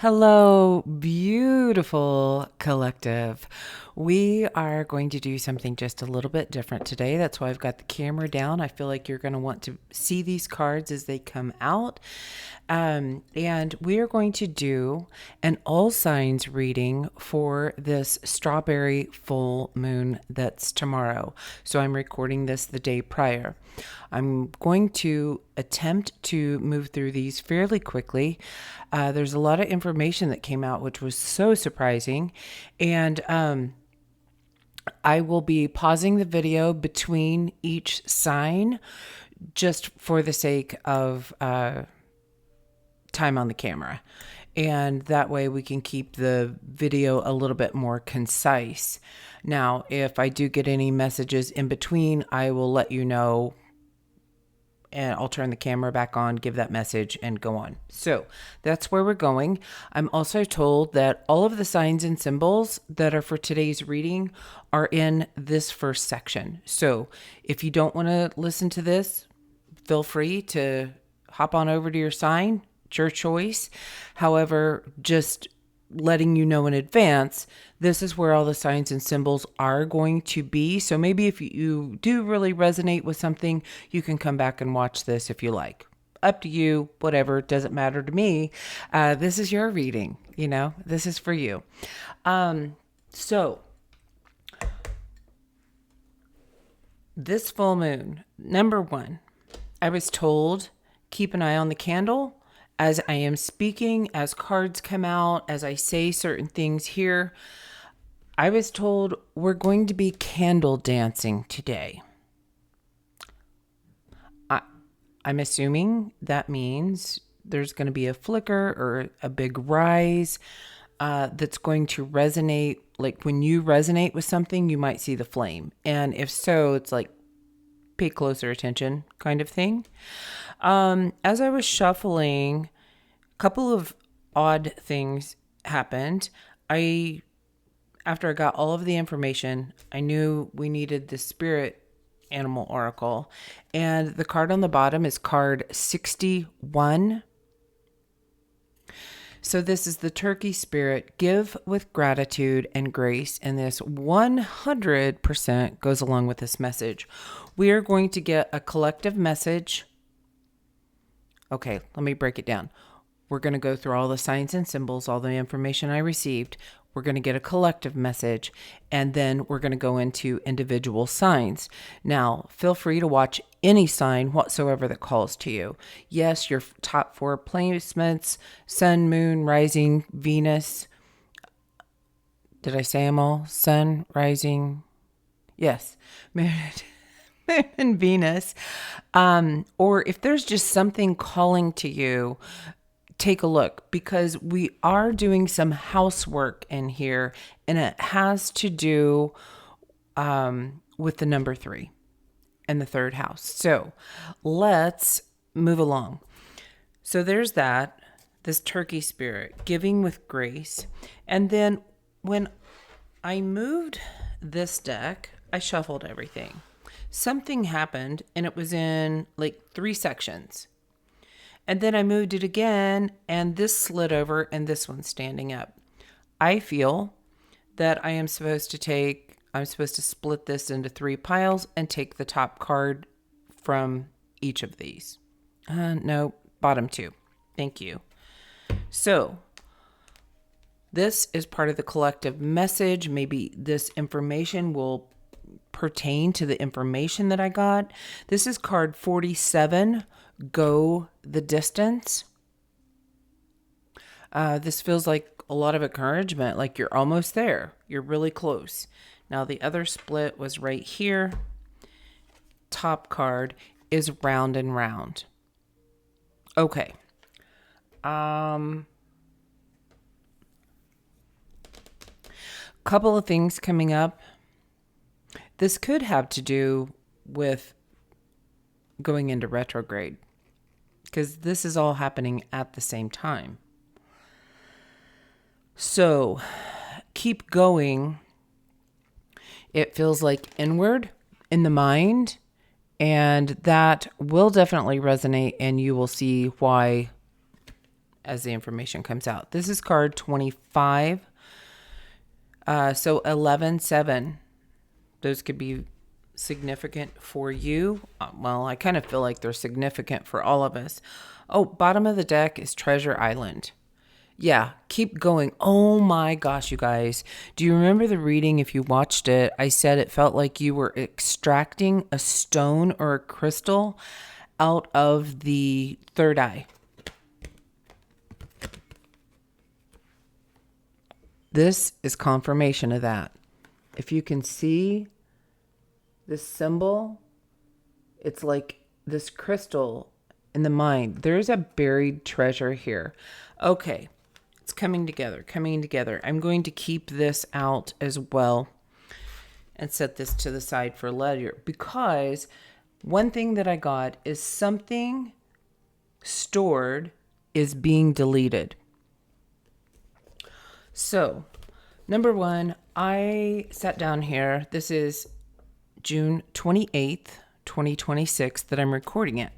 Hello, beautiful collective. We are going to do something just a little bit different today. That's why I've got the camera down. I feel like you're going to want to see these cards as they come out. And we are going to do an all signs reading for this strawberry full moon that's tomorrow. So I'm recording this the day prior. I'm going to attempt to move through these fairly quickly. There's a lot of information that came out, which was so surprising. And I will be pausing the video between each sign just for the sake of time on the camera. And that way we can keep the video a little bit more concise. Now, if I do get any messages in between, I will let you know and I'll turn the camera back on, give that message, and go on. So that's where we're going. I'm also told that all of the signs and symbols that are for today's reading are in this first section. So if you don't want to listen to this, feel free to hop on over to your sign. It's your choice. However, just letting you know in advance, this is where all the signs and symbols are going to be. So maybe if you do really resonate with something, you can come back and watch this if you like. Up to you, whatever, it doesn't matter to me. This is your reading, this is for you. So this full moon, number one, I was told, keep an eye on the candle. As I am speaking, as cards come out, as I say certain things here, I was told we're going to be candle dancing today. I'm assuming that means there's going to be a flicker or a big rise that's going to resonate. Like when you resonate with something, you might see the flame. And if so, it's like pay closer attention kind of thing. As I was shuffling, a couple of odd things happened. After I got all of the information, I knew we needed the spirit animal oracle. And the card on the bottom is card 61. So this is the turkey spirit. Give with gratitude and grace. And this 100% goes along with this message. We are going to get a collective message. Okay, let me break it down. We're going to go through all the signs and symbols, all the information I received. We're going to get a collective message, and then we're going to go into individual signs. Now, feel free to watch any sign whatsoever that calls to you. Yes, your top 4 placements, sun, moon, rising, Venus. Did I say them all? Sun, rising. Yes. Moon and Venus. Or if there's just something calling to you, take a look, because we are doing some housework in here, and it has to do with the number 3 and the 3rd house. So let's move along. So there's that, this turkey spirit, giving with grace. And then when I moved this deck, I shuffled everything. Something happened, and it was in like 3 sections. And then I moved it again, and this slid over, and this one's standing up. I feel that I'm supposed to split this into 3 piles and take the top card from each of these. No, bottom 2. Thank you. So this is part of the collective message. Maybe this information will pertain to the information that I got. This is card 47, Go the Distance. This feels like a lot of encouragement, like you're almost there. You're really close. Now the other split was right here. Top card is Round and Round. Okay. Couple of things coming up. This could have to do with going into retrograde, because this is all happening at the same time. So keep going. It feels like inward in the mind, and that will definitely resonate, and you will see why as the information comes out. This is card 25. So 11, 7. Those could be significant for you. Well, I kind of feel like they're significant for all of us. Oh, bottom of the deck is Treasure Island. Yeah, keep going. Oh my gosh, you guys. Do you remember the reading? If you watched it, I said it felt like you were extracting a stone or a crystal out of the third eye. This is confirmation of that. If you can see this symbol, it's like this crystal in the mind. There's a buried treasure here. Okay. It's coming together, coming together. I'm going to keep this out as well and set this to the side for later, because one thing that I got is something stored is being deleted. So, number one, I sat down here. This is June 28th, 2026 that I'm recording it.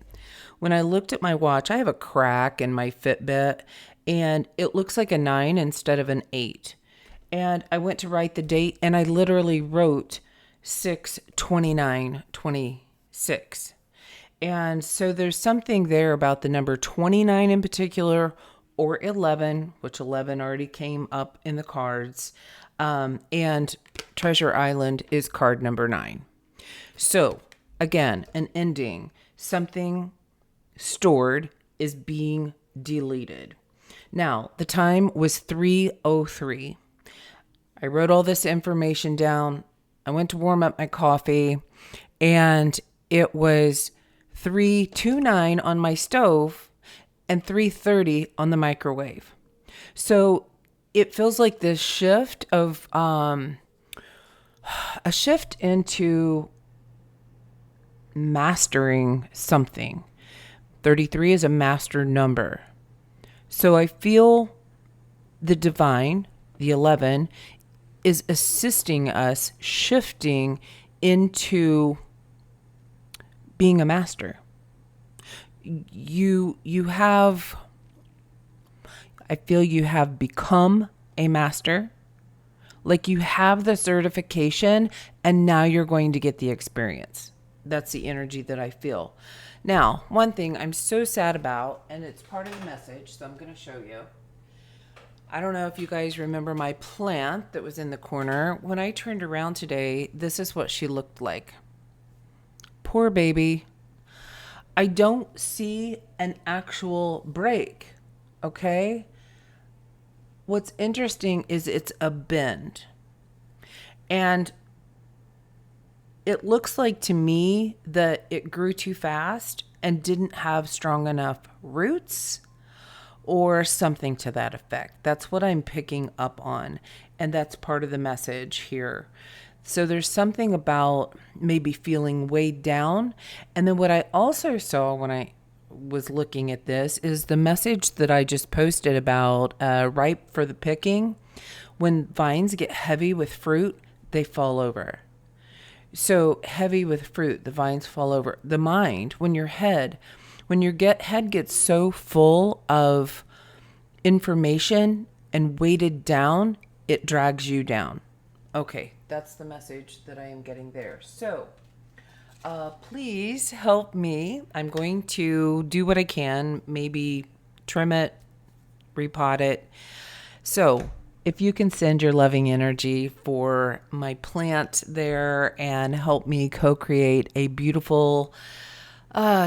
When I looked at my watch, I have a crack in my Fitbit, and it looks like a 9 instead of an 8. And I went to write the date, and I literally wrote 6/29/26. And so there's something there about the number 29 in particular, or 11, which 11 already came up in the cards. And Treasure Island is card number 9. So again, an ending. Something stored is being deleted. Now, the time was 3:03. I wrote all this information down. I went to warm up my coffee, and it was 3:29 on my stove and 3:30 on the microwave. So it feels like this shift of a shift into mastering something. 33 is a master number. So I feel the divine, the 11, is assisting us shifting into being a master. You have, I feel you have become a master. Like you have the certification, and now you're going to get the experience. That's the energy that I feel. Now, one thing I'm so sad about, and it's part of the message, so I'm going to show you. I don't know if you guys remember my plant that was in the corner. When I turned around today, this is what she looked like. Poor baby. I don't see an actual break, okay? What's interesting is it's a bend. And it looks like to me that it grew too fast and didn't have strong enough roots or something to that effect. That's what I'm picking up on. And that's part of the message here. So there's something about maybe feeling weighed down. And then what I also saw when I was looking at this is the message that I just posted about ripe for the picking. When vines get heavy with fruit, they fall over. So heavy with fruit, the vines fall over. The mind, when your head gets so full of information and weighted down, it drags you down. Okay, that's the message that I am getting there. So please help me. I'm going to do what I can, maybe trim it, repot it. So if you can send your loving energy for my plant there and help me co-create a beautiful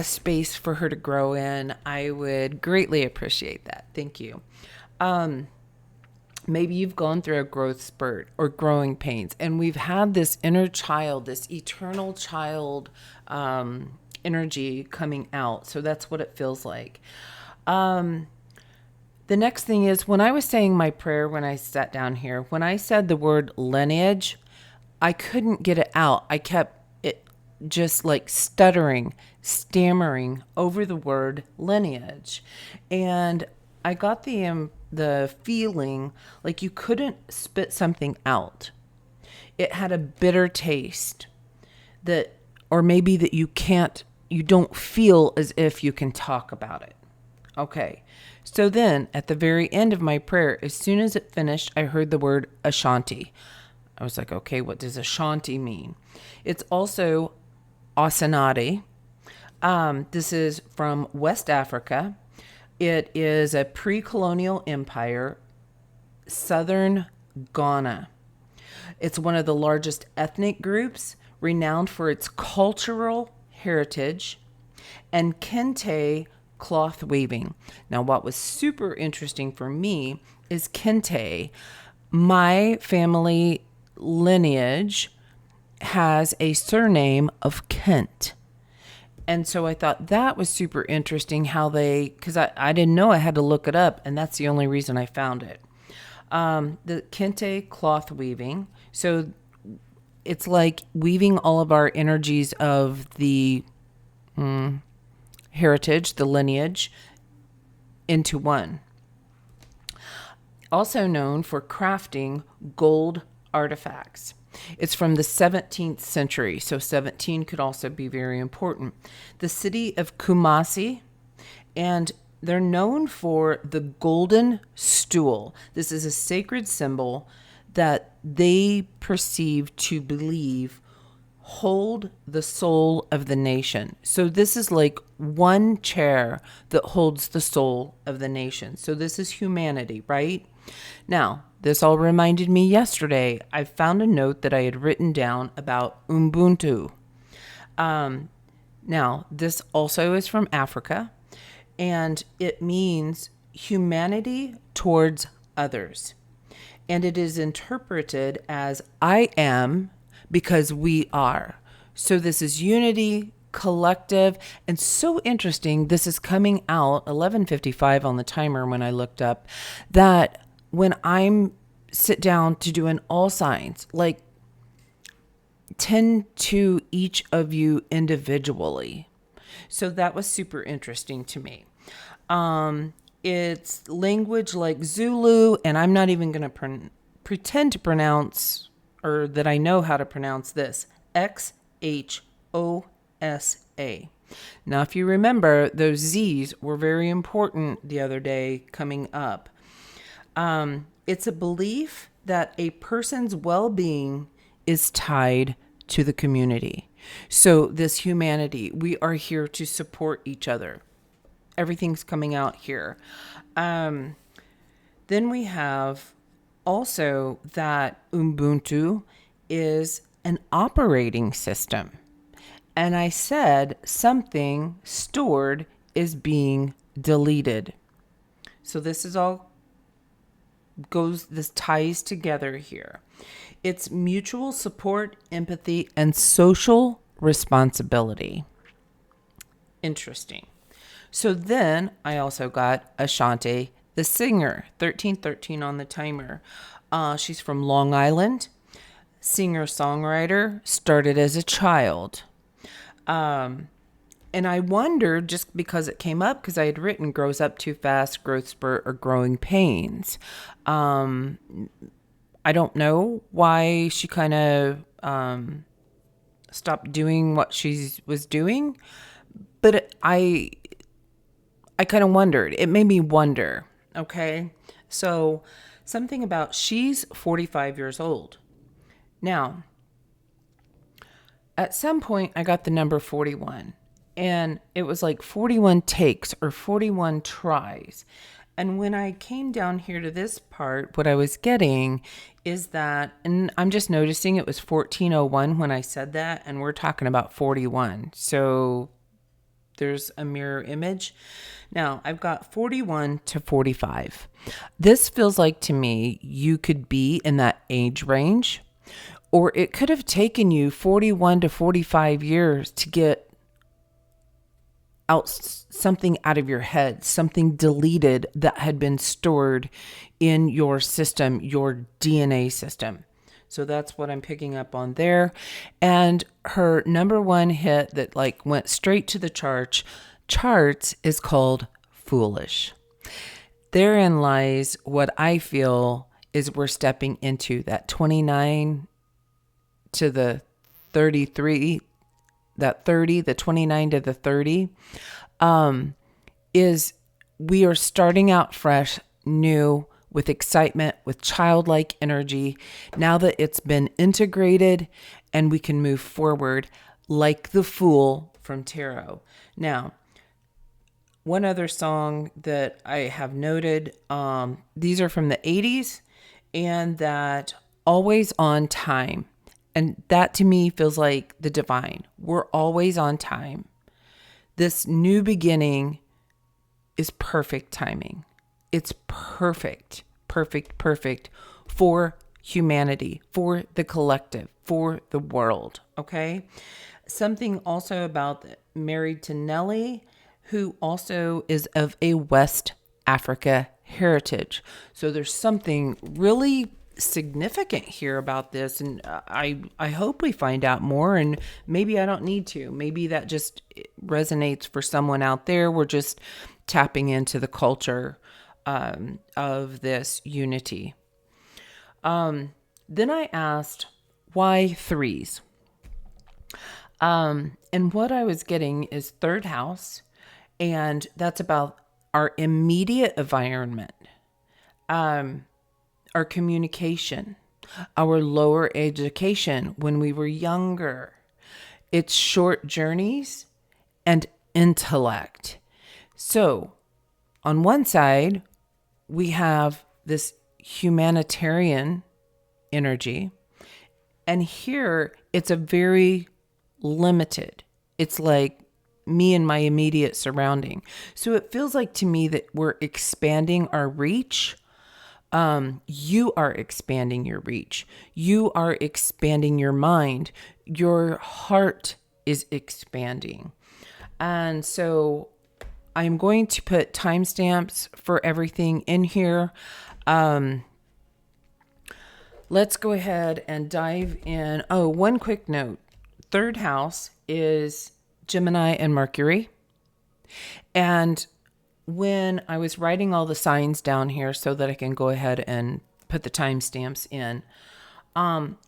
space for her to grow in, I would greatly appreciate that. Thank you. Maybe you've gone through a growth spurt or growing pains, and we've had this inner child, this eternal child energy coming out. So that's what it feels like. The next thing is, when I was saying my prayer, when I sat down here, when I said the word lineage, I couldn't get it out. I kept it just like stuttering, stammering over the word lineage. And I got the feeling like you couldn't spit something out. It had a bitter taste or maybe that you don't feel as if you can talk about it. Okay. So then at the very end of my prayer, as soon as it finished, I heard the word Ashanti. I was like, okay, what does Ashanti mean? It's also Asanati. This is from West Africa. It is a pre-colonial empire, southern Ghana. It's one of the largest ethnic groups, renowned for its cultural heritage and kente cloth weaving. Now, what was super interesting for me is kente. My family lineage has a surname of Kent. And so I thought that was super interesting how because I didn't know, I had to look it up, and that's the only reason I found it. The kente cloth weaving. So it's like weaving all of our energies of the heritage, the lineage, into one. Also known for crafting gold artifacts. It's from the 17th century, so 17 could also be very important. The city of Kumasi, and they're known for the golden stool. This is a sacred symbol that they perceive to believe hold the soul of the nation. So this is like one chair that holds the soul of the nation. So this is humanity, right? Now, this all reminded me yesterday, I found a note that I had written down about Ubuntu. Now, this also is from Africa, and it means humanity towards others. And it is interpreted as I am because we are. So this is unity, collective, and so interesting. This is coming out 11:55 on the timer when I looked up, that when I'm sit down to do an all signs, like tend to each of you individually. So that was super interesting to me. It's language like Zulu, and I'm not even going to pretend to pronounce, or that I know how to pronounce this, XHOSA. Now, if you remember, those Z's were very important the other day coming up. It's a belief that a person's well-being is tied to the community. So this humanity, we are here to support each other. Everything's coming out here. Then we have also that Ubuntu is an operating system. And I said something stored is being deleted. So this ties together here. It's mutual support, empathy, and social responsibility. Interesting. So then I also got Ashanti, the singer, 1313 on the timer. She's from Long Island, singer-songwriter, started as a child. And I wondered, just because it came up, because I had written grows up too fast, growth spurt, or growing pains. I don't know why she kind of stopped doing what she was doing, but I kind of wondered. It made me wonder, okay? So something about she's 45 years old. Now, at some point, I got the number 41. And it was like 41 takes or 41 tries. And when I came down here to this part, what I was getting is that, and I'm just noticing it was 1401 when I said that, and we're talking about 41. So there's a mirror image. Now, I've got 41 to 45. This feels like to me, you could be in that age range, or it could have taken you 41 to 45 years to get out something out of your head, something deleted that had been stored in your system, your DNA system. So that's what I'm picking up on there. And her number one hit that like went straight to the charts is called Foolish. Therein lies what I feel is we're stepping into that 29 to the 33, that 30, the 29 to the 30, is we are starting out fresh, new, with excitement, with childlike energy, now that it's been integrated and we can move forward like the Fool from Tarot. Now, one other song that I have noted, these are from the 80s, and that Always on Time. And that to me feels like the divine. We're always on time. This new beginning is perfect timing. It's perfect for humanity, for the collective, for the world. Okay. Something also about married to Nellie, who also is of a West Africa heritage. So there's something really significant here about this, and I hope we find out more, and maybe I don't need to. Maybe that just resonates for someone out there. We're just tapping into the culture of this unity. Then I asked, why threes? And what I was getting is third house, and that's about our immediate environment, our communication, our lower education when we were younger. It's short journeys and intellect. So on one side, we have this humanitarian energy, and here it's a very limited. It's like me and my immediate surrounding. So it feels like to me that we're expanding our reach. You are expanding your reach. You are expanding your mind. Your heart is expanding. And so I'm going to put timestamps for everything in here. Let's go ahead and dive in. Oh, one quick note. Third house is Gemini and Mercury. And when I was writing all the signs down here so that I can go ahead and put the timestamps in,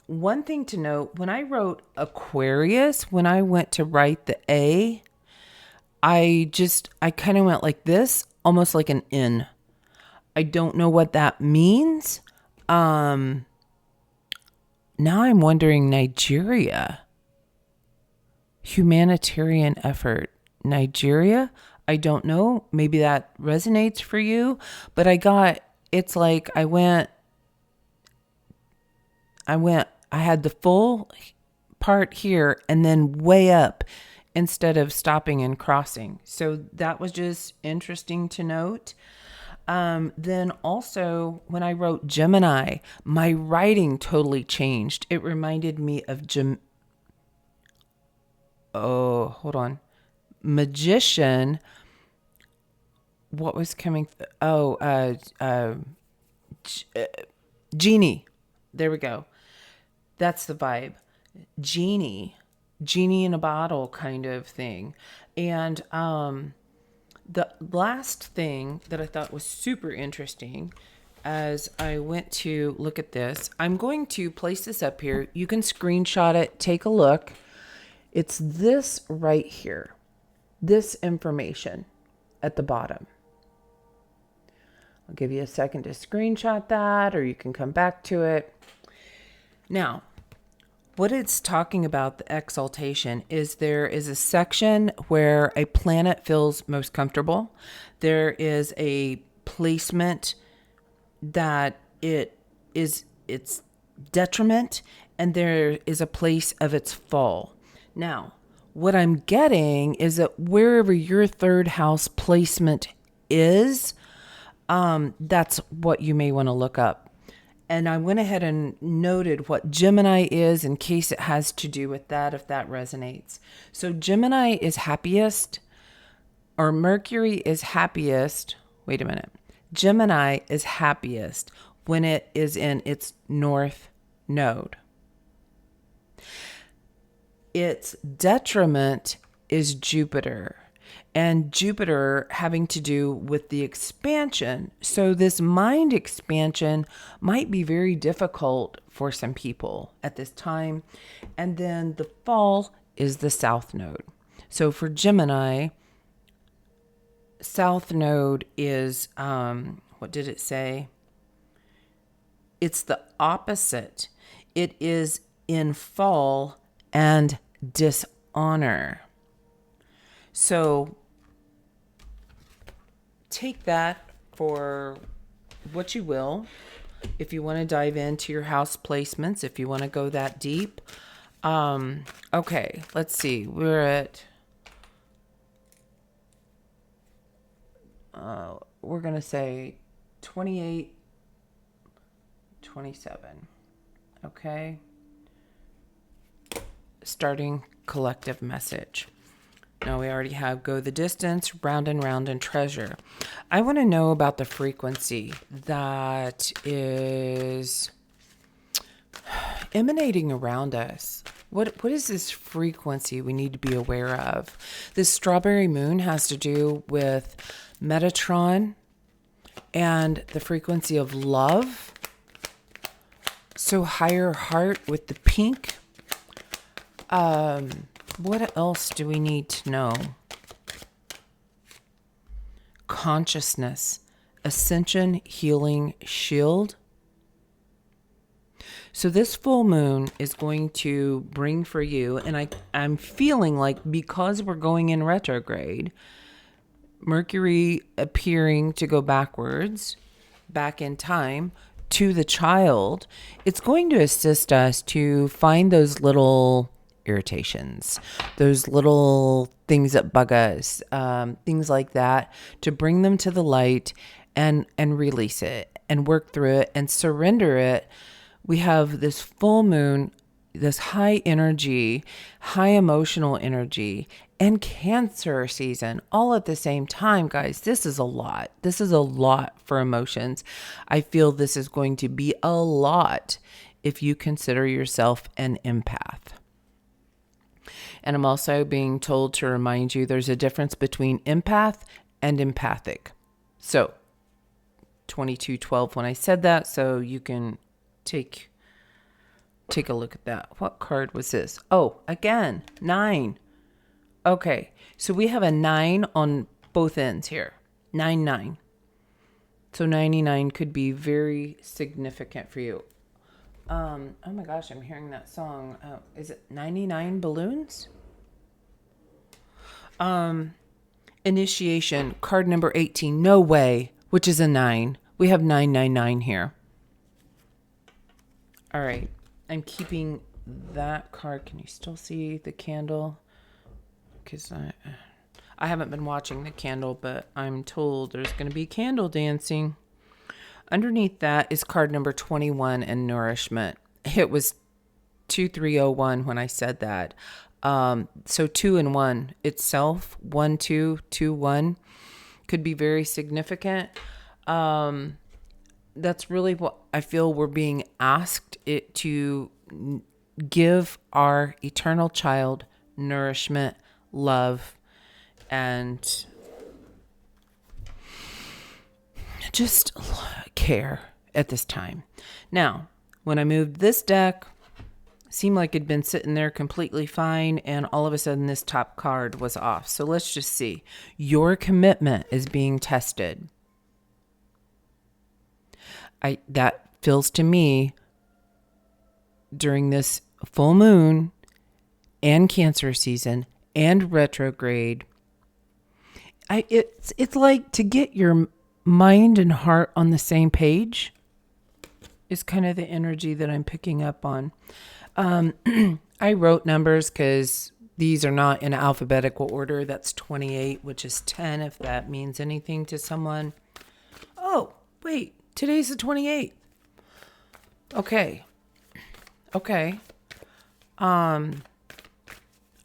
one thing to note, when I wrote Aquarius, when I went to write the A, I kind of went like this, almost like an N. I don't know what that means. Now I'm wondering Nigeria. Humanitarian effort. Nigeria? I don't know. Maybe that resonates for you. But it's like I had the full part here and then way up instead of stopping and crossing. So that was just interesting to note. Then also when I wrote Gemini, my writing totally changed. It reminded me of Magician. What was coming? Genie. There we go. That's the vibe. Genie in a bottle kind of thing. And the last thing that I thought was super interesting as I went to look at this, I'm going to place this up here. You can screenshot it, take a look. It's this right here, this information at the bottom. I'll give you a second to screenshot that, or you can come back to it. Now, what it's talking about, the exaltation, is there is a section where a planet feels most comfortable. There is a placement that it's detriment, and there is a place of its fall. Now, what I'm getting is that wherever your third house placement is, that's what you may want to look up. And I went ahead and noted what Gemini is in case it has to do with that, if that resonates. So Gemini is happiest, or Mercury is happiest. Wait a minute. Gemini is happiest when it is in its north node. Its detriment is Jupiter, and Jupiter having to do with the expansion. So this mind expansion might be very difficult for some people at this time. And then the fall is the south node. So for Gemini, South Node is, what did it say? It's the opposite. It is in fall and dishonor. So take that for what you will. If you want to dive into your house placements, if you want to go that deep. Okay, let's see. We're at, we're going to say 28, 27. Okay. Starting collective message. Now we already have go the distance, round and treasure. I want to know about the frequency that is emanating around us. What is this frequency we need to be aware of? This strawberry moon has to do with Metatron and the frequency of love. So higher heart with the pink. What else do we need to know? Consciousness, ascension, healing, shield. So this full moon is going to bring for you, and I'm feeling like because we're going in retrograde, Mercury appearing to go backwards, back in time to the child, it's going to assist us to find those little irritations, those little things that bug us, things like that, to bring them to the light and release it and work through it and surrender it. We have this full moon, this high energy, high emotional energy, and Cancer season all at the same time, guys. This is a lot. This is a lot for emotions. I feel this is going to be a lot if you consider yourself an empath. And I'm also being told to remind you there's a difference between empath and empathic. So 2212 when I said that, so you can take a look at that. What card was this? Oh, again, 9. Okay, so we have a 9 on both ends here. 9. So 99 could be very significant for you. Oh my gosh, I'm hearing that song. Is it 99 Balloons? Initiation, card number 18, no way, which is a 9. We have 999 here. All right, I'm keeping that card. Can you still see the candle? Because I haven't been watching the candle, but I'm told there's going to be candle dancing. Underneath that is card number 21 and nourishment. It was 2301 when I said that. So 2 and 1 itself, 1, 2, 2, 1 could be very significant. That's really what I feel we're being asked it to give our eternal child nourishment, love, and just care at this time. Now, when I moved this deck, seemed like it'd been sitting there completely fine, and all of a sudden this top card was off. So let's just see. Your commitment is being tested. That feels to me during this full moon and Cancer season and retrograde. It's like to get your mind and heart on the same page is kind of the energy that I'm picking up on. I wrote numbers because these are not in alphabetical order. That's 28, which is 10, if that means anything to someone. Oh, wait, today's the 28th. Okay. All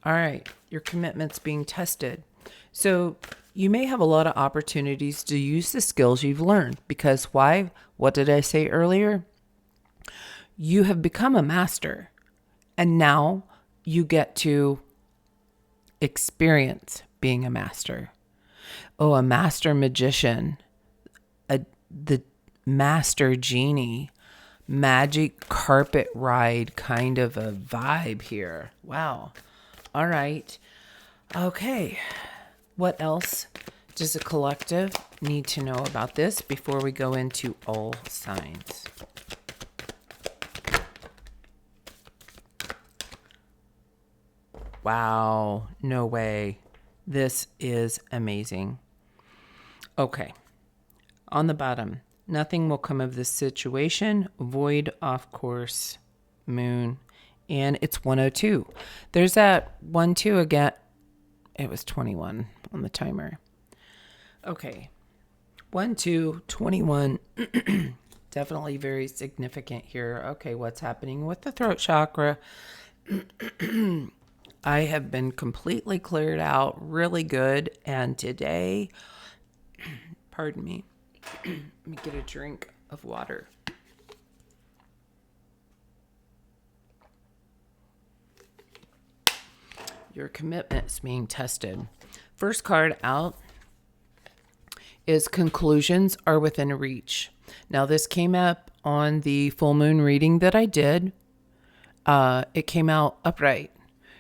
right, your commitment's being tested. So you may have a lot of opportunities to use the skills you've learned. Because why? What did I say earlier? You have become a master. And now you get to experience being a master. Oh, a master magician. The master genie. Magic carpet ride kind of a vibe here. Wow. All right. Okay. What else Does the collective need to know about this before we go into all signs? Wow, no way. This is amazing. Okay. On the bottom, nothing will come of this situation. Void, off course, moon, and it's 102. There's that 1-2 again. It was 21 on the timer. Okay. 1-2, 21. Definitely very significant here. Okay, what's happening with the throat chakra? I have been completely cleared out, really good. And today, pardon me, let me get a drink of water. Your commitment's being tested. First card out is conclusions are within reach. Now, this came up on the full moon reading that I did. It came out upright.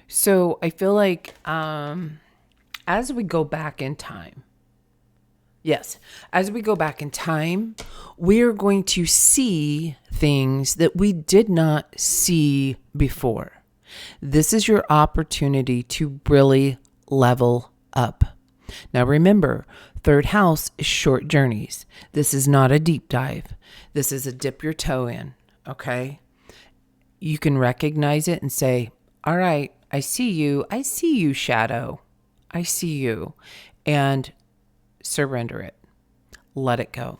So I feel like as we go back in time, as we go back in time, we are going to see things that we did not see before. This is your opportunity to really level up. Now remember, third house is short journeys. This is not a deep dive. This is a dip your toe in, okay? You can recognize it and say, all right, I see you, shadow. I see you. And surrender it. Let it go.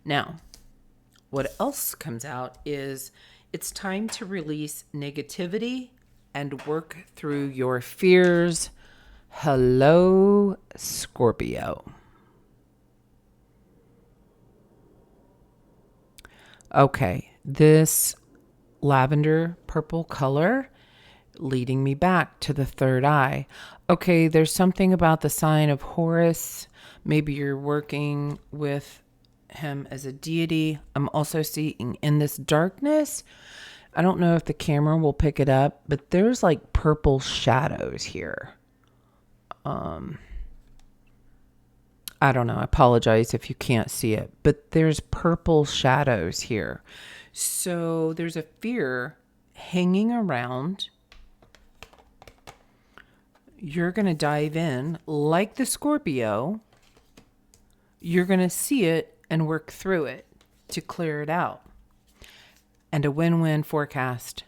Now, what else comes out is it's time to release negativity and work through your fears. Hello, Scorpio. Okay, this lavender purple color leading me back to the third eye. Okay, there's something about the sign of Horus. Maybe you're working with him as a deity. I'm also seeing in this darkness, I don't know if the camera will pick it up, but there's like purple shadows here. I don't know. I apologize if you can't see it, but there's purple shadows here. So there's a fear hanging around. You're going to dive in like the Scorpio. You're going to see it and work through it to clear it out. And a win-win forecast,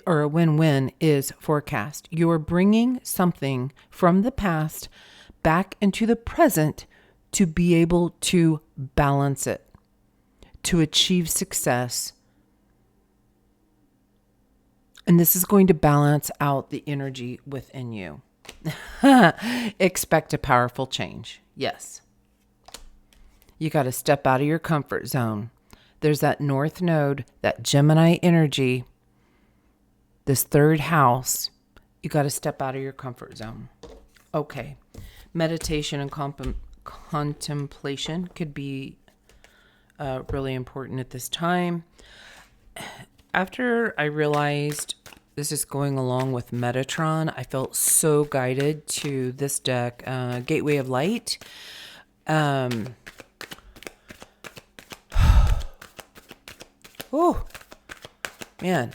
or a win-win is forecast. You are bringing something from the past back into the present to be able to balance it, to achieve success. And this is going to balance out the energy within you. Expect a powerful change. Yes. You got to step out of your comfort zone. There's that North Node, that Gemini energy, this third house. You got to step out of your comfort zone. Okay. Meditation and contemplation could be really important at this time. After I realized this is going along with Metatron, I felt so guided to this deck, Gateway of Light. Oh, man,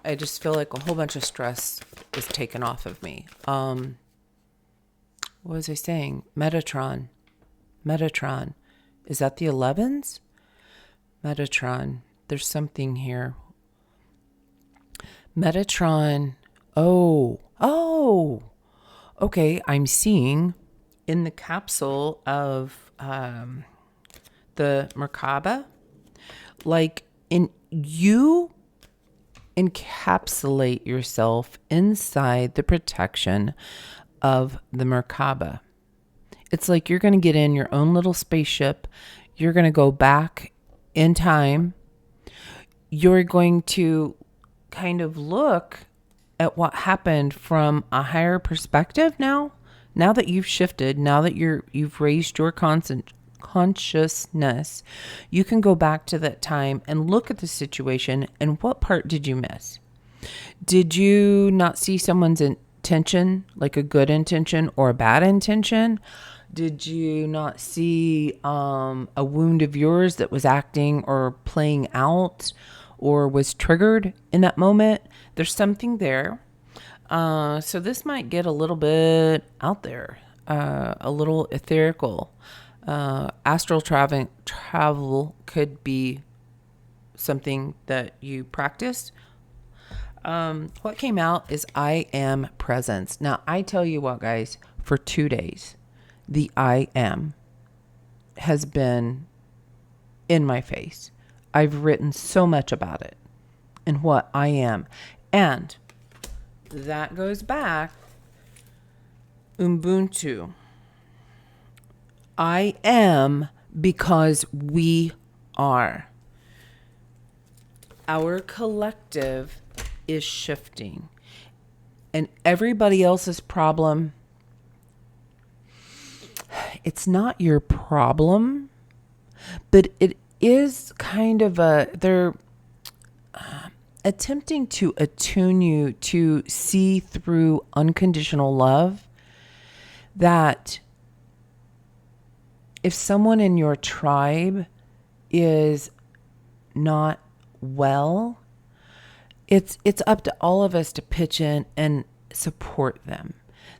I just feel like a whole bunch of stress is taken off of me. What was I saying? Metatron. Is that the 11s? Metatron. There's something here. Metatron. Oh. Okay, I'm seeing in the capsule of the Merkaba, like you encapsulate yourself inside the protection of the Merkaba. It's like you're going to get in your own little spaceship. You're going to go back in time. You're going to kind of look at what happened from a higher perspective now that you've shifted, now that you've raised your consciousness, you can go back to that time and look at the situation and what part did you miss? Did you not see someone's intention, like a good intention or a bad intention? Did you not see a wound of yours that was acting or playing out or was triggered in that moment? There's something there. So this might get a little bit out there, a little etherical. Astral travel could be something that you practice. What came out is I am presence. Now, I tell you what, guys, for 2 days, the I am has been in my face. I've written so much about it and what I am. And that goes back Ubuntu. I am because we are. Our collective is shifting. And everybody else's problem, it's not your problem, but it is kind of they're attempting to attune you to see through unconditional love, that if someone in your tribe is not well, it's up to all of us to pitch in and support them.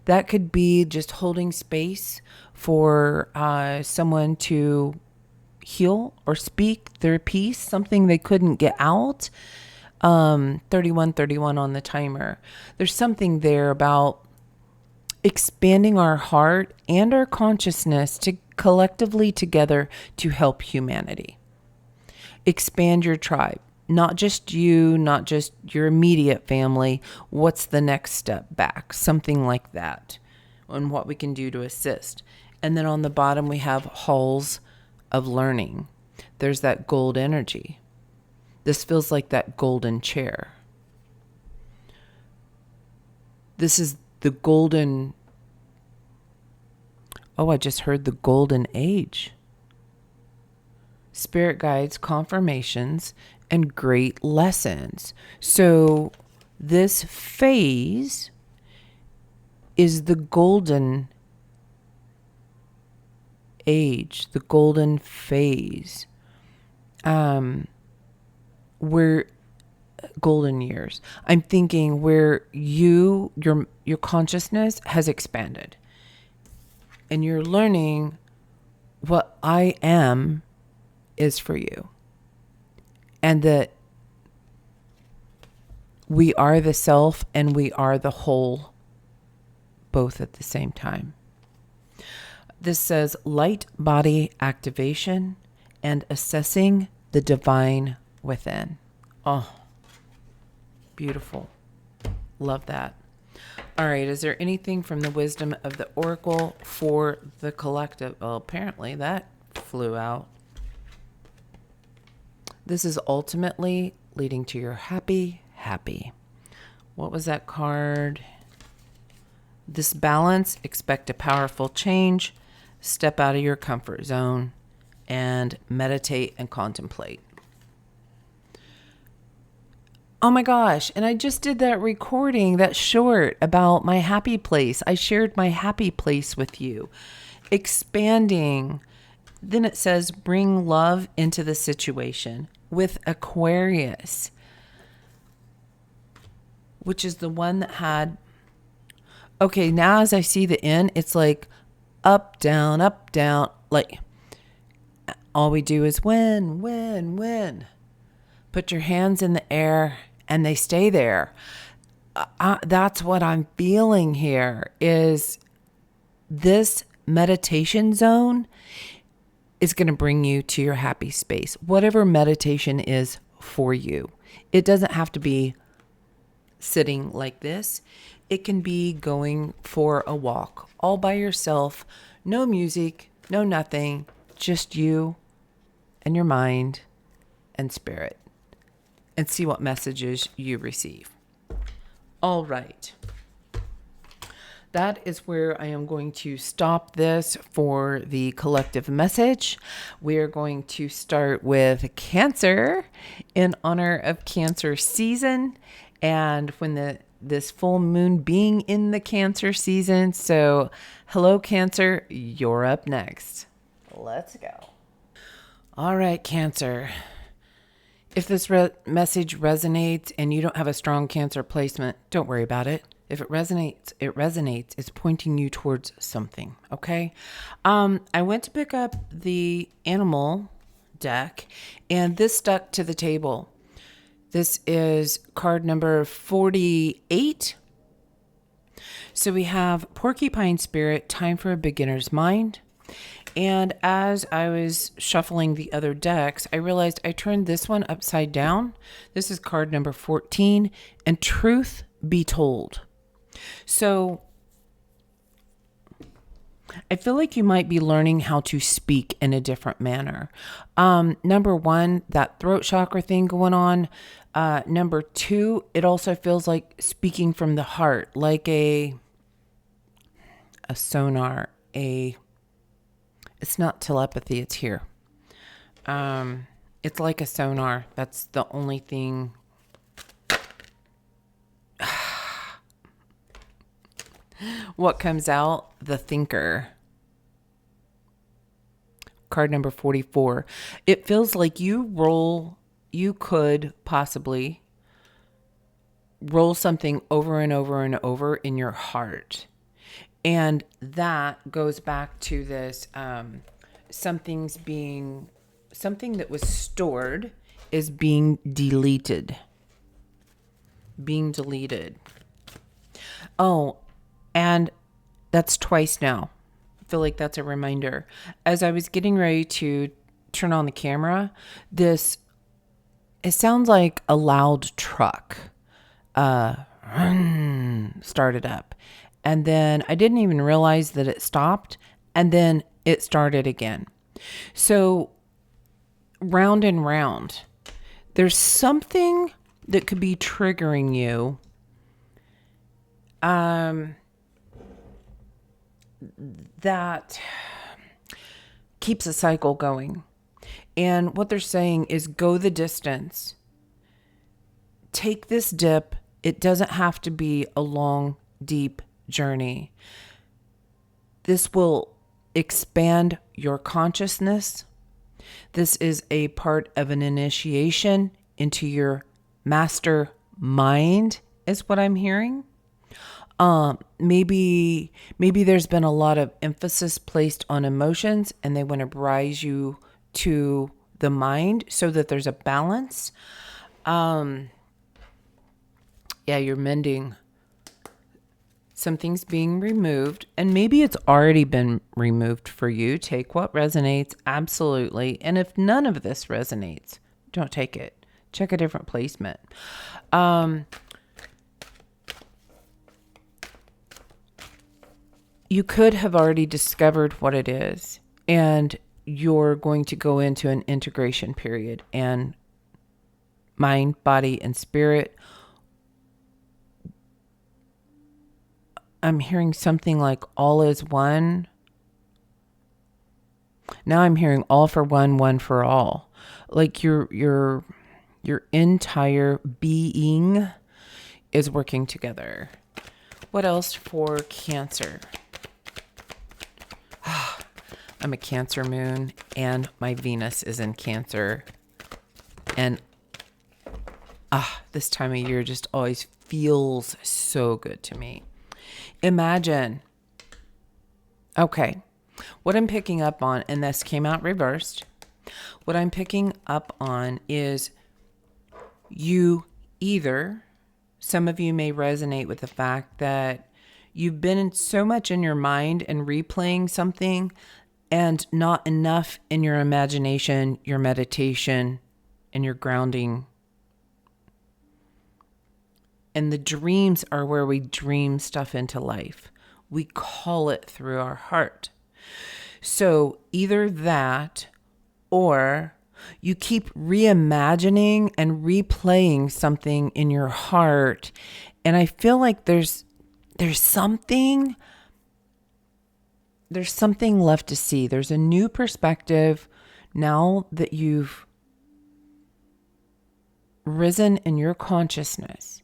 That could be just holding space for someone to heal or speak their piece, something they couldn't get out. 31 on the timer. There's something there about expanding our heart and our consciousness to collectively together to help humanity. Expand your tribe, not just you, not just your immediate family. What's the next step back? Something like that, and what we can do to assist. And then on the bottom, we have halls of learning. There's that gold energy. This feels like that golden chair. This is the golden... Oh, I just heard the golden age. Spirit guides, confirmations, and great lessons. So this phase is the golden age, the golden phase. Where golden years. I'm thinking where your consciousness has expanded. And you're learning what I am is for you. And that we are the self and we are the whole, both at the same time. This says light body activation and assessing the divine within. Oh, beautiful. Love that. All right. Is there anything from the wisdom of the oracle for the collective? Well, apparently that flew out. This is ultimately leading to your happy. What was that card? This balance, expect a powerful change, step out of your comfort zone, and meditate and contemplate. Oh my gosh. And I just did that recording, that short about my happy place. I shared my happy place with you. Expanding. Then it says, bring love into the situation with Aquarius, which is the one that had, okay, now as I see the end, it's like up, down, like all we do is win. Put your hands in the air and they stay there. That's what I'm feeling here, is this meditation zone is going to bring you to your happy space. Whatever meditation is for you. It doesn't have to be sitting like this. It can be going for a walk all by yourself. No music, no nothing. Just you and your mind and spirit. And see what messages you receive. All right. That is where I am going to stop this for the collective message. We are going to start with Cancer in honor of Cancer season. And when the this full moon being in the Cancer season. So hello, Cancer, you're up next. Let's go. All right, Cancer. If this message resonates and you don't have a strong Cancer placement, don't worry about it. If it resonates, it resonates. It's pointing you towards something, okay? I went to pick up the animal deck, and this stuck to the table. This is card number 48. So we have Porcupine Spirit, Time for a Beginner's Mind. And as I was shuffling the other decks, I realized I turned this one upside down. This is card number 14, and Truth Be Told. So I feel like you might be learning how to speak in a different manner. Number one, that throat chakra thing going on. Number two, it also feels like speaking from the heart, like a sonar, it's not telepathy, it's here. It's like a sonar. That's the only thing. What comes out? The thinker. Card number 44. It feels like you could possibly roll something over and over and over in your heart. And that goes back to this, something that was stored is being deleted. Being deleted. Oh, and that's twice now. I feel like that's a reminder. As I was getting ready to turn on the camera, it sounds like a loud truck started up. And then I didn't even realize that it stopped, and then it started again. So round and round, there's something that could be triggering you. That keeps a cycle going. And what they're saying is go the distance. Take this dip. It doesn't have to be a long, deep journey. This will expand your consciousness. This is a part of an initiation into your master mind, is what I'm hearing. Maybe there's been a lot of emphasis placed on emotions, and they want to rise you to the mind so that there's a balance. Yeah, you're mending. Something's being removed, and maybe it's already been removed for you. Take what resonates, absolutely. And if none of this resonates, don't take it. Check a different placement. You could have already discovered what it is, and you're going to go into an integration period, and mind, body, and spirit. I'm hearing something like all is one. Now I'm hearing all for one, one for all. Like your entire being is working together. What else for Cancer? I'm a Cancer moon, and my Venus is in Cancer. And this time of year just always feels so good to me. Imagine. Okay. What I'm picking up on, and this came out reversed. What I'm picking up on is some of you may resonate with the fact that you've been so much in your mind and replaying something, and not enough in your imagination, your meditation, and your grounding. And the dreams are where we dream stuff into life. We call it through our heart. So either that, or you keep reimagining and replaying something in your heart. And I feel like there's something left to see. There's a new perspective now that you've risen in your consciousness.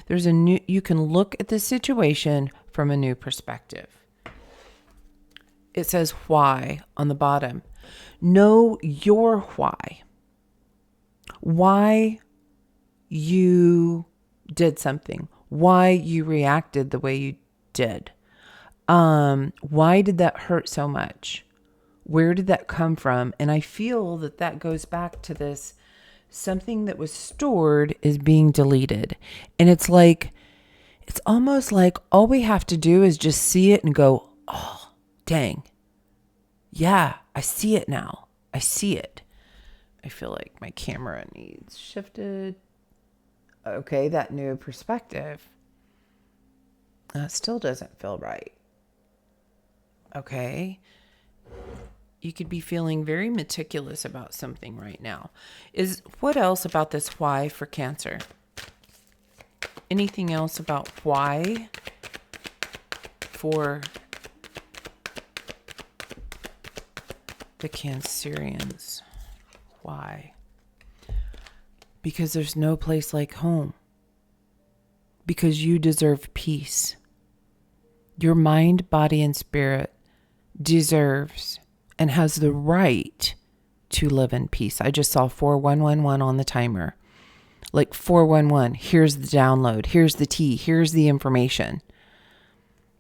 You can look at the situation from a new perspective. It says why on the bottom. Know your why. Why you did something. Why you reacted the way you did. Why did that hurt so much? Where did that come from? And I feel that goes back to this, something that was stored is being deleted. And it's almost like all we have to do is just see it and go, oh, dang. Yeah, I see it now. I see it. I feel like my camera needs shifted. Okay, that new perspective. Still doesn't feel right. Okay. You could be feeling very meticulous about something right now. What else about this why for Cancer? Anything else about why for the Cancerians? Why? Because there's no place like home. Because you deserve peace. Your mind, body, and spirit deserves and has the right to live in peace. I just saw 4111 on the timer. Like 411, here's the download. Here's the tea. Here's the information.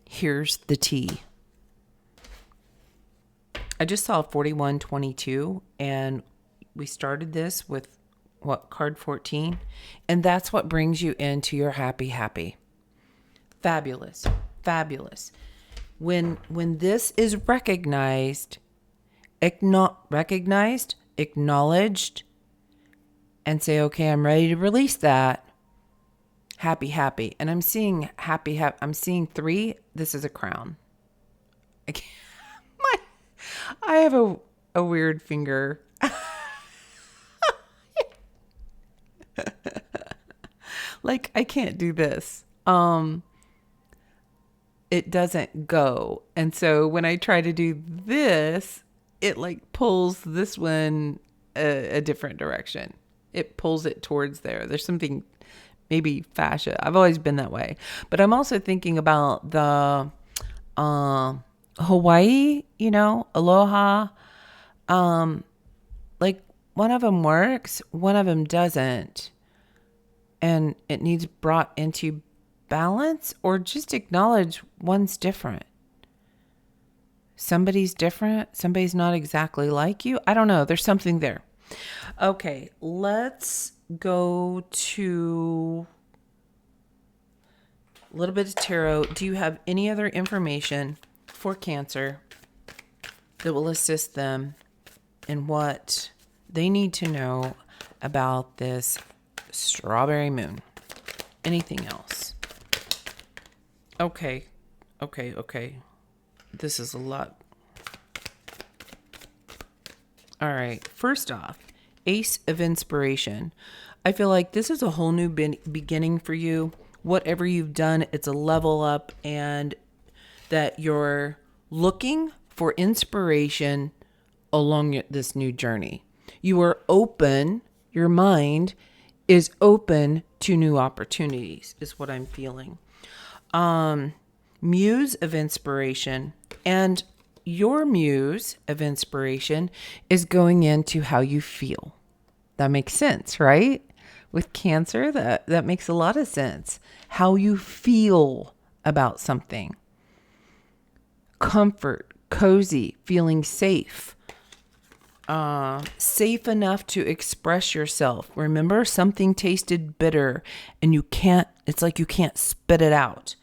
Here's the tea. I just saw 4122, and we started this with card 14? And that's what brings you into your happy. Fabulous. When this is recognized, acknowledged, and say, okay, I'm ready to release that. Happy. And I'm seeing happy. I'm seeing 3. This is a crown. I have a weird finger. Like, I can't do this. It doesn't go. And so when I try to do this, it like pulls this one a different direction. It pulls it towards there. There's something, maybe fascia. I've always been that way. But I'm also thinking about the Hawaii, aloha. Like one of them works, one of them doesn't. And it needs brought into balance, or just acknowledge one's different. Somebody's different. Somebody's not exactly like you. I don't know. There's something there. Okay, let's go to a little bit of tarot. Do you have any other information for Cancer that will assist them in what they need to know about this strawberry moon? Anything else? Okay. This is a lot. All right. First off, Ace of Inspiration. I feel like this is a whole new beginning for you. Whatever you've done, it's a level up, and that you're looking for inspiration along this new journey. You are open. Your mind is open to new opportunities, is what I'm feeling. Muse of Inspiration. And your muse of inspiration is going into how you feel. That makes sense, right? With Cancer, that makes a lot of sense. How you feel about something. Comfort, cozy, feeling safe. Safe enough to express yourself. Remember, something tasted bitter and it's like you can't spit it out.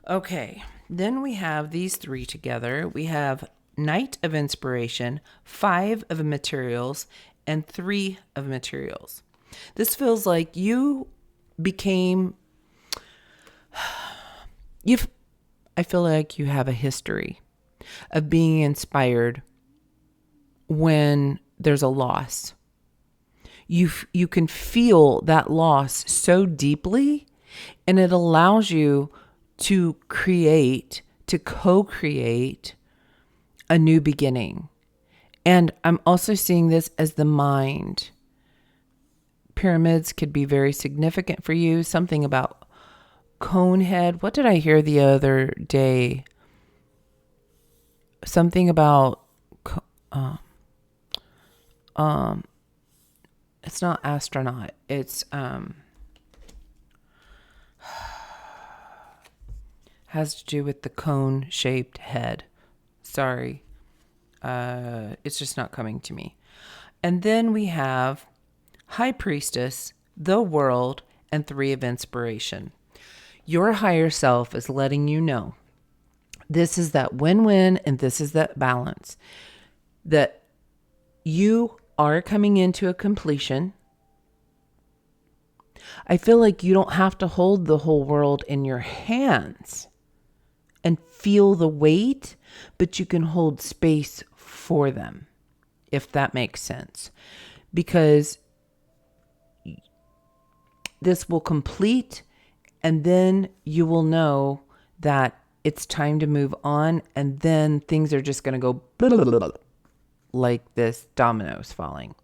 Okay, then we have these 3 together. We have Knight of Inspiration, 5 of Materials, and 3 of Materials. This feels like you became... I feel like you have a history of being inspired when there's a loss. You can feel that loss so deeply, and it allows you to co-create a new beginning. And I'm also seeing this as the mind. pyramids could be very significant for you. Something about cone head. What did I hear the other day? Something about it's not astronaut. It's has to do with the cone shaped head. Sorry. It's just not coming to me. And then we have High Priestess, the World, and 3 of Inspiration. Your higher self is letting you know this is that win-win and this is that balance. That you are coming into a completion. I feel like you don't have to hold the whole world in your hands and feel the weight, but you can hold space for them, if that makes sense. Because this will complete, and then you will know that it's time to move on, and then things are just going to go blah, blah, blah, blah, like this dominoes falling.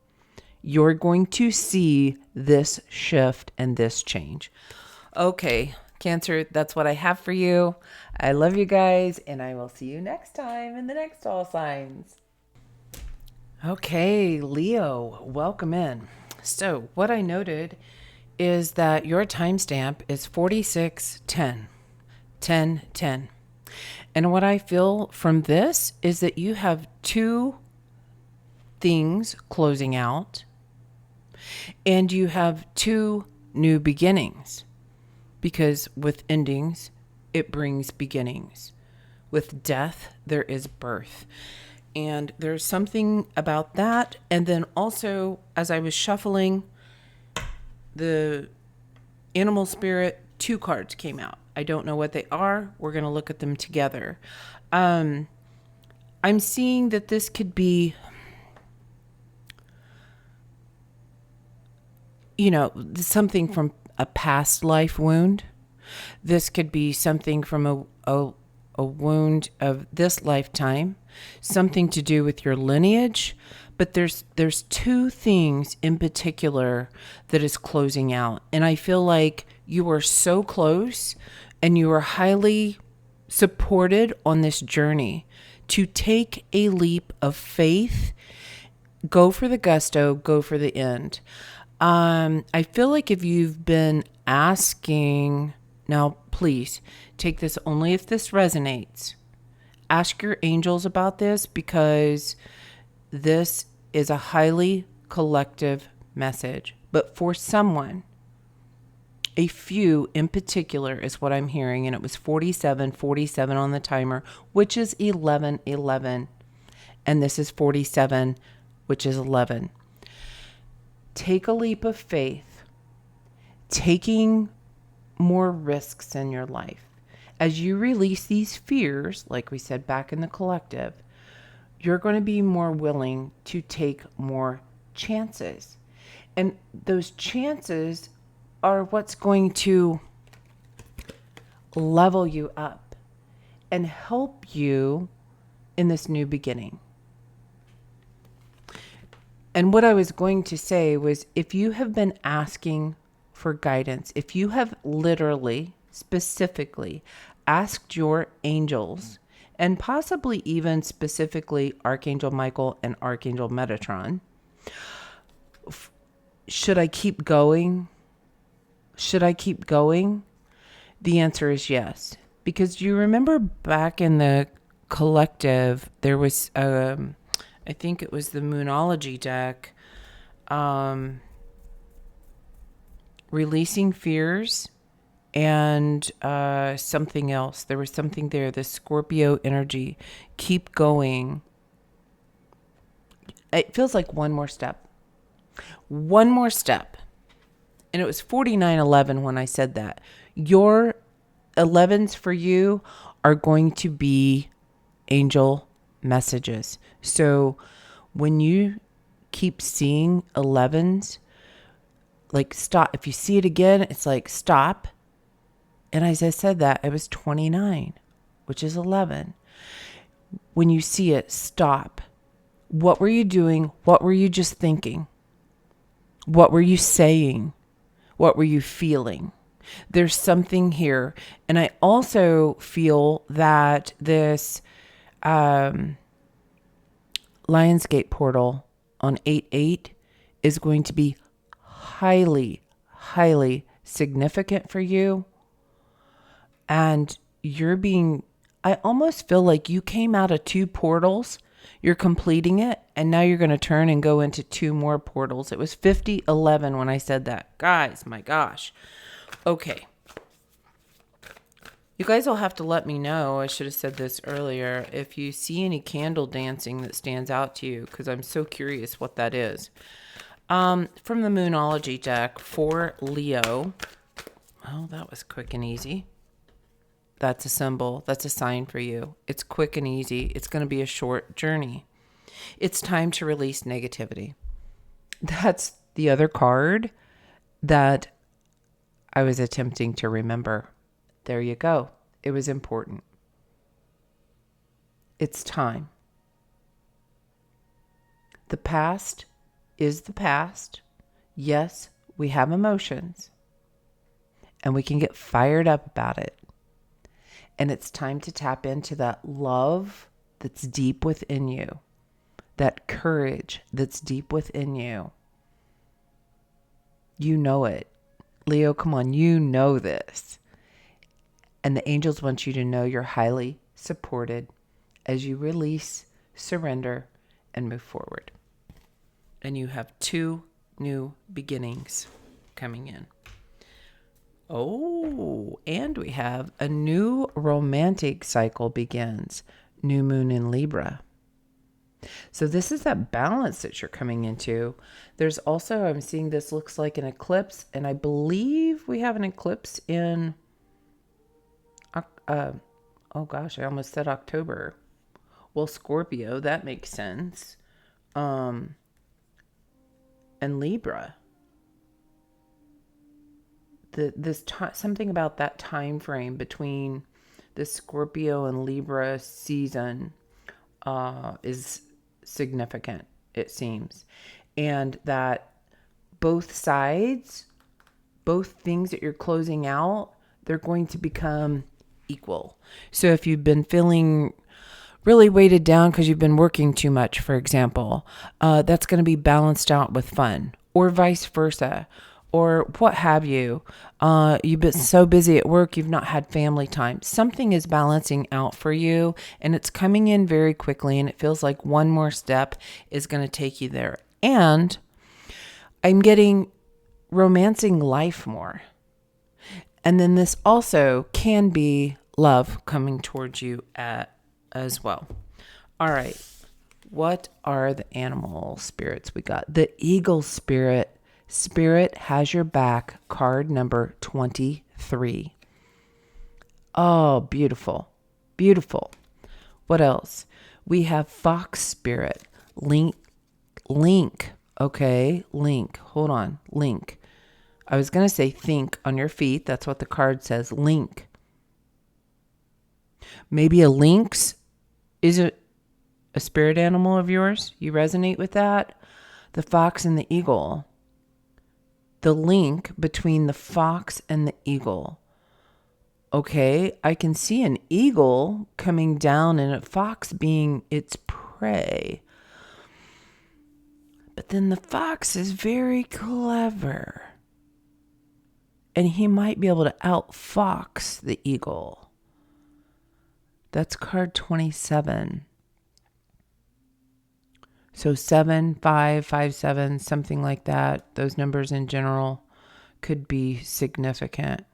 You're going to see this shift and this change. Okay, Cancer, that's what I have for you. I love you guys, and I will see you next time in the next All Signs. Okay, Leo, welcome in. So what I noted is that your timestamp is 4610, 1010. And what I feel from this is that you have 2 things closing out, and you have 2 new beginnings. Because with endings, it brings beginnings. With death, there is birth. And there's something about that. And then also, as I was shuffling, the animal spirit 2 cards came out. I don't know what they are. We're going to look at them together. I'm seeing that this could be, something from a past life wound. This could be something from a wound of this lifetime, something to do with your lineage. But there's 2 things in particular that is closing out. And I feel like you are so close and you are highly supported on this journey to take a leap of faith, go for the gusto, go for the end. I feel like if you've been asking, now please take this only if this resonates. Ask your angels about this, because this is a highly collective message. But for someone, a few in particular is what I'm hearing. And it was 47 on the timer, which is 11. And this is 47, which is 11. Take a leap of faith, taking more risks in your life. As you release these fears, like we said back in the collective, you're going to be more willing to take more chances. And those chances are what's going to level you up and help you in this new beginning. And what I was going to say was, if you have been asking for guidance, if you have literally, specifically asked your angels, and possibly even specifically Archangel Michael and Archangel Metatron, should I keep going? Should I keep going? The answer is yes. Because you remember back in the collective, there was, I think it was the Moonology deck, releasing fears and something else. There was something there, the Scorpio energy. Keep going. It feels like one more step. One more step. And it was 4911 when I said that. Your 11s for you are going to be angel messages. So when you keep seeing 11s, like stop. If you see it again, it's like stop. And as I said that, it was 29, which is 11. When you see it, stop. What were you doing? What were you just thinking? What were you saying? What were you feeling? There's something here. And I also feel that this Lionsgate portal on 8/8 is going to be highly, highly significant for you. And I almost feel like you came out of 2 portals. You're completing it, and now you're going to turn and go into 2 more portals. It was 50-11 when I said that. Guys, my gosh. Okay. You guys will have to let me know, I should have said this earlier, if you see any candle dancing that stands out to you, because I'm so curious what that is. From the Moonology deck for Leo. Oh, that was quick and easy. That's a symbol. That's a sign for you. It's quick and easy. It's going to be a short journey. It's time to release negativity. That's the other card that I was attempting to remember. There you go. It was important. It's time. The past is the past. Yes, we have emotions, and we can get fired up about it. And it's time to tap into that love that's deep within you, that courage that's deep within you. You know it. Leo, come on, you know this. And the angels want you to know you're highly supported as you release, surrender, and move forward. And you have 2 new beginnings coming in. Oh, and we have a new romantic cycle begins. New moon in Libra. So this is that balance that you're coming into. There's also, I'm seeing this looks like an eclipse, and I believe we have an eclipse in, oh gosh, I almost said October. Well, Scorpio, that makes sense. And Libra. Something about that time frame between the Scorpio and Libra season is significant, it seems. And that both sides, both things that you're closing out, they're going to become equal. So if you've been feeling really weighted down because you've been working too much, for example, that's going to be balanced out with fun, or vice versa. Or what have you. You've been so busy at work, you've not had family time. Something is balancing out for you, and it's coming in very quickly, and it feels like one more step is going to take you there. And I'm getting romancing life more. And then this also can be love coming towards you as well. All right. What are the animal spirits we got? The eagle spirit. Spirit has your back, card number 23. Oh, beautiful. Beautiful. What else? We have fox spirit. Link. Okay, link. Hold on. Link. I was going to say think on your feet. That's what the card says. Link. Maybe a lynx. Is it a spirit animal of yours? You resonate with that? The fox and the eagle. The link between the fox and the eagle. Okay, I can see an eagle coming down and a fox being its prey. But then the fox is very clever. And he might be able to outfox the eagle. That's card 27. So 7, 5, 5, 7, something like that. Those numbers in general could be significant.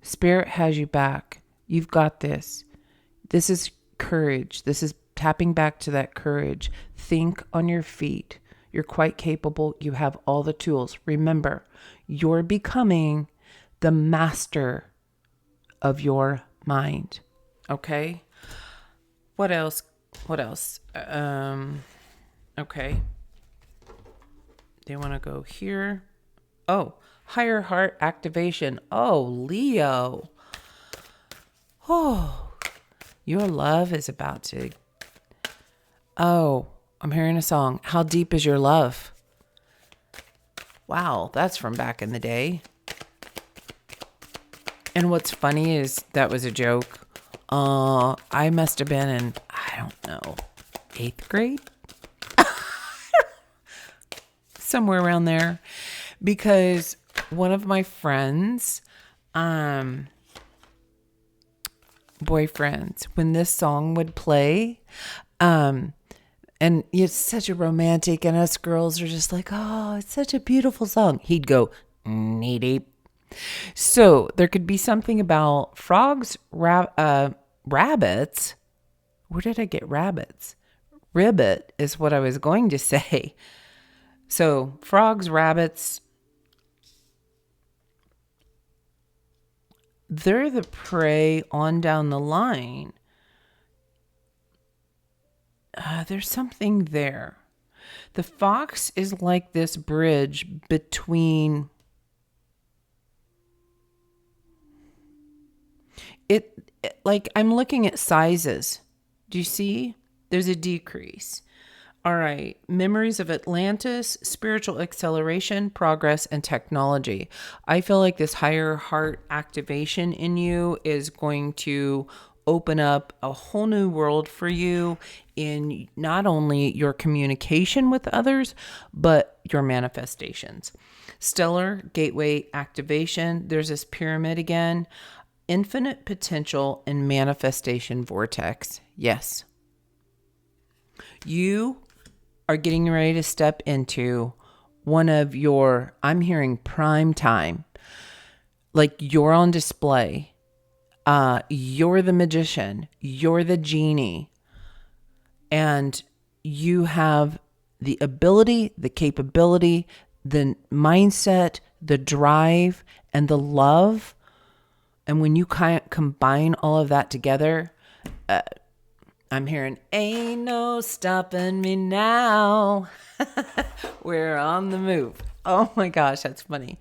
Spirit has you back. You've got this. This is courage. This is tapping back to that courage. Think on your feet. You're quite capable. You have all the tools. Remember, you're becoming the master of your mind. Okay? What else? Okay. They want to go here. Oh, higher heart activation. Oh, Leo. Oh, your love is about to. Oh, I'm hearing a song. How deep is your love? Wow, that's from back in the day. And what's funny is that was a joke. I must have been in, I don't know, 8th grade? Somewhere around there. Because one of my friends, boyfriends, when this song would play, and it's such a romantic, and us girls are just like, oh, it's such a beautiful song. He'd go, knee deep. So there could be something about frogs, rabbits. Where did I get rabbits? Ribbit is what I was going to say. So frogs, rabbits, they're the prey on down the line. There's something there. The fox is like this bridge between like I'm looking at sizes. Do you see? There's a decrease. All right. Memories of Atlantis, spiritual acceleration, progress, and technology. I feel like this higher heart activation in you is going to open up a whole new world for you in not only your communication with others, but your manifestations. Stellar gateway activation. There's this pyramid again. Infinite potential and manifestation vortex. Yes. You are getting ready to step into one of your, I'm hearing prime time. Like you're on display. You're the magician. You're the genie. And you have the ability, the capability, the mindset, the drive, and the love. And when you combine all of that together, I'm hearing, ain't no stopping me now. We're on the move. Oh my gosh, that's funny.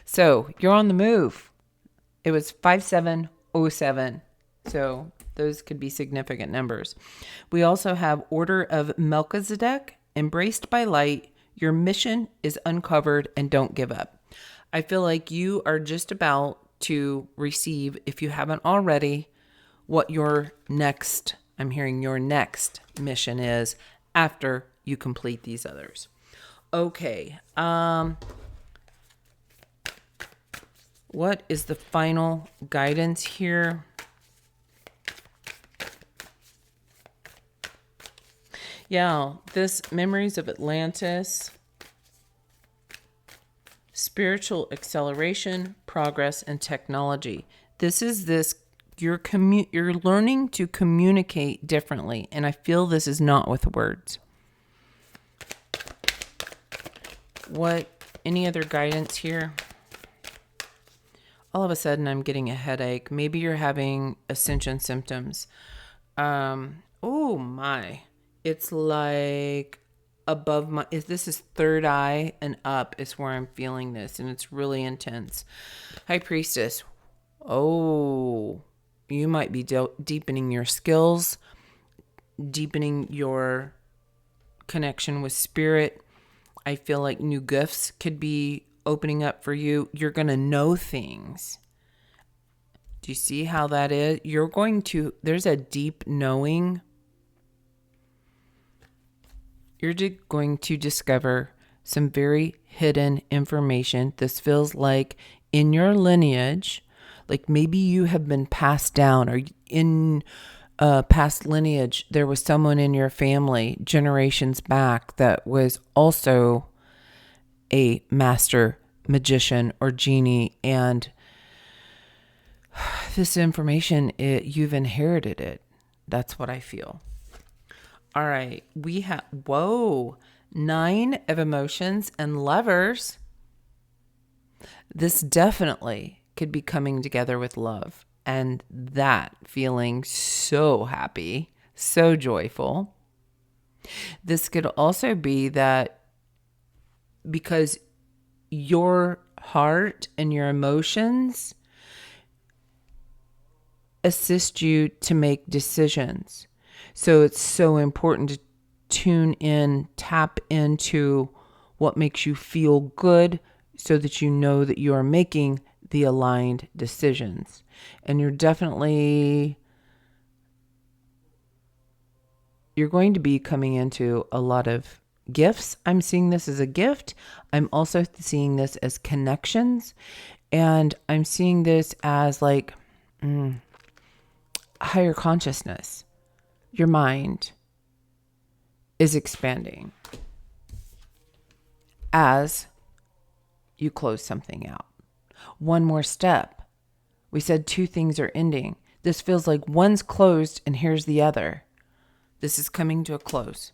So you're on the move. It was 5707. So those could be significant numbers. We also have Order of Melchizedek, embraced by light. Your mission is uncovered and don't give up. I feel like you are just about to receive, if you haven't already, what your next, I'm hearing your next mission is after you complete these others. Okay. What is the final guidance here? Yeah, this Memories of Atlantis, spiritual acceleration, progress, and technology. This is this, you're learning to communicate differently, and I feel this is not with words. What, any other guidance here? All of a sudden, I'm getting a headache. Maybe you're having ascension symptoms. Oh my. It's like above my, this is third eye and up is where I'm feeling this, and it's really intense. High Priestess. Oh, you might be deepening your skills, deepening your connection with spirit. I feel like new gifts could be opening up for you. You're going to know things. Do you see how that is? You're going to, there's a deep knowing. You're going to discover some very hidden information. This feels like in your lineage, like maybe you have been passed down, or in past lineage, there was someone in your family generations back that was also a master magician or genie, and this information, you've inherited it. That's what I feel. All right, we have, 9 of emotions and lovers. This definitely could be coming together with love, and that feeling so happy, so joyful. This could also be that because your heart and your emotions assist you to make decisions. So it's so important to tune in, tap into what makes you feel good so that you know that you are making the aligned decisions. And you're going to be coming into a lot of gifts. I'm seeing this as a gift. I'm also seeing this as connections. And I'm seeing this as like higher consciousness. Your mind is expanding as you close something out. One more step. We said 2 things are ending. This feels like one's closed and here's the other. This is coming to a close.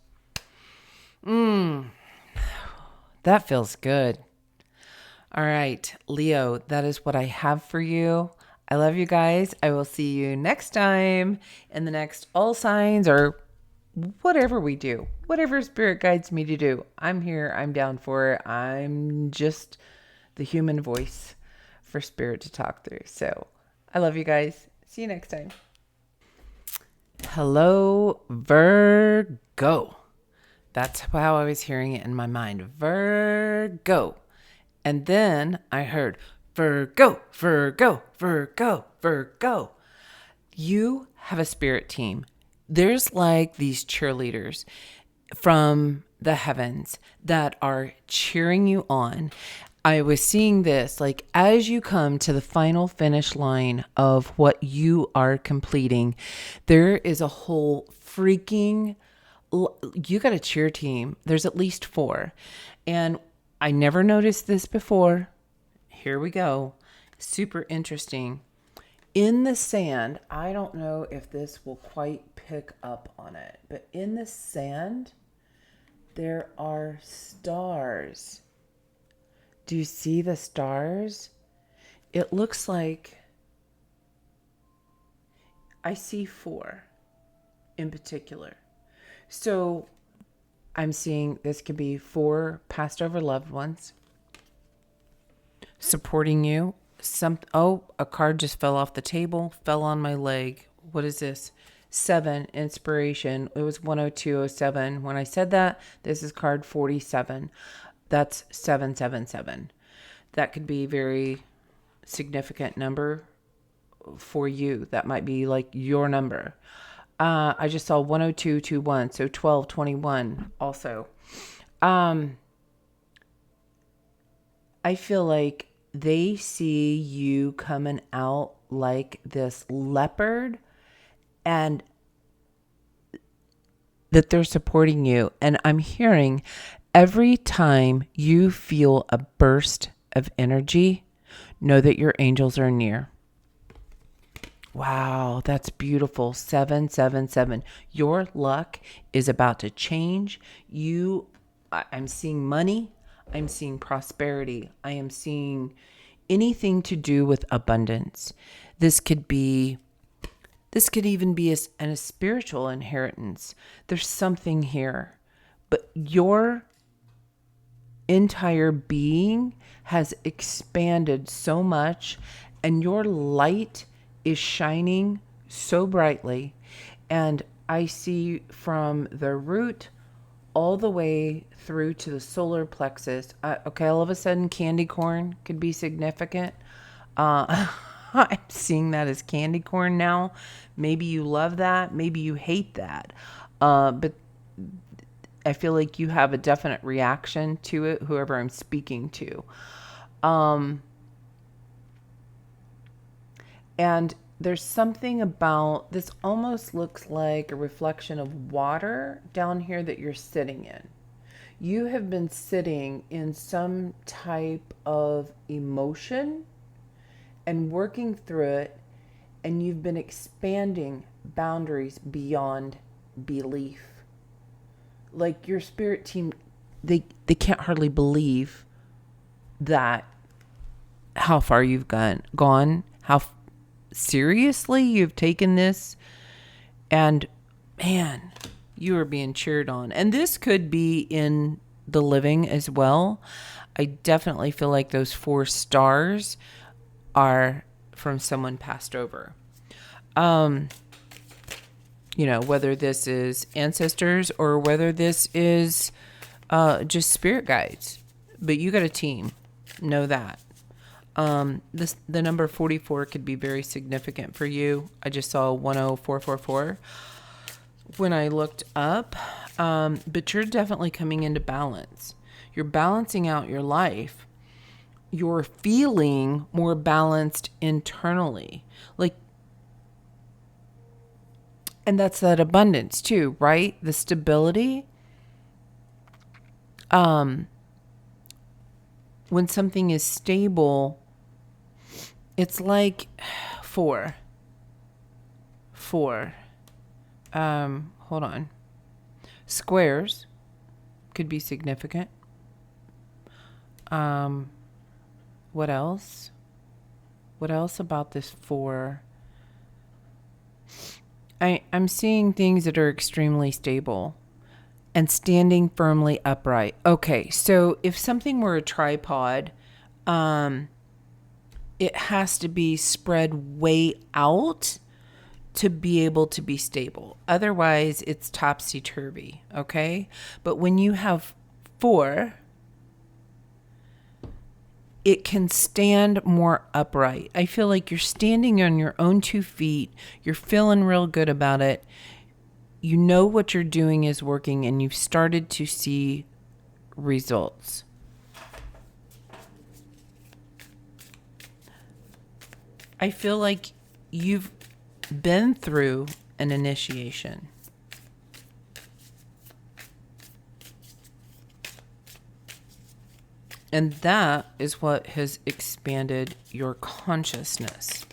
That feels good. All right, Leo, that is what I have for you. I love you guys. I will see you next time in the next all signs or whatever we do, whatever spirit guides me to do. I'm here. I'm down for it. I'm just the human voice for spirit to talk through. So I love you guys. See you next time. Hello, Virgo. That's how I was hearing it in my mind. Virgo. And then I heard Virgo, Virgo, Virgo, Virgo. You have a spirit team. There's like these cheerleaders from the heavens that are cheering you on. I was seeing this like as you come to the final finish line of what you are completing, there is a whole freaking, you got a cheer team. There's at least 4. And I never noticed this before. Here we go. Super interesting. In the sand, I don't know if this will quite pick up on it, but in the sand, there are stars. Do you see the stars? It looks like I see 4 in particular. So I'm seeing this could be 4 passed over loved ones supporting you. A card just fell off the table, fell on my leg. What is this? 7, inspiration. It was 10207. When I said that, this is card 47. That's 777. That could be a very significant number for you. That might be like your number. I just saw 10221, so 1221 also. I feel like they see you coming out like this leopard and that they're supporting you. And I'm hearing every time you feel a burst of energy, know that your angels are near. Wow, that's beautiful. 777. Your luck is about to change. I'm seeing money. I'm seeing prosperity. I am seeing anything to do with abundance. This could even be a spiritual inheritance. There's something here. But your entire being has expanded so much, and your light is shining so brightly. And I see from the root all the way through to the solar plexus. All of a sudden candy corn could be significant. I'm seeing that as candy corn now. Maybe you love that. Maybe you hate that. But I feel like you have a definite reaction to it, whoever I'm speaking to. And there's something about this, almost looks like a reflection of water down here that you're sitting in. You have been sitting in some type of emotion and working through it, and you've been expanding boundaries beyond belief. Like your spirit team, they can't hardly believe that how far you've gone, how seriously you've taken this, and man, you are being cheered on. And this could be in the living as well. I definitely feel like those 4 stars are from someone passed over. Whether this is ancestors or whether this is Just spirit guides. But you got a team. Know that. The number 44 could be very significant for you. I just saw 10444 when I looked up. But you're definitely coming into balance. You're balancing out your life. You're feeling more balanced internally. Like, and that's that abundance too, right? The stability. When something is stable, it's like four. Hold on. Squares could be significant. What else? What else about this four? I'm seeing things that are extremely stable and standing firmly upright. Okay, so if something were a tripod, it has to be spread way out to be able to be stable. Otherwise, it's topsy-turvy, okay? But when you have four, it can stand more upright. I feel like you're standing on your own 2 feet. You're feeling real good about it. You know what you're doing is working, and you've started to see results. I feel like you've been through an initiation. And that is what has expanded your consciousness.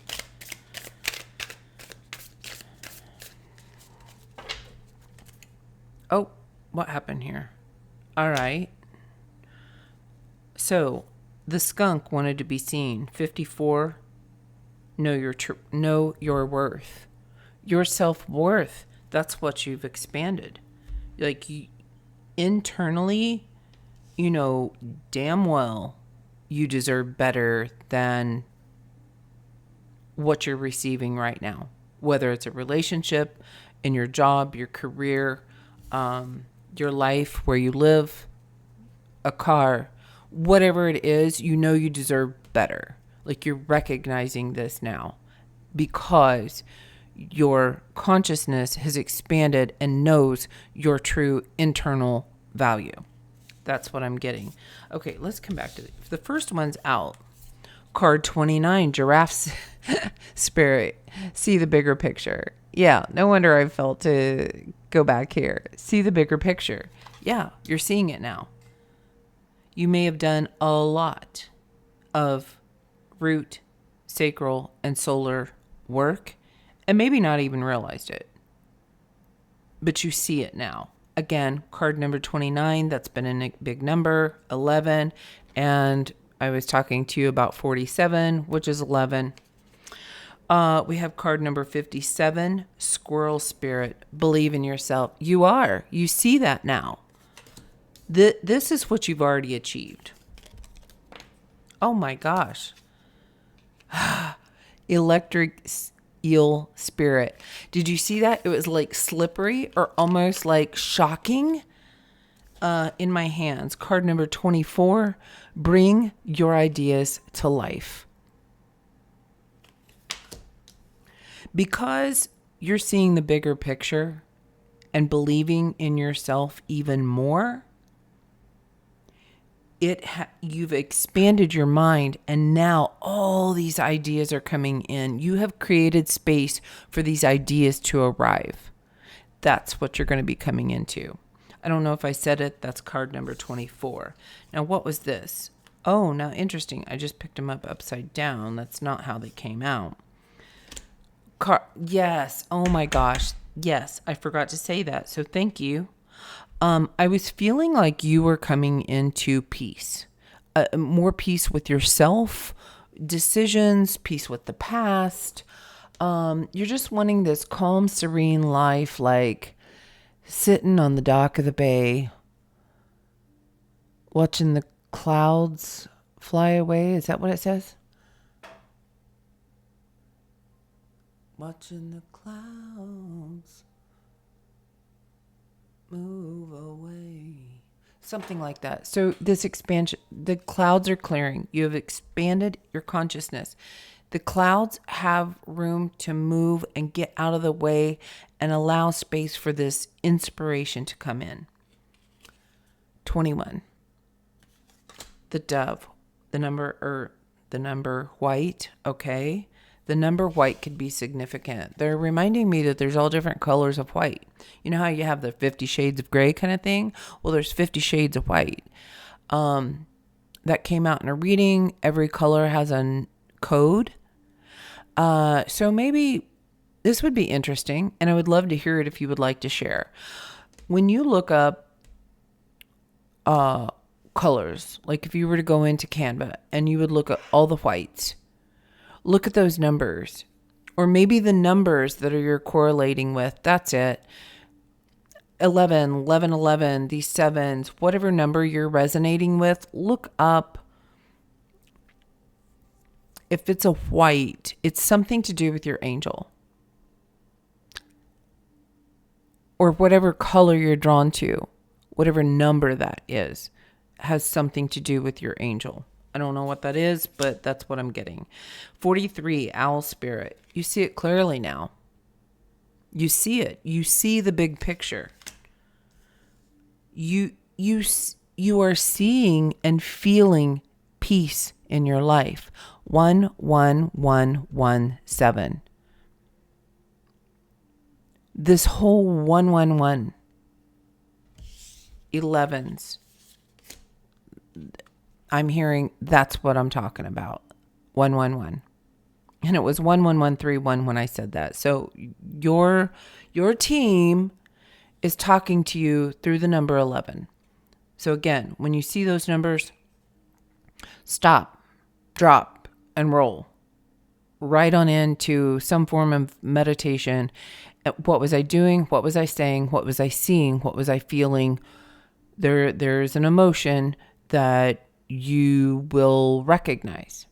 Oh, what happened here? All right. So the skunk wanted to be seen. 54. Know your worth. Your self-worth. That's what you've expanded. Like, internally, you know damn well you deserve better than what you're receiving right now. Whether it's a relationship, in your job, your career, your life, where you live, a car, whatever it is, you know you deserve better. Like, you're recognizing this now because your consciousness has expanded and knows your true internal value. That's what I'm getting. Okay, let's come back to the first one's out. Card 29, Giraffe's Spirit. See the bigger picture. Yeah, no wonder I felt to go back here. See the bigger picture. Yeah, you're seeing it now. You may have done a lot of root, sacral, and solar work and maybe not even realized it. But you see it now. Again, card number 29, that's been a big number, 11. And I was talking to you about 47, which is 11. We have card number 57, Squirrel Spirit. Believe in yourself. You are. You see that now. This is what you've already achieved. Oh my gosh. Electric Eel Spirit. Did you see that? It was like slippery or almost like shocking in my hands. Card number 24. Bring your ideas to life. Because you're seeing the bigger picture and believing in yourself even more, you've expanded your mind, and now all these ideas are coming in. You have created space for these ideas to arrive. That's what you're going to be coming into. I don't know if I said it. That's card number 24. Now, what was this? Oh, now interesting. I just picked them up upside down. That's not how they came out. Yes. Oh my gosh. Yes. I forgot to say that. So thank you. I was feeling like you were coming into peace, more peace with yourself, decisions, peace with the past. You're just wanting this calm, serene life, like sitting on the dock of the bay, watching the clouds fly away. Is that what it says? Watching the clouds move away. Something like that. So this expansion, the clouds are clearing. You have expanded your consciousness. The clouds have room to move and get out of the way and allow space for this inspiration to come in. 21. The dove, the number white. Okay. The number white could be significant. They're reminding me that there's all different colors of white. You know how you have the 50 shades of gray kind of thing? Well, there's 50 shades of white. That came out in a reading. Every color has a code. So maybe this would be interesting, and I would love to hear it if you would like to share. When you look up colors, like if you were to go into Canva and you would look at all the whites, look at those numbers, or maybe the numbers that you're correlating with. That's it. 11, 11, 11, these sevens, whatever number you're resonating with, look up. If it's a white, it's something to do with your angel. Or whatever color you're drawn to, whatever number that is, has something to do with your angel. I don't know what that is, but that's what I'm getting. 43, owl spirit. You see it clearly now. You see it. You see the big picture. You are seeing and feeling peace in your life. 11117. This whole 111. 11s. I'm hearing that's what I'm talking about. 111. And it was 11131 when I said that. So your team is talking to you through the number 11. So again, when you see those numbers, stop, drop, and roll. Right on into some form of meditation. What was I doing? What was I saying? What was I seeing? What was I feeling? There's an emotion that you will recognize.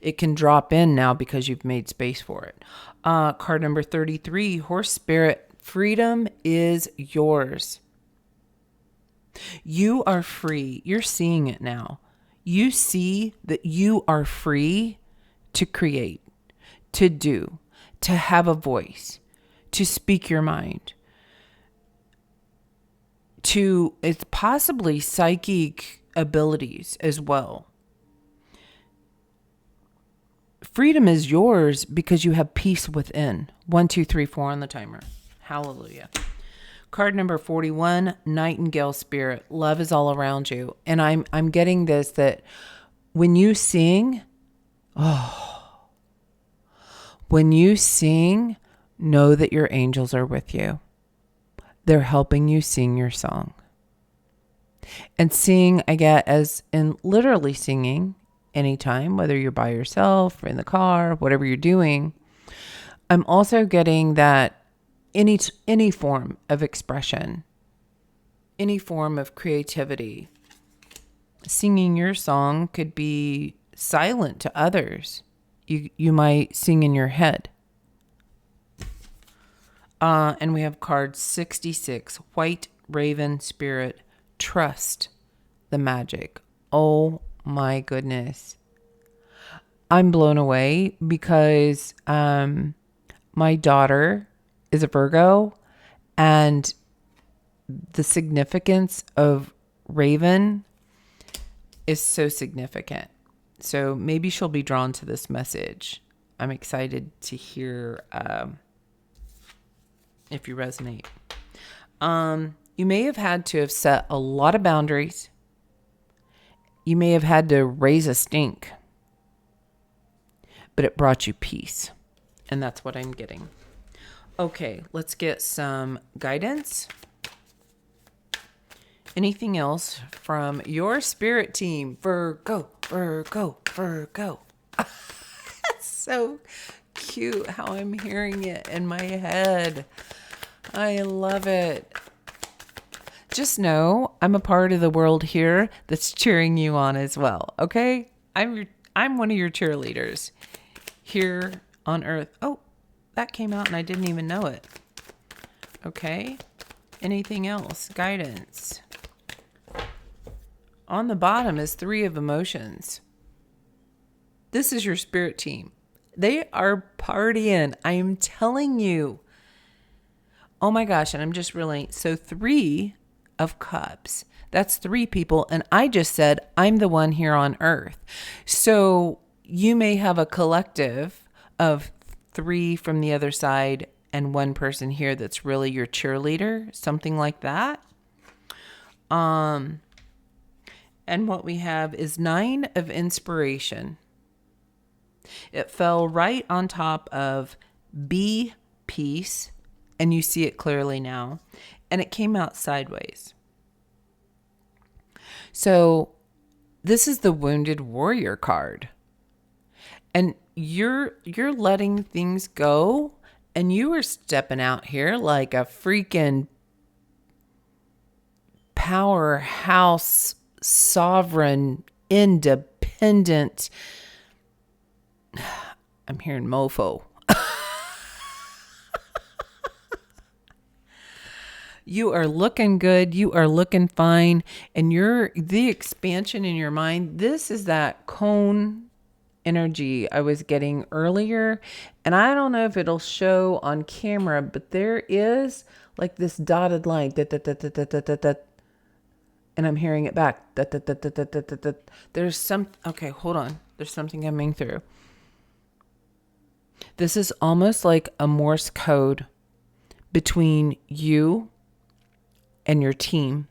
It can drop in now because you've made space for it. Card number 33, horse spirit. Freedom is yours. You are free. You're seeing it now. You see that you are free to create, to do, to have a voice, to speak your mind, to it's possibly psychic abilities as well. Freedom is yours because you have peace within. 1, 2, 3, 4 on the timer. Hallelujah. Card number 41, nightingale spirit. Love is all around you. And I'm getting this, that when you sing, when you sing, know that your angels are with you. They're helping you sing your song. And sing, I get as in literally singing anytime, whether you're by yourself or in the car, whatever you're doing. I'm also getting that any form of expression, any form of creativity. Singing your song could be silent to others. You might sing in your head. And we have card 66, white raven spirit. Trust the magic. Oh my goodness. I'm blown away because my daughter is a Virgo, and the significance of raven is so significant. So maybe she'll be drawn to this message. I'm excited to hear if you resonate. You may have had to have set a lot of boundaries. You may have had to raise a stink, but it brought you peace. And that's what I'm getting. Okay, let's get some guidance. Anything else from your spirit team? Virgo, Virgo, Virgo. That's so cute how I'm hearing it in my head. I love it. Just know I'm a part of the world here that's cheering you on as well. Okay? I'm one of your cheerleaders here on earth. Oh, that came out and I didn't even know it. Okay. Anything else? Guidance. On the bottom is 3 of emotions. This is your spirit team. They are partying. I am telling you. Oh my gosh. And I'm just really, so 3 of cups. That's 3 people. And I just said, I'm the one here on earth. So you may have a collective of 3 from the other side and 1 person here that's really your cheerleader, something like that. And what we have is 9 of inspiration. It fell right on top of be peace, and you see it clearly now. And it came out sideways. So this is the wounded warrior card. And you're letting things go, and you are stepping out here like a freaking powerhouse, sovereign, independent. I'm hearing mofo. You are looking good. You are looking fine. And the expansion in your mind, this is that cone energy I was getting earlier. And I don't know if it'll show on camera, but there is like this dotted line. And I'm hearing it back. There's some, okay, hold on. There's something coming through. This is almost like a Morse code between you and your team.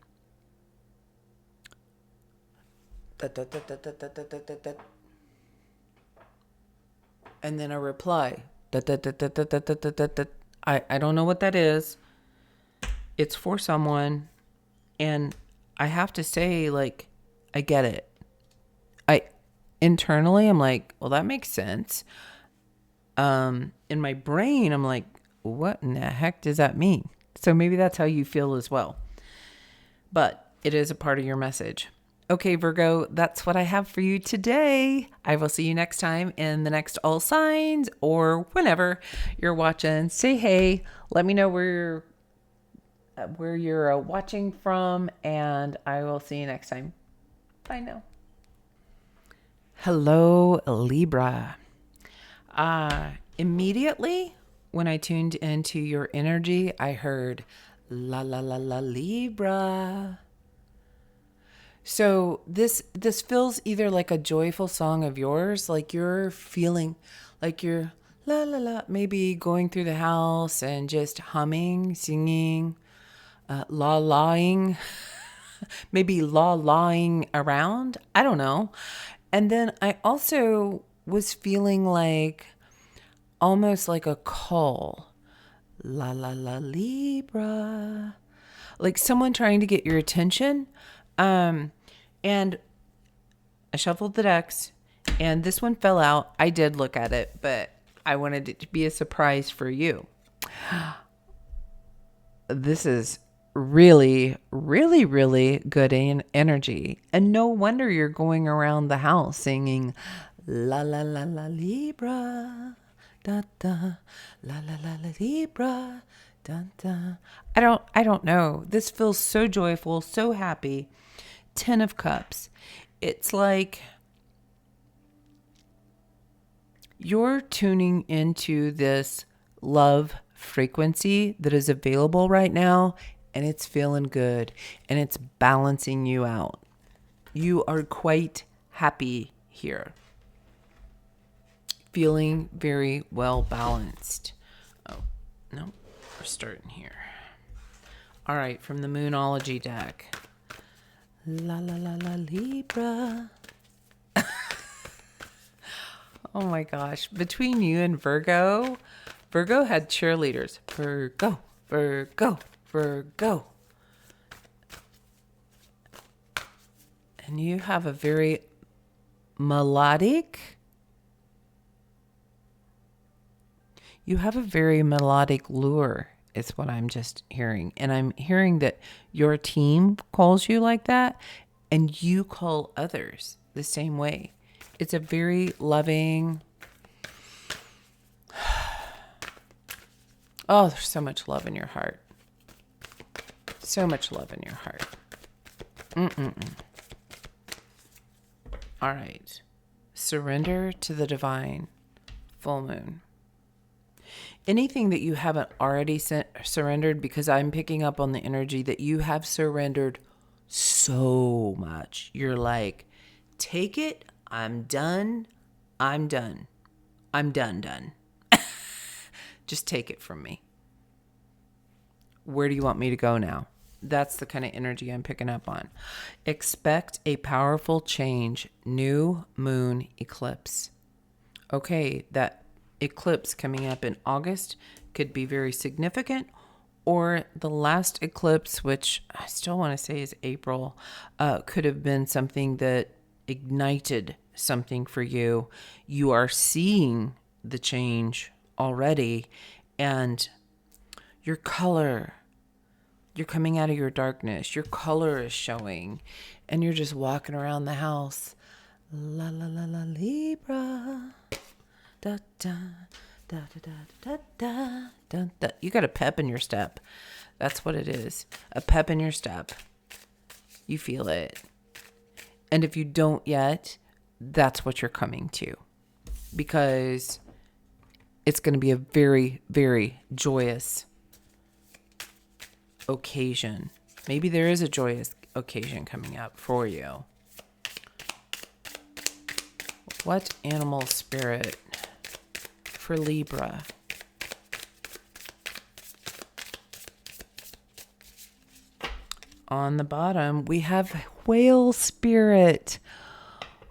And then a reply. I don't know what that is. It's for someone. And I have to say, like, I get it. Internally, I'm like, well, that makes sense. In my brain, I'm like, what in the heck does that mean? So maybe that's how you feel as well. But it is a part of your message. Okay, Virgo, that's what I have for you today. I will see you next time in the next All Signs, or whenever you're watching. Say hey. Let me know where you're watching from, and I will see you next time. Bye now. Hello, Libra. Immediately when I tuned into your energy, I heard la la la la Libra. So this feels either like a joyful song of yours, like you're feeling like you're la la la, maybe going through the house and just humming, singing, la-laing, maybe la-laing around. I don't know. And then I also was feeling like almost like a call. La la la Libra. Like someone trying to get your attention. And I shuffled the decks, and this one fell out. I did look at it, but I wanted it to be a surprise for you. This is really, really, really good energy. And no wonder you're going around the house singing la la la la Libra, da da, la la la la Libra, da da. I don't know. This feels so joyful, so happy. 10 of Cups. It's like you're tuning into this love frequency that is available right now, and it's feeling good, and it's balancing you out. You are quite happy here. Feeling very well balanced. Oh, no, we're starting here. All right, from the Moonology deck. La la la la Libra. Oh my gosh. Between you and Virgo had cheerleaders. Virgo, Virgo, Virgo. And you have a very melodic lure is what I'm just hearing. And I'm hearing that your team calls you like that, and you call others the same way. It's a very loving. Oh, there's so much love in your heart. So much love in your heart. All right. Surrender to the divine. Full moon. Anything that you haven't already surrendered, because I'm picking up on the energy that you have surrendered so much. You're like, take it. I'm done. I'm done. I'm done. Just take it from me. Where do you want me to go now? That's the kind of energy I'm picking up on. Expect a powerful change. New moon eclipse. Okay, that eclipse coming up in August could be very significant, or the last eclipse, which I still want to say is April, could have been something that ignited something for you. You are seeing the change already, and your color, you're coming out of your darkness, your color is showing, and you're just walking around the house. La la la la Libra. Da, da, da, da, da, da, da, da. You got a pep in your step. That's what it is. A pep in your step. You feel it. And if you don't yet, that's what you're coming to. Because it's going to be a very, very joyous occasion. Maybe there is a joyous occasion coming up for you. What animal spirit for Libra? On the bottom, we have whale spirit.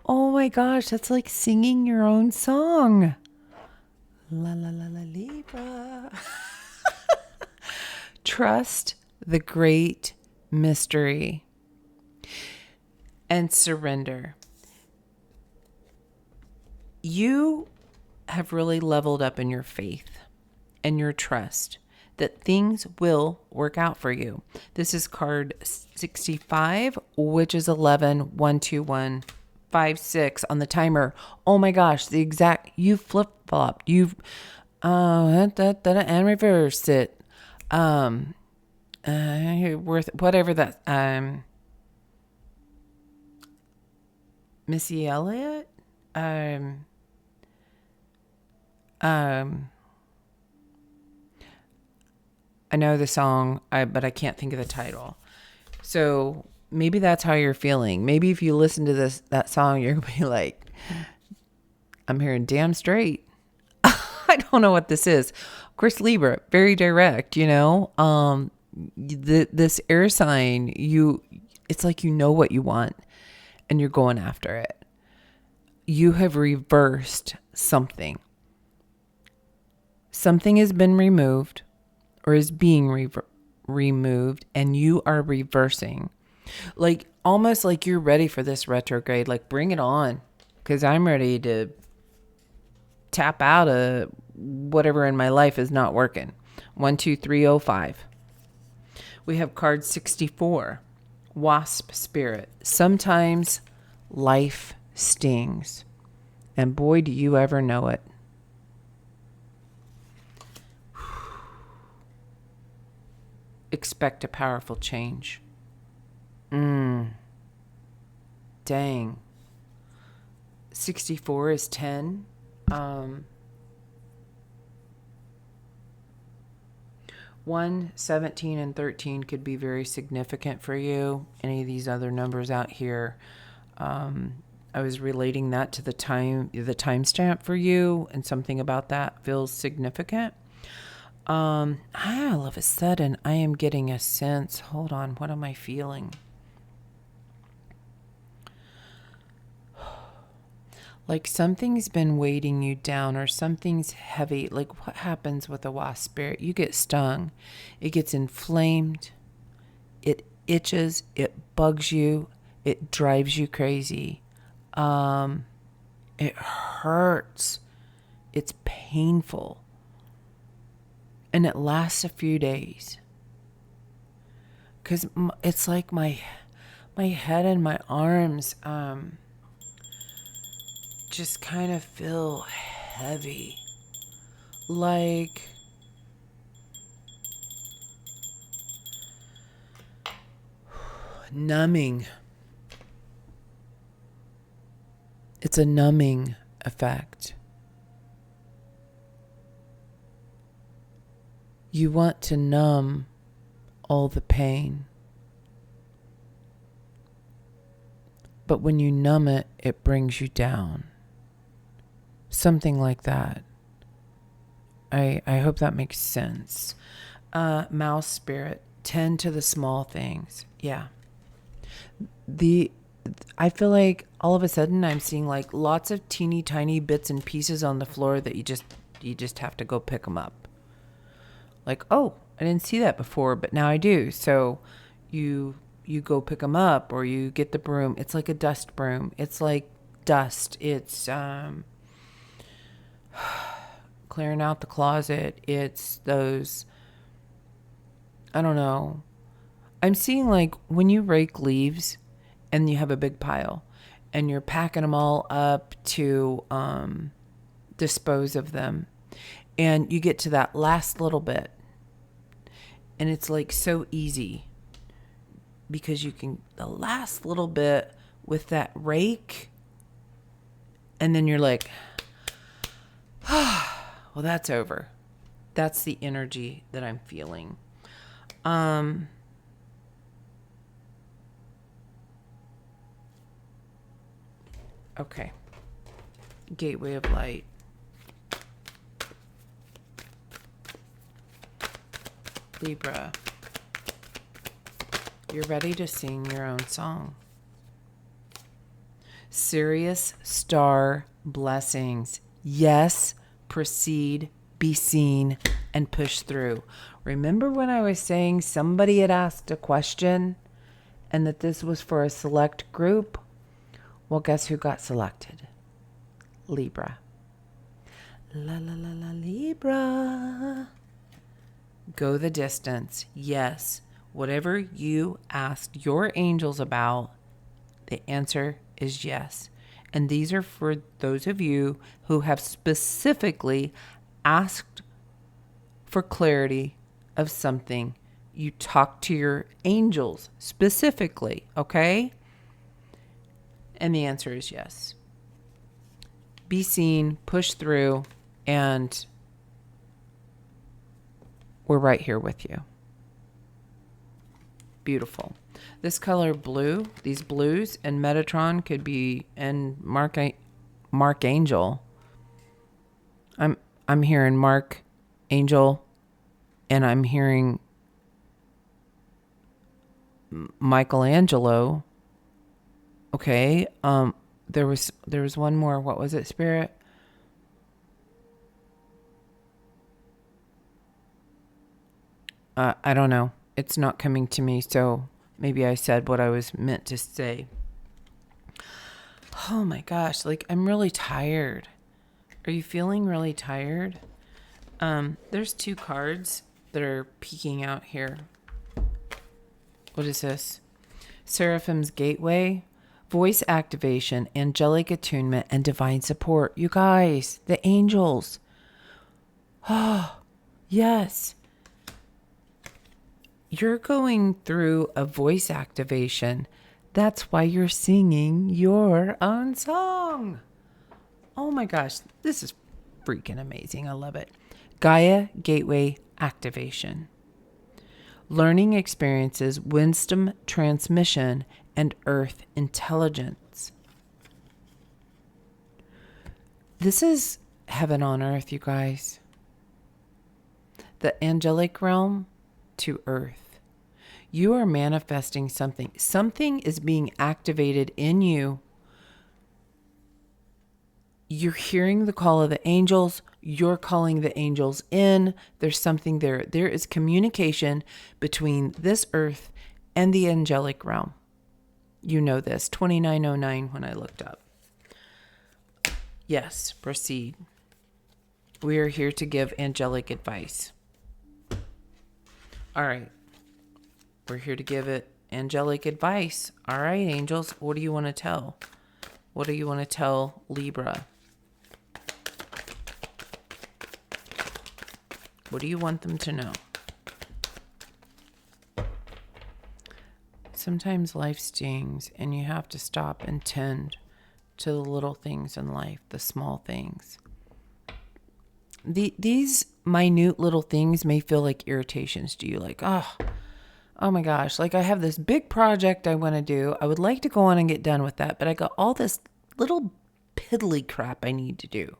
Oh my gosh, that's like singing your own song. La la la la Libra. Trust the great mystery and surrender. You have really leveled up in your faith and your trust that things will work out for you. This is card 65, which is 11, 1, 2, 1, 5, 6 on the timer. Oh my gosh, the exact, you flip-flopped. You've, and reversed it. Worth, whatever that, Missy Elliott? I know the song, but I can't think of the title. So maybe that's how you're feeling. Maybe if you listen to that song, you're going to be like, I'm hearing damn straight. I don't know what this is. Of course, Libra, very direct, you know. This air sign, it's like you know what you want and you're going after it. You have reversed something. Something has been removed or is being removed, and you are reversing. Like, almost like you're ready for this retrograde. Like, bring it on, because I'm ready to tap out of whatever in my life is not working. 1, 2, 3, 0, 5. We have card 64, wasp spirit. Sometimes life stings, and boy, do you ever know it. Expect a powerful change. Dang. 64 is 10. 1, 17, and 13 could be very significant for you. Any of these other numbers out here, I was relating that to the timestamp for you, and something about that feels significant. All of a sudden, I am getting a sense. Hold on, what am I feeling? Like something's been weighting you down, or something's heavy. Like, what happens with a wasp spirit? You get stung. It gets inflamed. It itches. It bugs you. It drives you crazy. It hurts. It's painful. And it lasts a few days. Because it's like my head and my arms just kind of feel heavy. Like numbing. It's a numbing effect. You want to numb all the pain. But when you numb it, it brings you down. Something like that. I hope that makes sense. Mouse spirit, tend to the small things. Yeah. I feel like all of a sudden I'm seeing like lots of teeny tiny bits and pieces on the floor that you just have to go pick them up. Like, oh, I didn't see that before, but now I do. So you go pick them up, or you get the broom. It's like a dust broom. It's like dust. It's clearing out the closet. It's those, I don't know. I'm seeing like when you rake leaves and you have a big pile and you're packing them all up to dispose of them, and you get to that last little bit, and it's like so easy because you can, the last little bit with that rake, and then you're like, well, that's over. That's the energy that I'm feeling. Okay. Gateway of light. Libra. You're ready to sing your own song. Sirius star blessings. Yes, proceed, be seen, and push through. Remember when I was saying somebody had asked a question and that this was for a select group? Well, guess who got selected? Libra. La la la la Libra. Go the distance. Yes. Whatever you asked your angels about, the answer is yes. And these are for those of you who have specifically asked for clarity of something. You talk to your angels specifically, okay? And the answer is yes. Be seen, push through, and we're right here with you. Beautiful. This color blue, these blues, and Metatron could be, and Mark Angel. I'm hearing Mark Angel, and I'm hearing Michelangelo. Okay. There was one more. What was it, Spirit? I don't know. It's not coming to me, so maybe I said what I was meant to say. Oh my gosh, like I'm really tired. Are you feeling really tired? There's two cards that are peeking out here. What is this? Seraphim's Gateway, voice activation, angelic attunement, and divine support. You guys, the angels. Oh, yes. You're going through a voice activation. That's why you're singing your own song. Oh my gosh, this is freaking amazing. I love it. Gaia Gateway activation. Learning experiences, wisdom transmission, and earth intelligence. This is heaven on earth, you guys. The angelic realm to earth. You are manifesting something. Something is being activated in you. You're hearing the call of the angels. You're calling the angels in. There's something there. There is communication between this earth and the angelic realm. You know this. 2909 when I looked up. Yes, proceed. We are here to give angelic advice. All right. We're here to give it angelic advice. All right, angels. What do you want to tell? What do you want to tell Libra? What do you want them to know? Sometimes life stings and you have to stop and tend to the little things in life, the small things. These minute little things may feel like irritations to you. Like, oh my gosh, like I have this big project I want to do. I would like to go on and get done with that, but I got all this little piddly crap I need to do.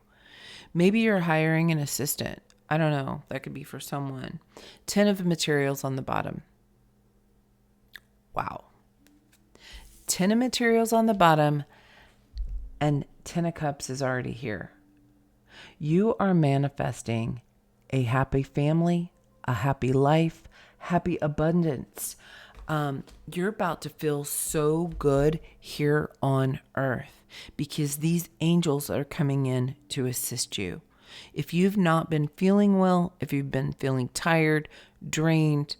Maybe you're hiring an assistant. I don't know. That could be for someone. 10 of materials on the bottom. Wow. 10 of materials on the bottom and 10 of cups is already here. You are manifesting a happy family, a happy life, happy abundance. You're about to feel so good here on earth because these angels are coming in to assist you. If you've not been feeling well, if you've been feeling tired, drained,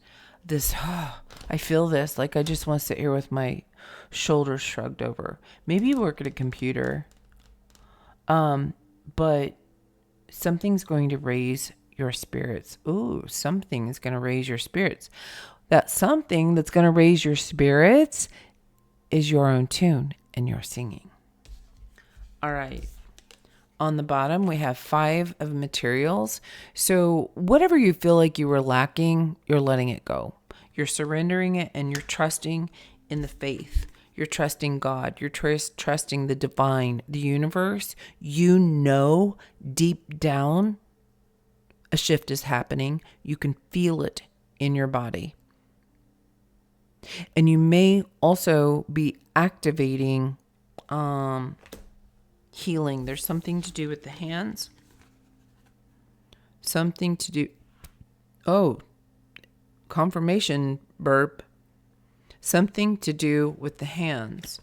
I feel this, like I just want to sit here with my shoulders shrugged over. Maybe you work at a computer, but something's going to raise your spirits. Ooh, something is going to raise your spirits. That something that's going to raise your spirits is your own tune and your singing. All right. On the bottom, we have 5 of materials. So whatever you feel like you were lacking, you're letting it go. You're surrendering it and you're trusting in the faith. You're trusting God. You're trusting the divine, the universe. You know deep down a shift is happening. You can feel it in your body. And you may also be activating healing. There's something to do with the hands. Something to do. Oh, confirmation burp. Something to do with the hands.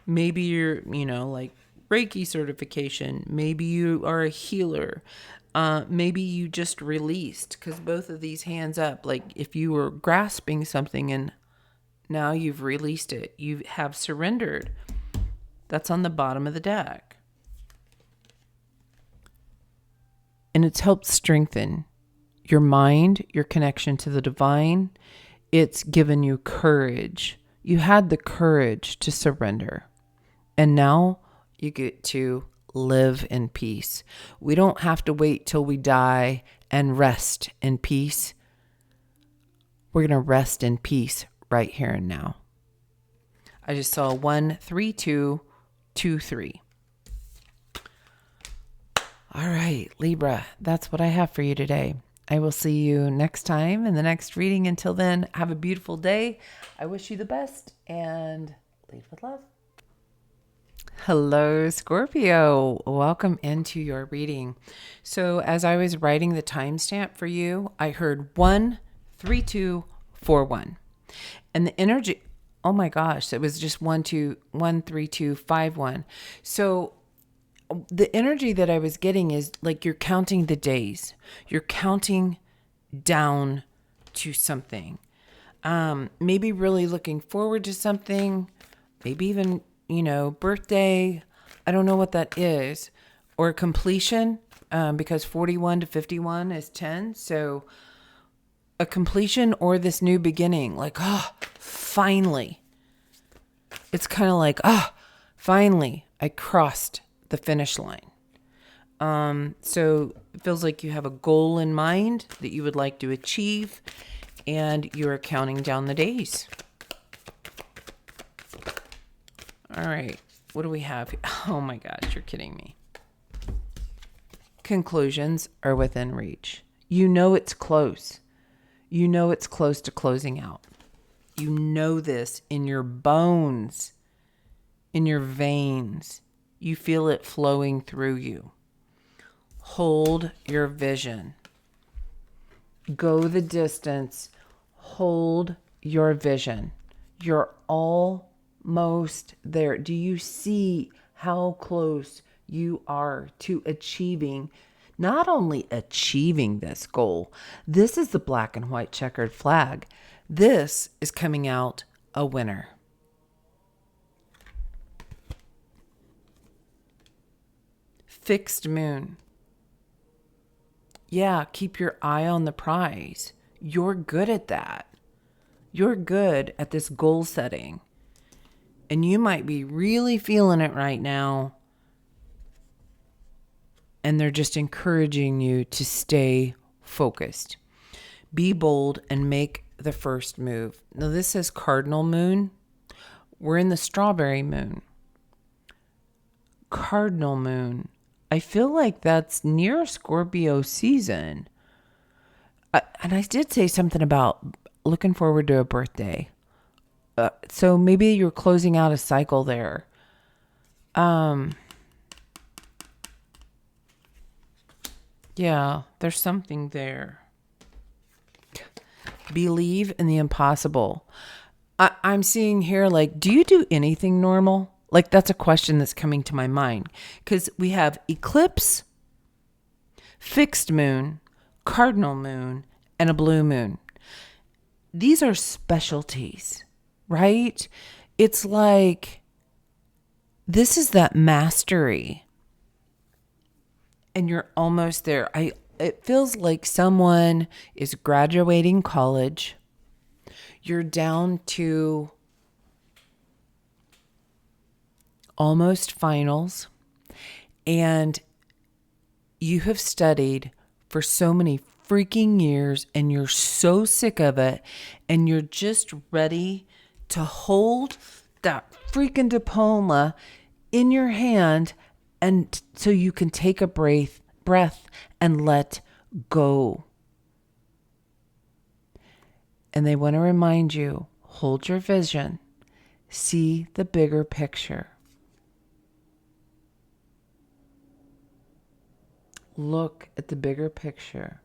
Maybe you're, like Reiki certification. Maybe you are a healer. Maybe you just released, because both of these hands up, like if you were grasping something and now you've released it, you have surrendered. That's on the bottom of the deck. And it's helped strengthen your mind, your connection to the divine. It's given you courage. You had the courage to surrender. And now you get to live in peace. We don't have to wait till we die and rest in peace. We're going to rest in peace right here and now. I just saw 1, 3, 2, 2, 3. All right, Libra, that's what I have for you today. I will see you next time in the next reading. Until then, have a beautiful day. I wish you the best and lead with love. Hello, Scorpio. Welcome into your reading. So as I was writing the timestamp for you, I heard 13241. And the energy, oh my gosh, it was just 13251. So the energy that I was getting is like you're counting the days. You're counting down to something. Maybe really looking forward to something. Maybe even, birthday. I don't know what that is. Or completion, because 41 to 51 is 10. So a completion or this new beginning. Like, finally. It's kind of like, finally, I crossed the finish line. So it feels like you have a goal in mind that you would like to achieve, and you're counting down the days. All right, what do we have? Oh my gosh, you're kidding me. Conclusions are within reach. You know it's close. You know it's close to closing out. You know this in your bones, in your veins. You feel it flowing through you. Hold your vision. Go the distance. Hold your vision. You're almost there. Do you see how close you are to achieving, not only achieving this goal? This is the black and white checkered flag. This is coming out a winner. Fixed moon. Yeah, keep your eye on the prize. You're good at that. You're good at this goal setting. And you might be really feeling it right now. And they're just encouraging you to stay focused. Be bold and make the first move. Now, this says cardinal moon. We're in the strawberry moon. Cardinal moon. I feel like that's near Scorpio season. And I did say something about looking forward to a birthday. So maybe you're closing out a cycle there. Yeah, there's something there. Believe in the impossible. I'm seeing here, like, do you do anything normal? Like, that's a question that's coming to my mind. Because we have eclipse, fixed moon, cardinal moon, and a blue moon. These are specialties, right? It's like, this is that mastery. And you're almost there. It feels like someone is graduating college. You're down to almost finals. And you have studied for so many freaking years and you're so sick of it. And you're just ready to hold that freaking diploma in your hand, and so you can take a breath and let go. And they want to remind you, hold your vision, see the bigger picture. Look at the bigger picture.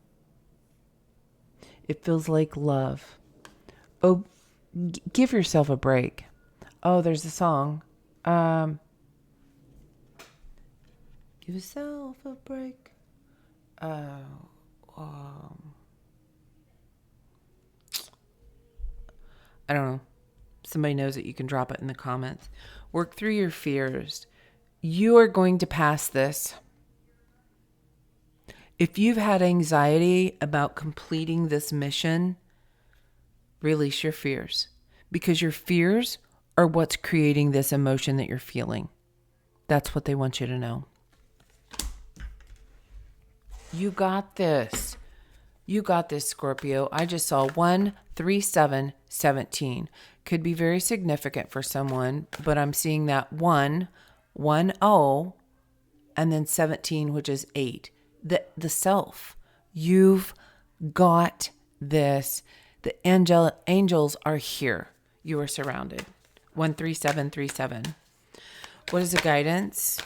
It feels like love. Oh, give yourself a break. Oh, there's a song. Give yourself a break. I don't know. Somebody knows it. You can drop it in the comments. Work through your fears. You are going to pass this. If you've had anxiety about completing this mission, release your fears. Because your fears are what's creating this emotion that you're feeling. That's what they want you to know. You got this. You got this, Scorpio. I just saw 1, 3, 7, 17. Could be very significant for someone, but I'm seeing that 1, 1, 0, and then 17, which is 8. The self. You've got this. The angels are here. You are surrounded. 13737. What is the guidance?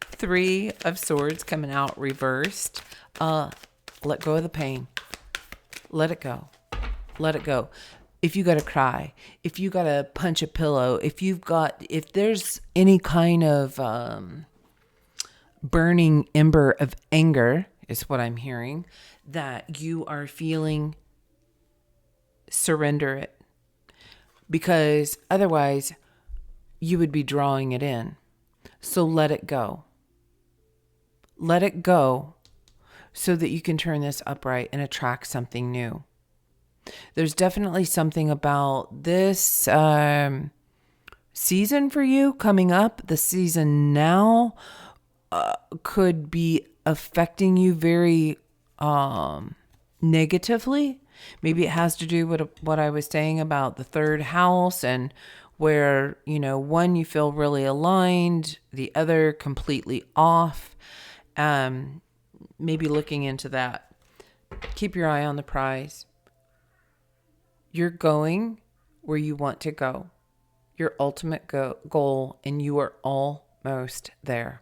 3 of Swords coming out reversed. Let go of the pain. Let it go. Let it go. If you got to cry, if you got to punch a pillow, if there's any kind of burning ember of anger, is what I'm hearing, that you are feeling, surrender it. Because otherwise you would be drawing it in. So let it go. Let it go so that you can turn this upright and attract something new. There's definitely something about this season for you coming up. The season now could be affecting you very negatively. Maybe it has to do with what I was saying about the third house, and where, one, you feel really aligned, the other completely off. Maybe looking into that. Keep your eye on the prize. You're going where you want to go. Your ultimate goal, and you are almost there.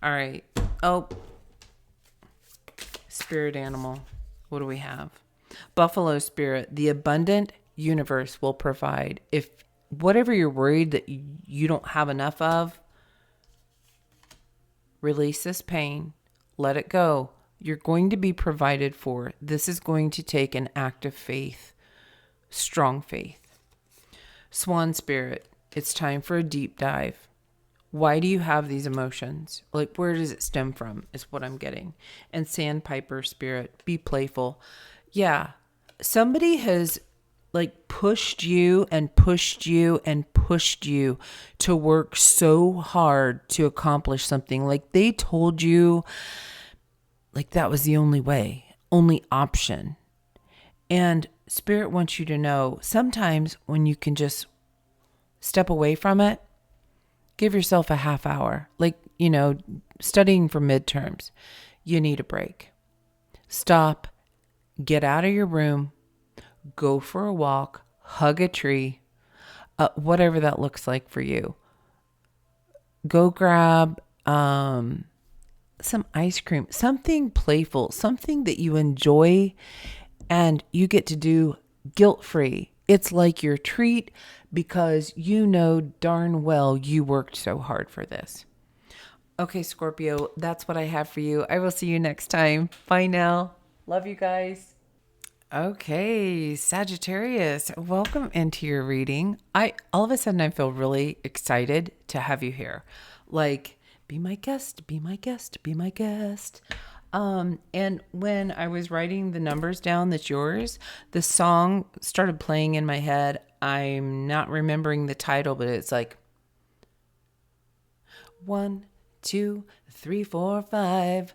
All right. Oh, spirit animal. What do we have? Buffalo spirit. The abundant universe will provide. If whatever you're worried that you don't have enough of, release this pain. Let it go. You're going to be provided for. This is going to take an act of faith. Strong faith. Swan spirit. It's time for a deep dive. Why do you have these emotions? Like, where does it stem from is what I'm getting. And sandpiper spirit. Be playful. Yeah. Somebody has like pushed you and pushed you and pushed you to work so hard to accomplish something. Like they told you like that was the only way, only option. And Spirit wants you to know sometimes when you can just step away from it, give yourself a half hour. Like, studying for midterms, you need a break. Stop, get out of your room, go for a walk, hug a tree, whatever that looks like for you. Go grab some ice cream, something playful, something that you enjoy and you get to do guilt-free. It's like your treat because you know darn well you worked so hard for this. Okay, Scorpio, that's what I have for you. I will see you next time. Bye now. Love you guys. Okay, Sagittarius, welcome into your reading. All of a sudden I feel really excited to have you here. Like, be my guest, be my guest, be my guest. And when I was writing the numbers down that's yours, the song started playing in my head. I'm not remembering the title, but it's like 1, 2, 3, 4, 5.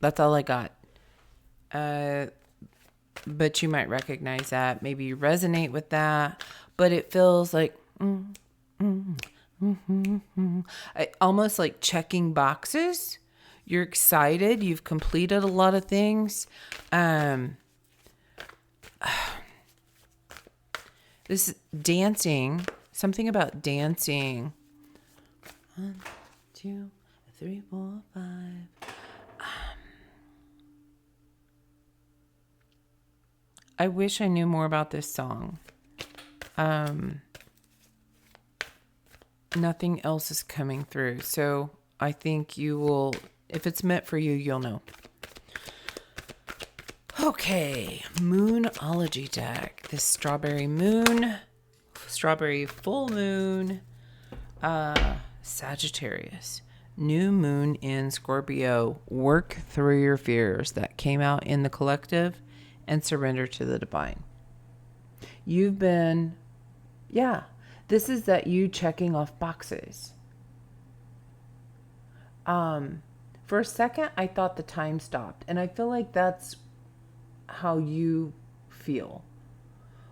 That's all I got. But you might recognize that. Maybe you resonate with that. But it feels like almost like checking boxes. You're excited. You've completed a lot of things. This dancing, something about dancing. 1, 2, 3, 4, 5. I wish I knew more about this song. Nothing else is coming through. So I think you will, if it's meant for you, you'll know. Okay, Moonology deck. This strawberry moon, strawberry full moon, Sagittarius. New moon in Scorpio. Work through your fears. That came out in the collective. And surrender to the divine. You've been, this is that you checking off boxes. For a second, I thought the time stopped. And I feel like that's how you feel.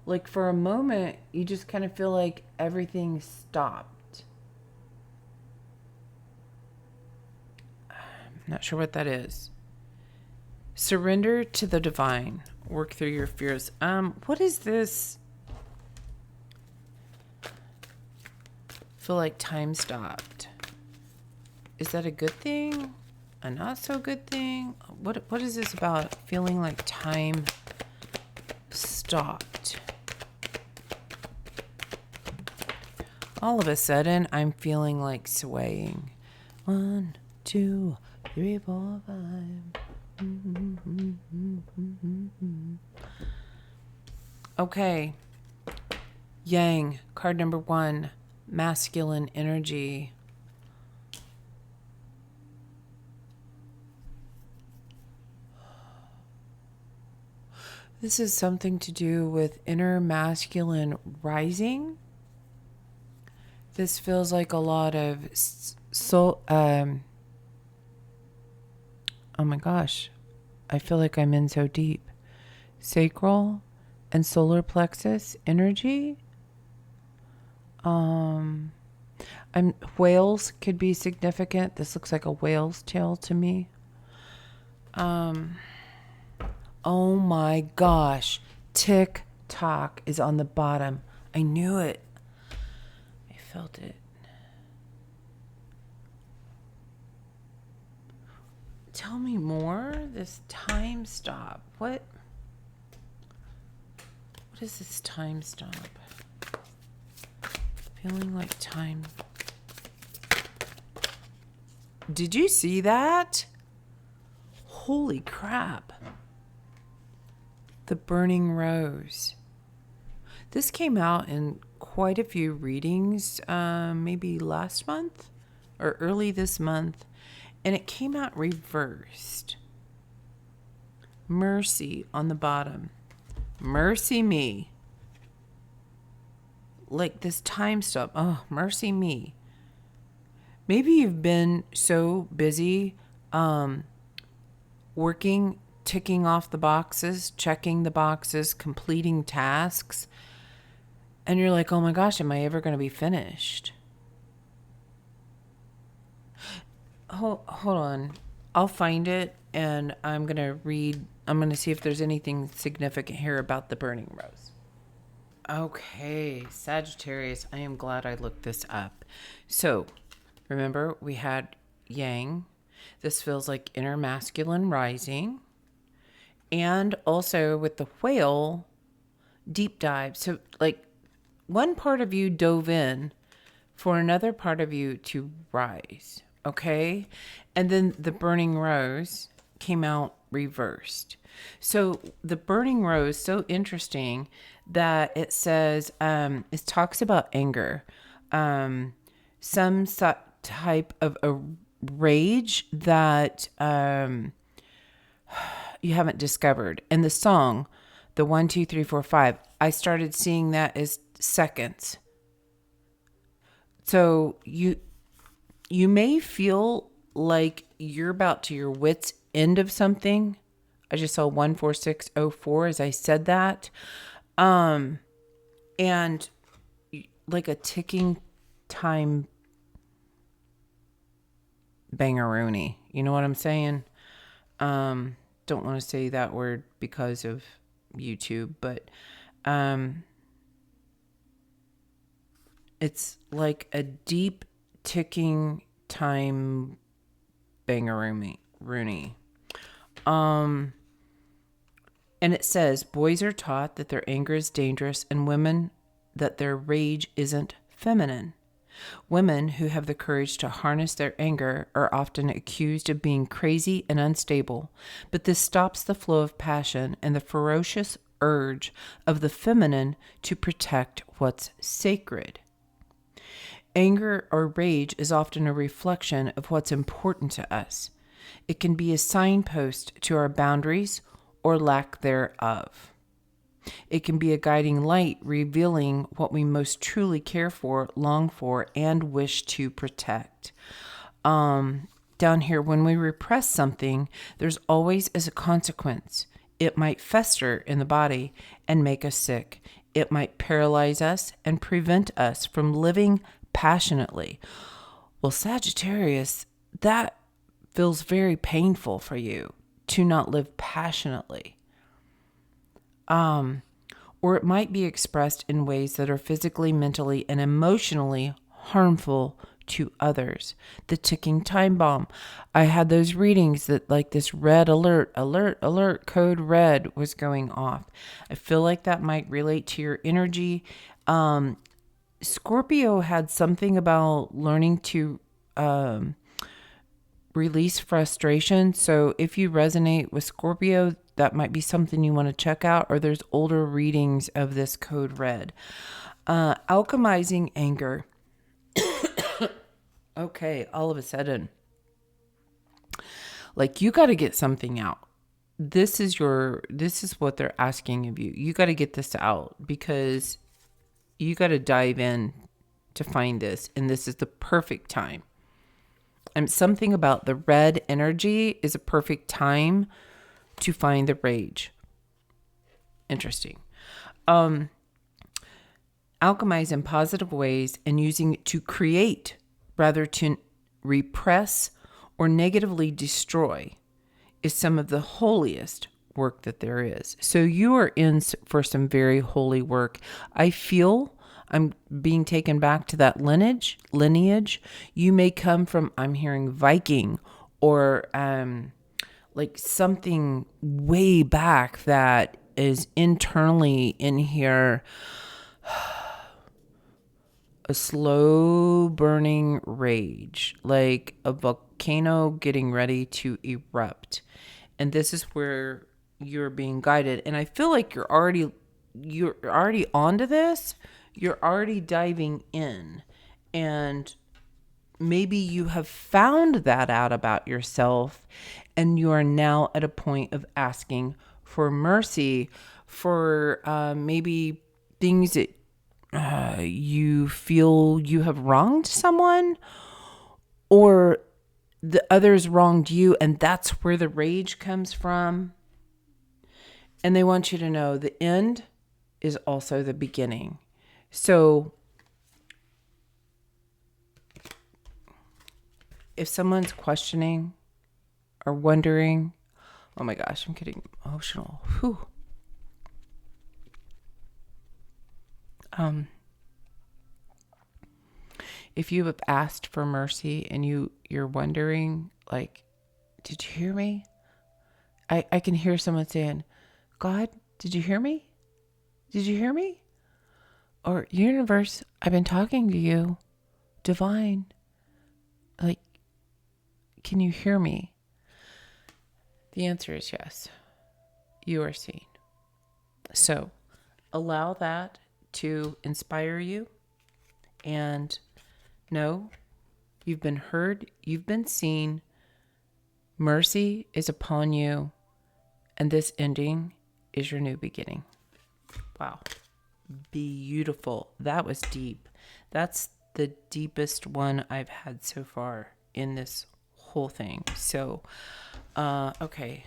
Like for a moment, you just kind of feel like everything stopped. I'm not sure what that is. Surrender to the divine. Work through your fears. What is this? Feel like time stopped. Is that a good thing? A not so good thing? What is this about? Feeling like time stopped. All of a sudden, I'm feeling like swaying. 1, 2, 3, 4, 5. Okay. Yang, card number 1, masculine energy. This is something to do with inner masculine rising. This feels like a lot of oh my gosh, I feel like I'm in so deep. Sacral and solar plexus energy. Whales could be significant. This looks like a whale's tail to me. Oh my gosh. Tick tock is on the bottom. I knew it. I felt it. Tell me more. This time stop. What is this time stop? Feeling like time. Did you see that? Holy crap. The burning rose. This came out in quite a few readings, maybe last month or early this month. And it came out reversed. mercy on the bottom. Mercy me. Like this time stop. Oh, mercy me. Maybe you've been so busy working, ticking off the boxes, checking the boxes, completing tasks, and you're like, oh my gosh, am I ever going to be finished? Hold on. I'll find it, and I'm going to see if there's anything significant here about the burning rose. Okay, Sagittarius, I am glad I looked this up. So, remember, we had yang. This feels like inner masculine rising. And also with the whale, deep dive. So, like, one part of you dove in for another part of you to rise. Okay? And then the burning rose came out reversed. So the burning rose, so interesting that it says, it talks about anger, some type of a rage that you haven't discovered. And the song, the 1, 2, 3, 4, 5, I started seeing that as seconds. So you may feel like you're about to your wit's end of something. I just saw 14604 as I said that. And like a ticking time bangaroony. You know what I'm saying? Don't want to say that word because of YouTube, but it's like a deep ticking time bangaroony. And it says, boys are taught that their anger is dangerous and women that their rage isn't feminine. Women who have the courage to harness their anger are often accused of being crazy and unstable, but this stops the flow of passion and the ferocious urge of the feminine to protect what's sacred. Anger or rage is often a reflection of what's important to us. It can be a signpost to our boundaries or lack thereof. It can be a guiding light revealing what we most truly care for, long for, and wish to protect. Down here, when we repress something, there's always as a consequence. It might fester in the body and make us sick. It might paralyze us and prevent us from living passionately. Well, Sagittarius, that feels very painful for you to not live passionately. Or it might be expressed in ways that are physically, mentally, and emotionally harmful to others. The ticking time bomb. I had those readings that like this red alert, code red was going off. I feel like that might relate to your energy. Scorpio had something about learning to release frustration. So if you resonate with Scorpio, that might be something you want to check out, or there's older readings of this code red. Alchemizing anger. Okay, all of a sudden, like you got to get something out. This is what they're asking of you. You got to get this out because you got to dive in to find this, and this is the perfect time. And something about the red energy is a perfect time to find the rage. Interesting. Alchemize in positive ways and using it to create rather to repress or negatively destroy is some of the holiest work that there is. So you are in for some very holy work. I feel I'm being taken back to that lineage. You may come from, I'm hearing Viking or like something way back that is internally in here. A slow burning rage, like a volcano getting ready to erupt. And this is where you're being guided. And I feel like you're already onto this. You're already diving in. And maybe you have found that out about yourself, and you are now at a point of asking for mercy for maybe things that you feel you have wronged someone, or the others wronged you, and that's where the rage comes from. And they want you to know the end is also the beginning. So if someone's questioning or wondering, oh my gosh, I'm getting emotional. Whew. If you have asked for mercy and you're wondering, like, did you hear me? I can hear someone saying, God, did you hear me? Did you hear me? Or universe, I've been talking to you. Divine, like, can you hear me? The answer is yes. You are seen. So allow that to inspire you, and know you've been heard, you've been seen. Mercy is upon you, and this ending is your new beginning. Wow. Beautiful. That was deep. That's the deepest one I've had so far in this whole thing. So, okay.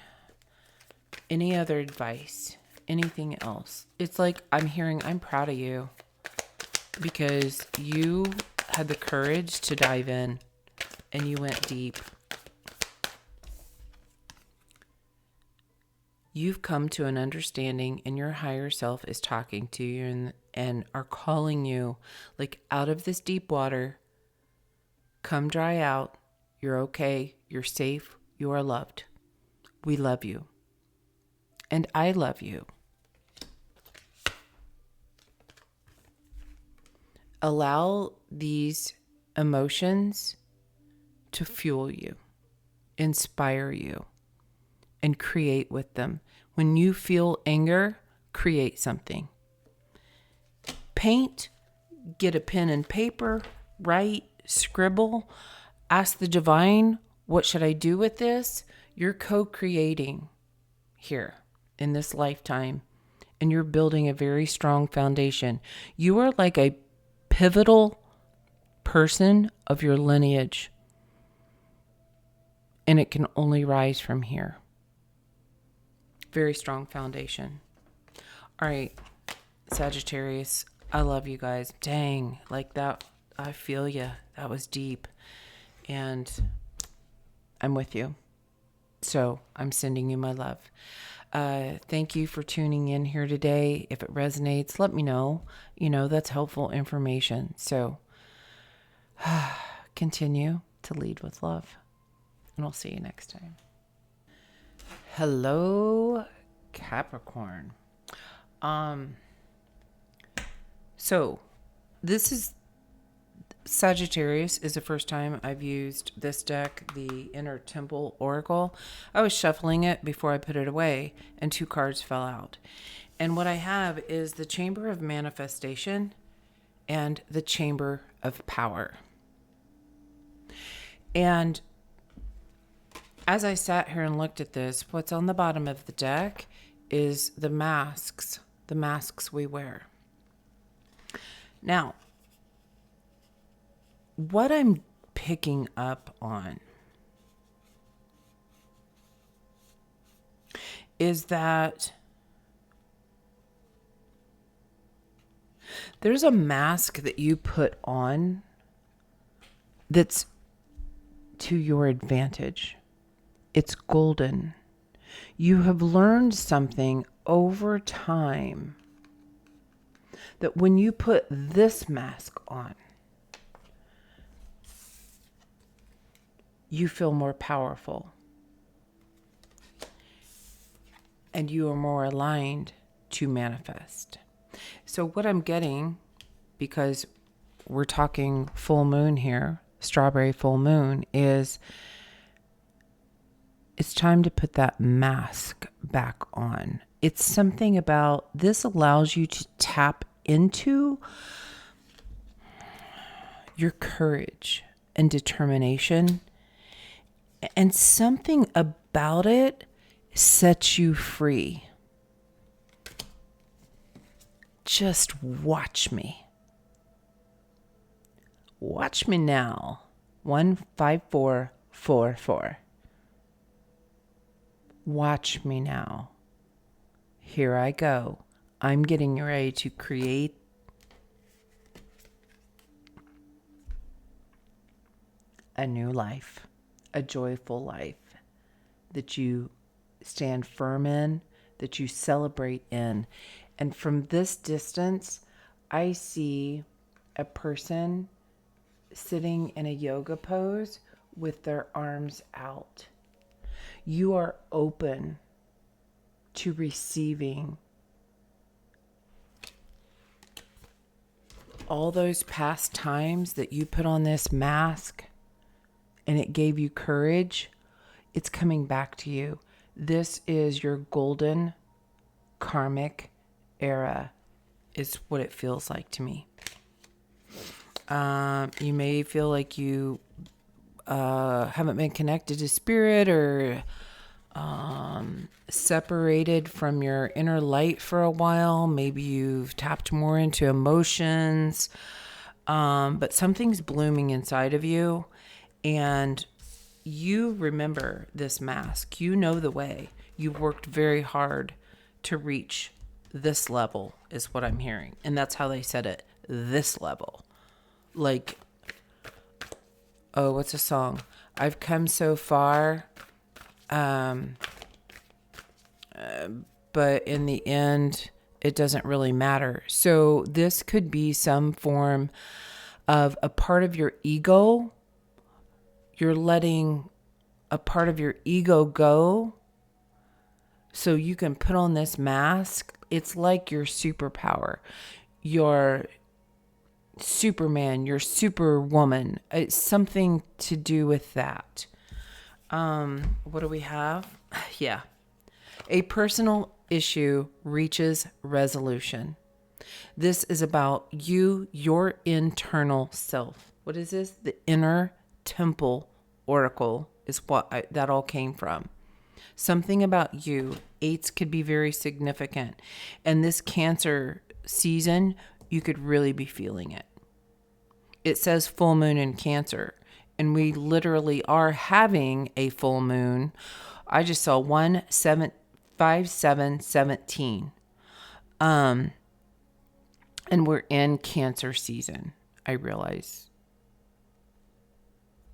Any other advice? Anything else? It's like I'm proud of you, because you had the courage to dive in and you went deep. You've come to an understanding, and your higher self is talking to you and are calling you, like, out of this deep water. Come dry out. You're okay. You're safe. You are loved. We love you. And I love you. Allow these emotions to fuel you, inspire you, and create with them. When you feel anger, create something. Paint, get a pen and paper, write, scribble, ask the divine, what should I do with this? You're co-creating here in this lifetime, and you're building a very strong foundation. You are like a pivotal person of your lineage, and it can only rise from here. Very strong foundation. All right, Sagittarius, I love you guys. Dang, like that, I feel you. That was deep, and I'm with you. So I'm sending you my love. Thank you for tuning in here today. If it resonates, let me know. That's helpful information. So continue to lead with love, and I'll see you next time. Hello, Capricorn. So this is Sagittarius is the first time I've used this deck, the Inner Temple Oracle. I was shuffling it before I put it away, and 2 cards fell out. And what I have is the Chamber of Manifestation and the Chamber of Power. And as I sat here and looked at this, what's on the bottom of the deck is the masks we wear. Now, what I'm picking up on is that there's a mask that you put on that's to your advantage. It's golden. You have learned something over time that when you put this mask on, you feel more powerful, and you are more aligned to manifest. So what I'm getting, because we're talking full moon here, strawberry full moon, is it's time to put that mask back on. It's something about this allows you to tap into your courage, and determination. And something about it sets you free. Just watch me. Watch me now. 15444. Watch me now. Here I go. I'm getting ready to create a new life, a joyful life that you stand firm in, that you celebrate in. And from this distance, I see a person sitting in a yoga pose with their arms out. You are open to receiving all those past times that you put on this mask and it gave you courage. It's coming back to you. This is your golden karmic era, is what it feels like to me. You may feel like you haven't been connected to spirit or separated from your inner light for a while. Maybe you've tapped more into emotions, but something's blooming inside of you, and you remember this mask. You know the way. You've worked very hard to reach this level, is what I'm hearing. And that's how they said it. This level. Like, oh, what's a song? I've come so far, but in the end, it doesn't really matter. So this could be some form of a part of your ego. You're letting a part of your ego go so you can put on this mask. It's like your superpower, your Superman, your Superwoman. It's something to do with that. What do we have? Yeah. A personal issue reaches resolution. This is about you, your internal self. What is this? The inner temple oracle is what that all came from. Something about you. 8s could be very significant. And this Cancer season, you could really be feeling it. It says full moon in Cancer, and we literally are having a full moon. I just saw 1/7/5/7/17. And we're in Cancer season. I realize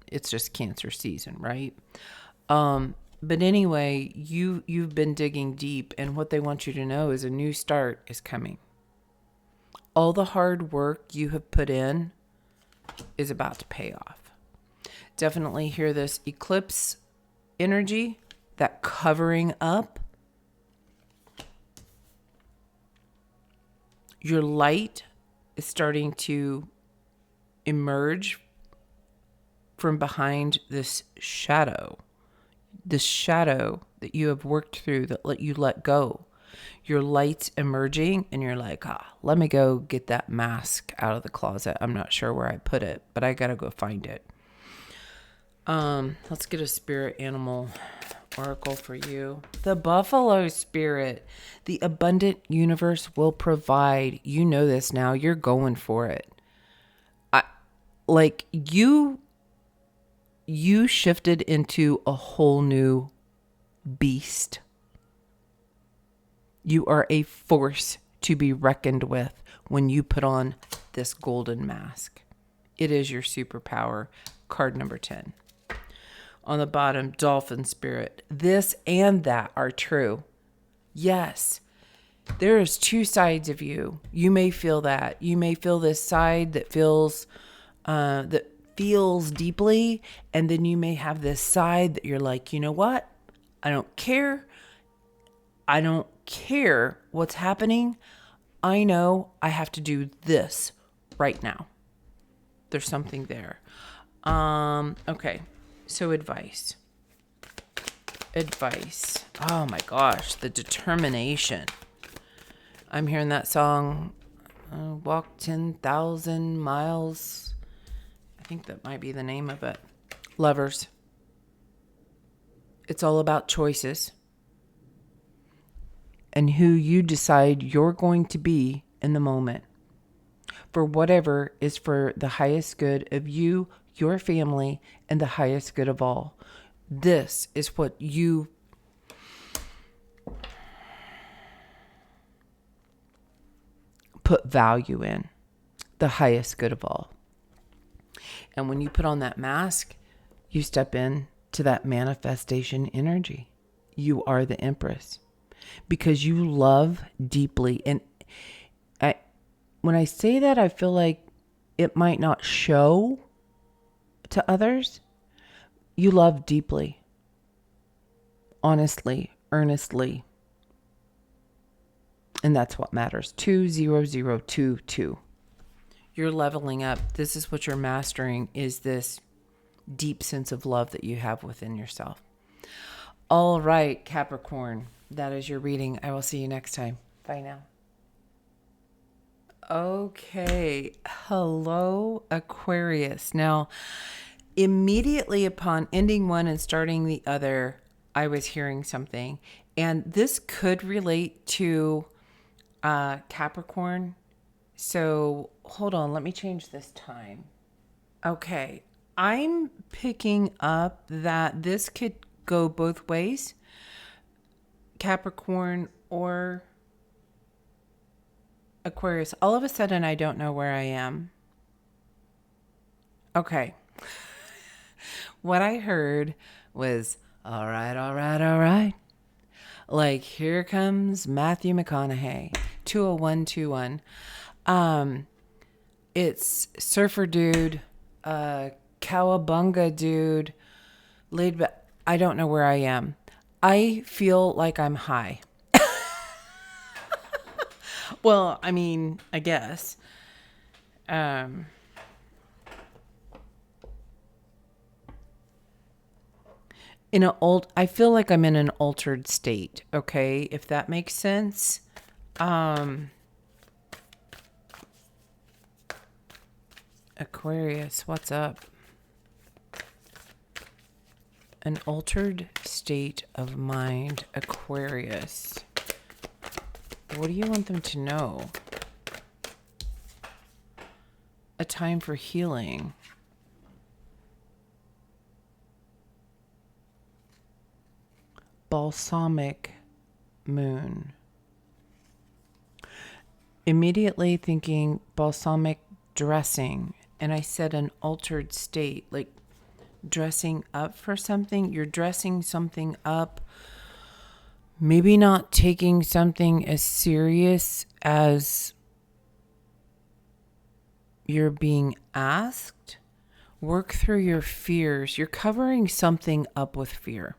it's just Cancer season, right? But anyway, you've been digging deep, and what they want you to know is a new start is coming. All the hard work you have put in is about to pay off. Definitely hear this eclipse energy, that covering up. Your light is starting to emerge from behind this shadow that you have worked through, that you let go. Your light's emerging, and you're like, let me go get that mask out of the closet. I'm not sure where I put it, but I gotta go find it. Let's get a spirit animal oracle for you. The buffalo spirit. The abundant universe will provide. You know this now. You're going for it. You shifted into a whole new beast. You are a force to be reckoned with when you put on this golden mask. It is your superpower. Card number 10. On the bottom, dolphin spirit. This and that are true. Yes. There is two sides of you. You may feel that. You may feel this side that feels deeply, and then you may have this side that you're like, you know what? I don't care. I don't care what's happening. I know I have to do this right now. There's something there. Okay. So advice. Oh my gosh, the determination. I'm hearing that song, Walk 10,000 miles. I think that might be the name of it. Lovers. It's all about choices and who you decide you're going to be in the moment for whatever is for the highest good of you, your family, and the highest good of all. This is what you put value in, the highest good of all. And when you put on that mask, you step in to that manifestation energy. You are the Empress because you love deeply. And when I say that, I feel like it might not show to others. You love deeply, honestly, earnestly. And that's what matters. 20022. You're leveling up. This is what you're mastering, is this deep sense of love that you have within yourself. All right, Capricorn. That is your reading. I will see you next time. Bye now. Okay. Hello, Aquarius. Now, immediately upon ending one and starting the other, I was hearing something. And this could relate to Capricorn. So hold on. Let me change this time. Okay. I'm picking up that this could go both ways. Capricorn or Aquarius. All of a sudden, I don't know where I am. Okay. What I heard was, all right, all right, all right. Like, here comes Matthew McConaughey. 20121. It's surfer dude, cowabunga dude, laid back. I don't know where I am. I feel like I'm high. Well, I mean, I guess. I feel like I'm in an altered state, okay? If that makes sense. Aquarius, what's up? An altered state of mind, Aquarius. What do you want them to know? A time for healing. Balsamic moon. Immediately thinking balsamic dressing. And I said an altered state, like dressing up for something. You're dressing something up. Maybe not taking something as serious as you're being asked. Work through your fears. You're covering something up with fear.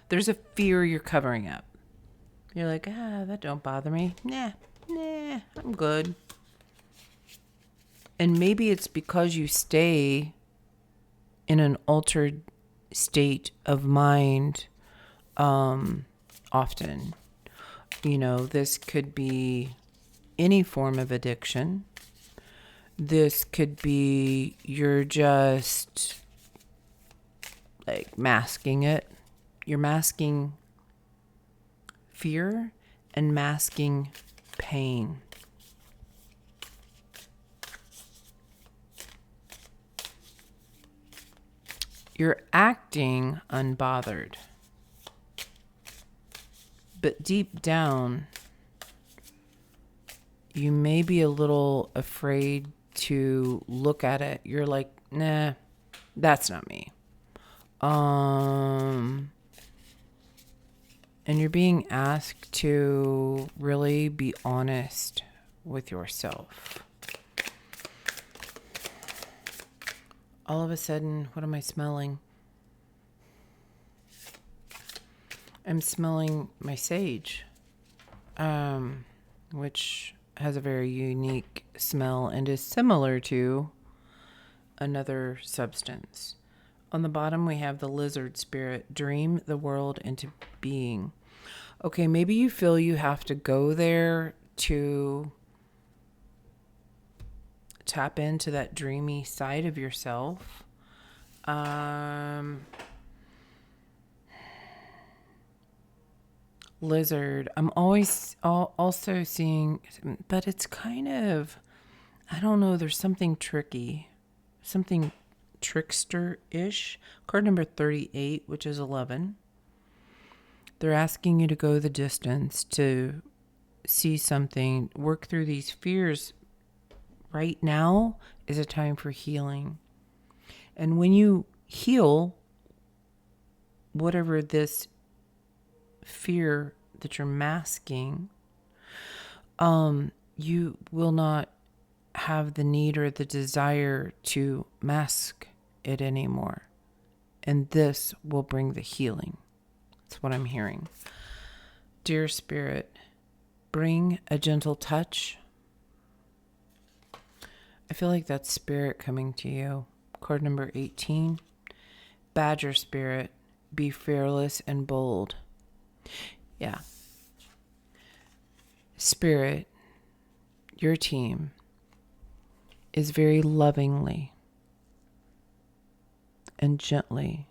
There's a fear you're covering up. You're like, that don't bother me. Nah, I'm good. And maybe it's because you stay in an altered state of mind often. You know, this could be any form of addiction. This could be you're just like masking it. You're masking fear and masking pain. You're acting unbothered. But deep down, you may be a little afraid to look at it. You're like, nah, that's not me. And you're being asked to really be honest with yourself. All of a sudden, what am I smelling? I'm smelling my sage, which has a very unique smell and is similar to another substance. On the bottom, we have the lizard spirit, dream the world into being. Okay, maybe you feel you have to go there to tap into that dreamy side of yourself. Lizard. I'm always also seeing, but it's kind of, I don't know, there's something tricky, something trickster-ish. Card number 38, which is 11. They're asking you to go the distance, to see something, work through these fears. Right now is a time for healing. And when you heal whatever this fear that you're masking, you will not have the need or the desire to mask it anymore. And this will bring the healing. That's what I'm hearing. Dear Spirit, bring a gentle touch. I feel like that's Spirit coming to you. Card number 18. Badger Spirit, be fearless and bold. Yeah. Spirit, your team is very lovingly and gently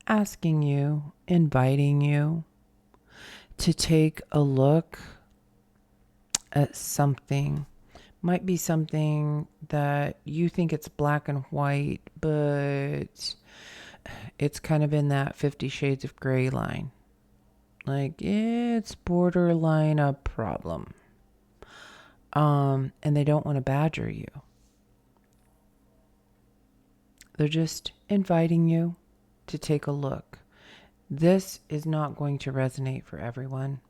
asking you, inviting you to take a look at something. Might be something that you think it's black and white, but it's kind of in that 50 Shades of Gray line. Like, it's borderline a problem. And they don't want to badger you. They're just inviting you to take a look. This is not going to resonate for everyone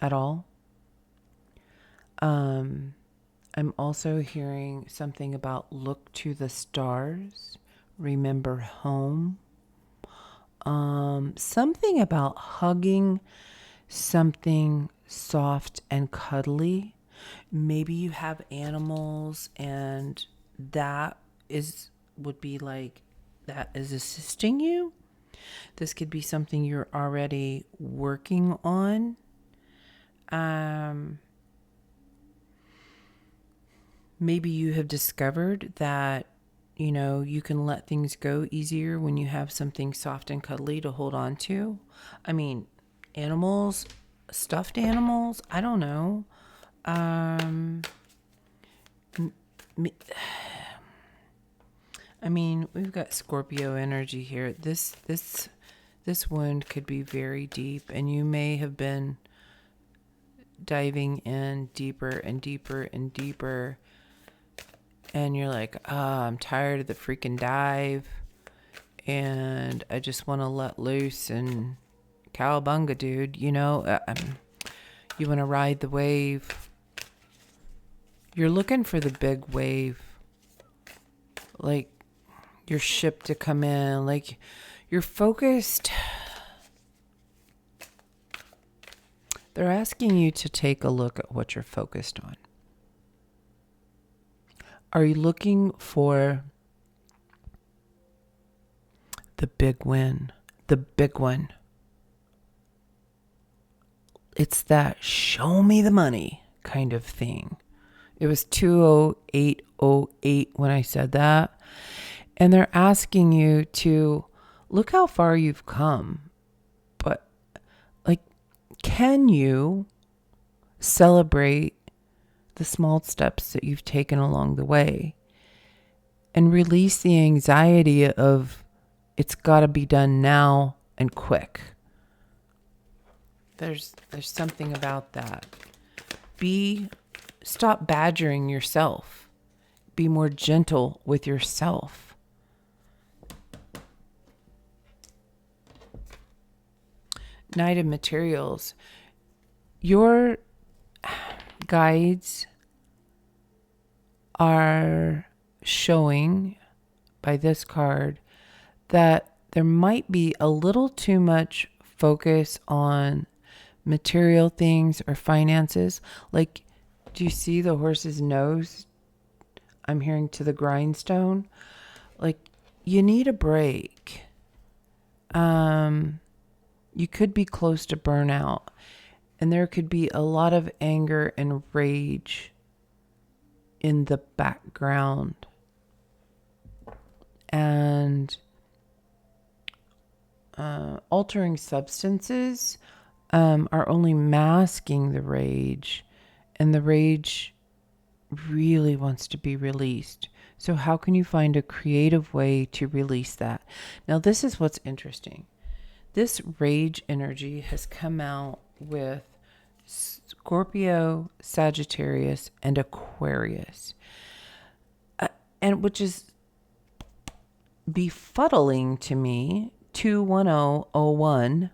at all. I'm also hearing something about look to the stars, remember home. Something about hugging something soft and cuddly. Maybe you have animals and that would be like, that is assisting you. This could be something you're already working on. Maybe you have discovered that, you know, you can let things go easier when you have something soft and cuddly to hold on to. I mean, animals, stuffed animals, I don't know. I mean, we've got Scorpio energy here. This wound could be very deep, and you may have been diving in deeper and deeper and deeper. And you're like, I'm tired of the freaking dive. And I just want to let loose and cowabunga, dude. You know, you want to ride the wave. You're looking for the big wave. Like your ship to come in. Like you're focused. They're asking you to take a look at what you're focused on. Are you looking for the big win? The big one. It's that show me the money kind of thing. It was 20808 when I said that. And they're asking you to look how far you've come. But like, can you celebrate the small steps that you've taken along the way and release the anxiety of it's got to be done now and quick? There's something about that. Stop badgering yourself. Be more gentle with yourself. Knight of Materials. Your guides are showing by this card that there might be a little too much focus on material things or finances. Like, do you see the horse's nose? I'm hearing to the grindstone. Like, you need a break. You could be close to burnout. And there could be a lot of anger and rage in the background. And altering substances are only masking the rage. And the rage really wants to be released. So how can you find a creative way to release that? Now, this is what's interesting. This rage energy has come out with Scorpio, Sagittarius, and Aquarius. And which is befuddling to me, 21001,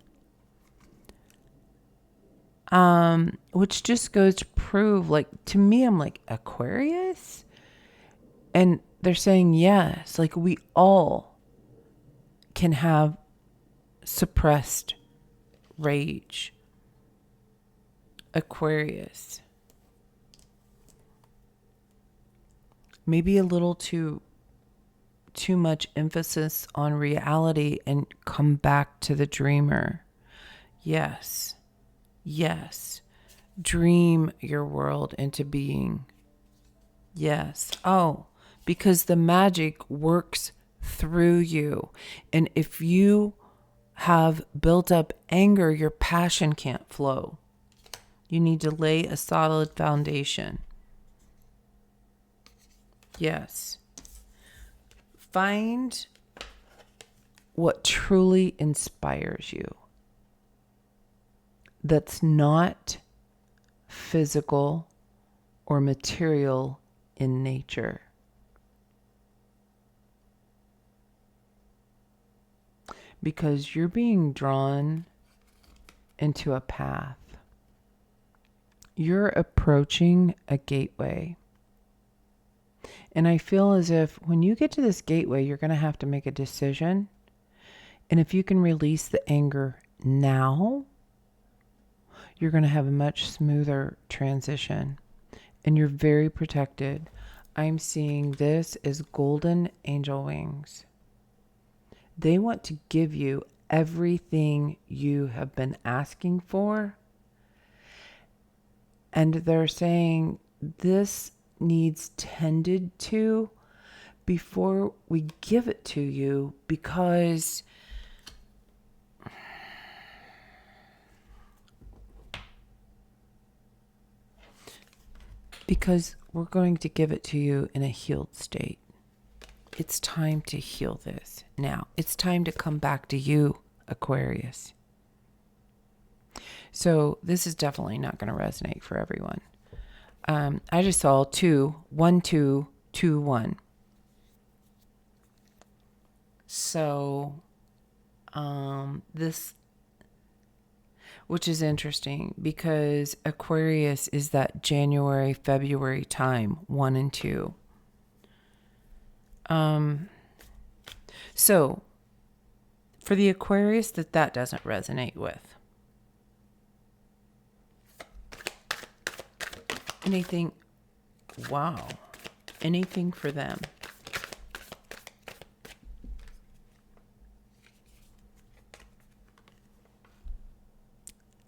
which just goes to prove, like, to me, I'm like, Aquarius? And they're saying yes, like we all can have suppressed rage. Aquarius. Maybe a little too much emphasis on reality and come back to the dreamer. Yes. Yes. Dream your world into being. Yes. Oh, because the magic works through you. And if you have built up anger, your passion can't flow. You need to lay a solid foundation. Yes. Find what truly inspires you. That's not physical or material in nature. Because you're being drawn into a path. You're approaching a gateway. And I feel as if when you get to this gateway, you're going to have to make a decision. And if you can release the anger now, you're going to have a much smoother transition. And you're very protected. I'm seeing this as golden angel wings. They want to give you everything you have been asking for. And they're saying this needs tended to before we give it to you, because we're going to give it to you in a healed state. It's time to heal this now. It's time to come back to you, Aquarius. So this is definitely not going to resonate for everyone. I just saw 21221. So this, which is interesting because Aquarius is that January, February time, 1 and 2. So for the Aquarius that doesn't resonate with, anything for them.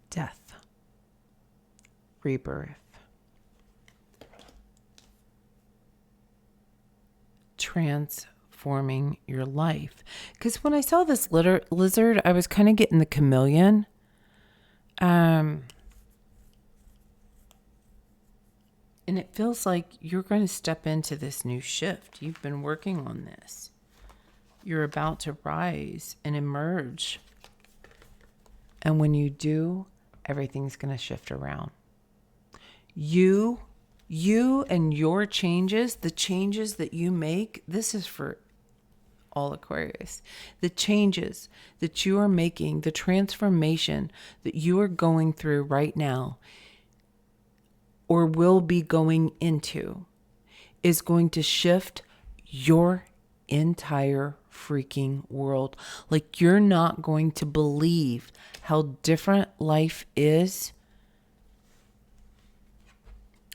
Death, rebirth, transforming your life. Because when I saw this lizard, I was kind of getting the chameleon. And it feels like you're going to step into this new shift. You've been working on this. You're about to rise and emerge. And when you do, everything's going to shift around. You and your changes, the changes that you make, this is for all Aquarius. The changes that you are making, the transformation that you are going through right now, or will be going into, is going to shift your entire freaking world. Like, you're not going to believe how different life is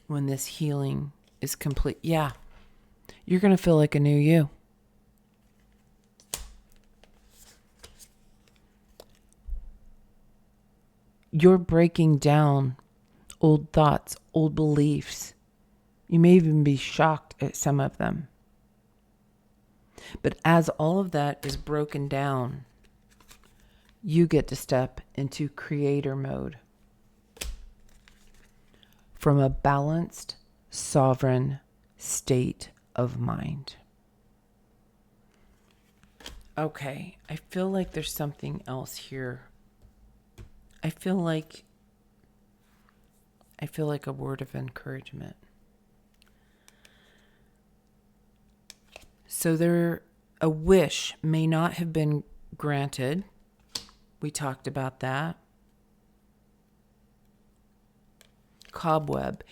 when this healing is complete. Yeah, you're going to feel like a new you. You're breaking down old thoughts, old beliefs. You may even be shocked at some of them. But as all of that is broken down, you get to step into creator mode from a balanced, sovereign state of mind. Okay, I feel like there's something else here. I feel like a word of encouragement. So a wish may not have been granted. We talked about that. Cobweb.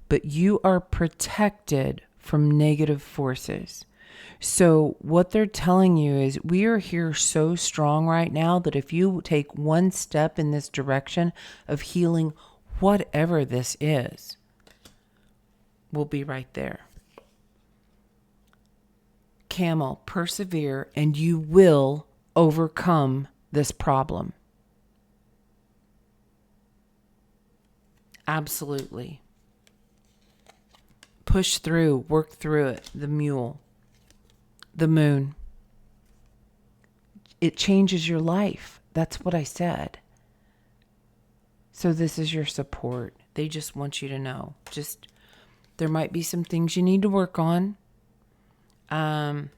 But you are protected from negative forces. So what they're telling you is we are here so strong right now that if you take one step in this direction of healing whatever this is, we'll be right there. Camel, persevere, and you will overcome this problem. Absolutely. Push through, work through it. The mule, the moon. It changes your life. That's what I said. So this is your support. They just want you to know. There might be some things you need to work on. And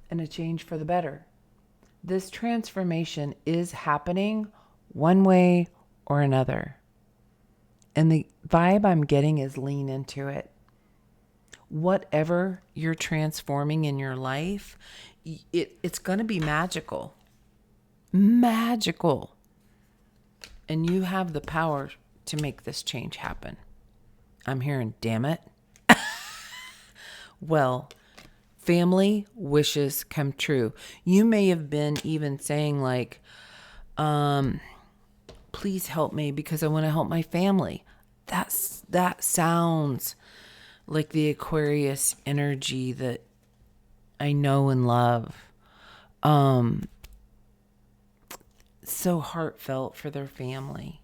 a change for the better. This transformation is happening one way or another. And the vibe I'm getting is lean into it. Whatever you're transforming in your life, it's going to be magical. Magical. And you have the power to make this change happen. I'm hearing, damn it. Well, family wishes come true. You may have been even saying like, please help me because I want to help my family. That sounds like the Aquarius energy that I know and love. So heartfelt for their family.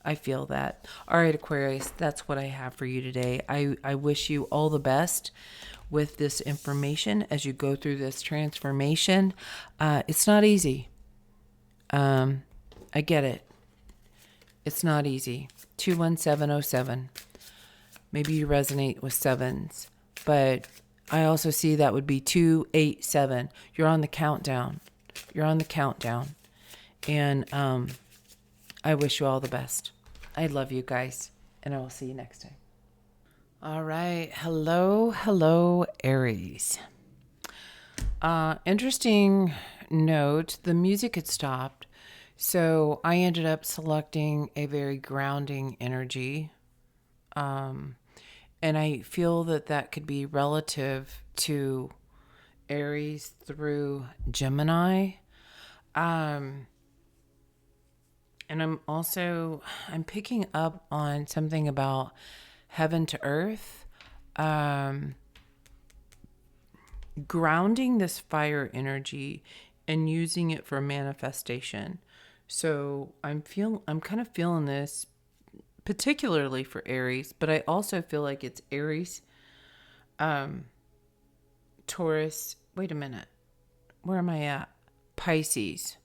I feel that. All right, Aquarius, that's what I have for you today. I wish you all the best with this information as you go through this transformation. It's not easy. I get it. It's not easy. 21707. Maybe you resonate with sevens, but I also see that would be 287. You're on the countdown. And I wish you all the best. I love you guys, and I will see you next time. All right. Hello, Aries. Interesting note. The music had stopped, so I ended up selecting a very grounding energy. And I feel that could be relative to Aries through Gemini. And I'm picking up on something about heaven to earth, grounding this fire energy and using it for manifestation. So I'm kind of feeling this particularly for Aries, but I also feel like it's Aries, Taurus. Wait a minute. Where am I at? Pisces.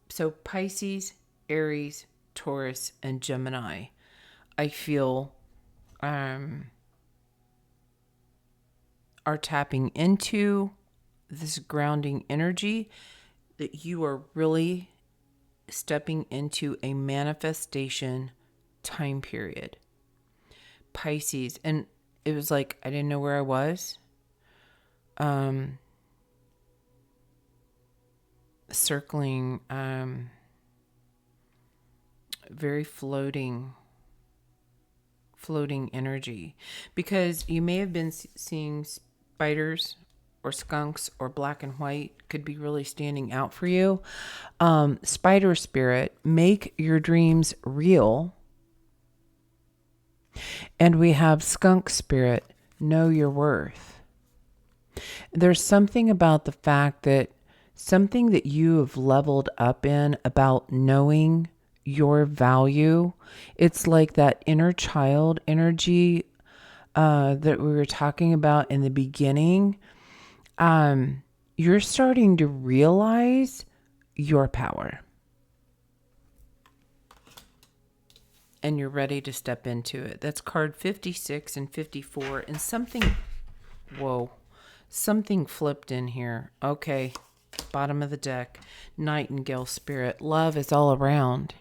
So Pisces, Aries, Taurus, and Gemini, I feel are tapping into this grounding energy that you are really stepping into a manifestation time period. Pisces, and it was like I didn't know where I was. Circling, very floating energy, because you may have been seeing spiders or skunks or black and white could be really standing out for you. Spider spirit, make your dreams real. And we have skunk spirit, know your worth. There's something about the fact that something that you have leveled up in about knowing your value. It's like that inner child energy that we were talking about in the beginning. You're starting to realize your power. And you're ready to step into it. That's card 56 and 54. And something flipped in here. Okay, bottom of the deck. Nightingale spirit. Love is all around.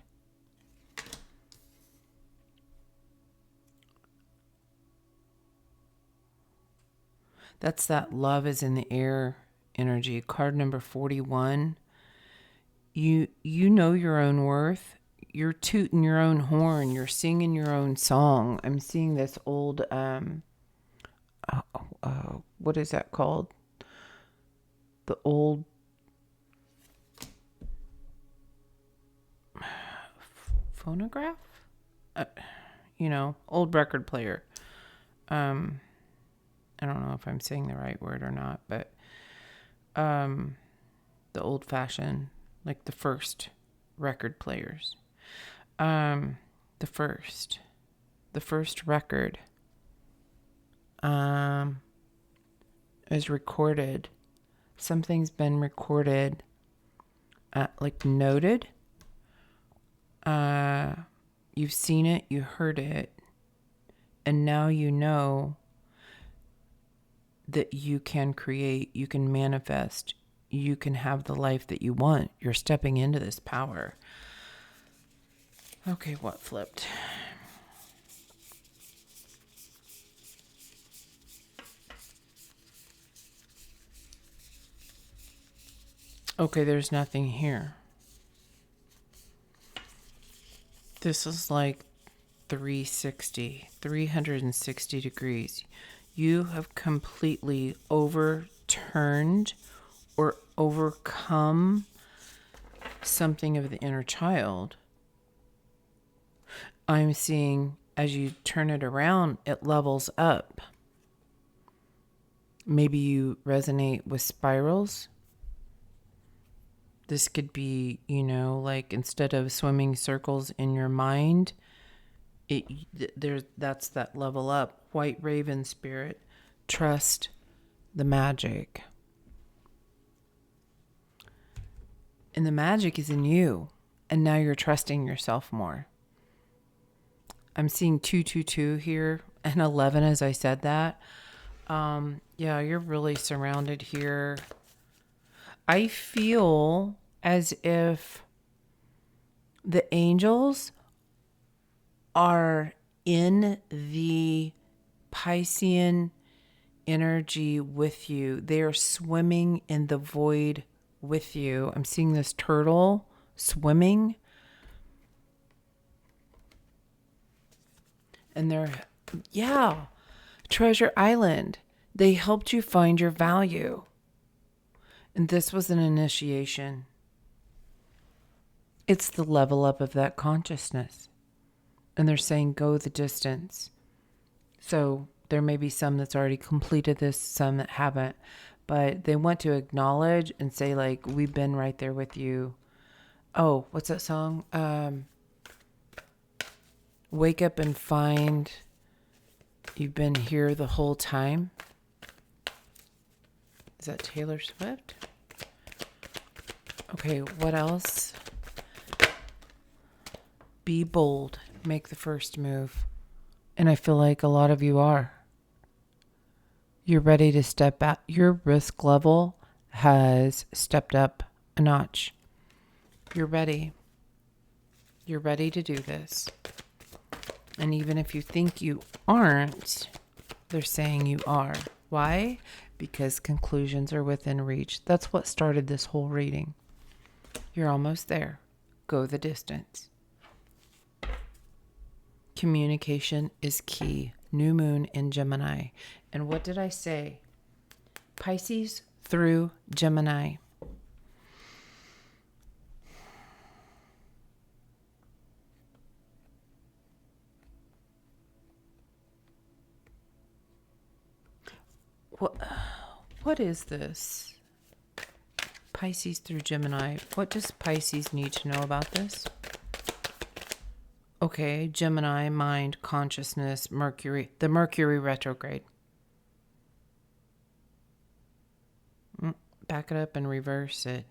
That's that love is in the air energy. Card number 41. You know your own worth. You're tooting your own horn. You're singing your own song. I'm seeing this old, what is that called? The old phonograph? Old record player. I don't know if I'm saying the right word or not, but the old fashioned, like the first record players. The first record is recorded. Something's been recorded, like noted. You've seen it, you heard it, and now you know that you can create, you can manifest, you can have the life that you want. You're stepping into this power. Okay, what flipped? Okay, there's nothing here. This is like 360 degrees. You have completely overturned or overcome something of the inner child. I'm seeing as you turn it around, it levels up. Maybe you resonate with spirals. This could be, like instead of swimming circles in your mind, that's that level up. White raven spirit, trust the magic. And the magic is in you. And now you're trusting yourself more. I'm seeing 222 here and 11 as I said that. Yeah, you're really surrounded here. I feel as if the angels are in the Piscean energy with you. They are swimming in the void with you. I'm seeing this turtle swimming. And Treasure Island. They helped you find your value. And this was an initiation. It's the level up of that consciousness. And they're saying, go the distance. So there may be some that's already completed this, some that haven't. But they want to acknowledge and say, like, we've been right there with you. Oh, what's that song? Wake up and find you've been here the whole time. Is that Taylor Swift? Okay, what else? Be bold. Make the first move. And I feel like a lot of you are. You're ready to step out. Your risk level has stepped up a notch. You're ready. You're ready to do this. And even if you think you aren't, they're saying you are. Why? Because conclusions are within reach. That's what started this whole reading. You're almost there. Go the distance. Communication is key. New moon in Gemini. And what did I say? Pisces through Gemini. What is this? Pisces through Gemini. What does Pisces need to know about this? Okay, Gemini, mind, consciousness, Mercury, the Mercury retrograde. Back it up and reverse it.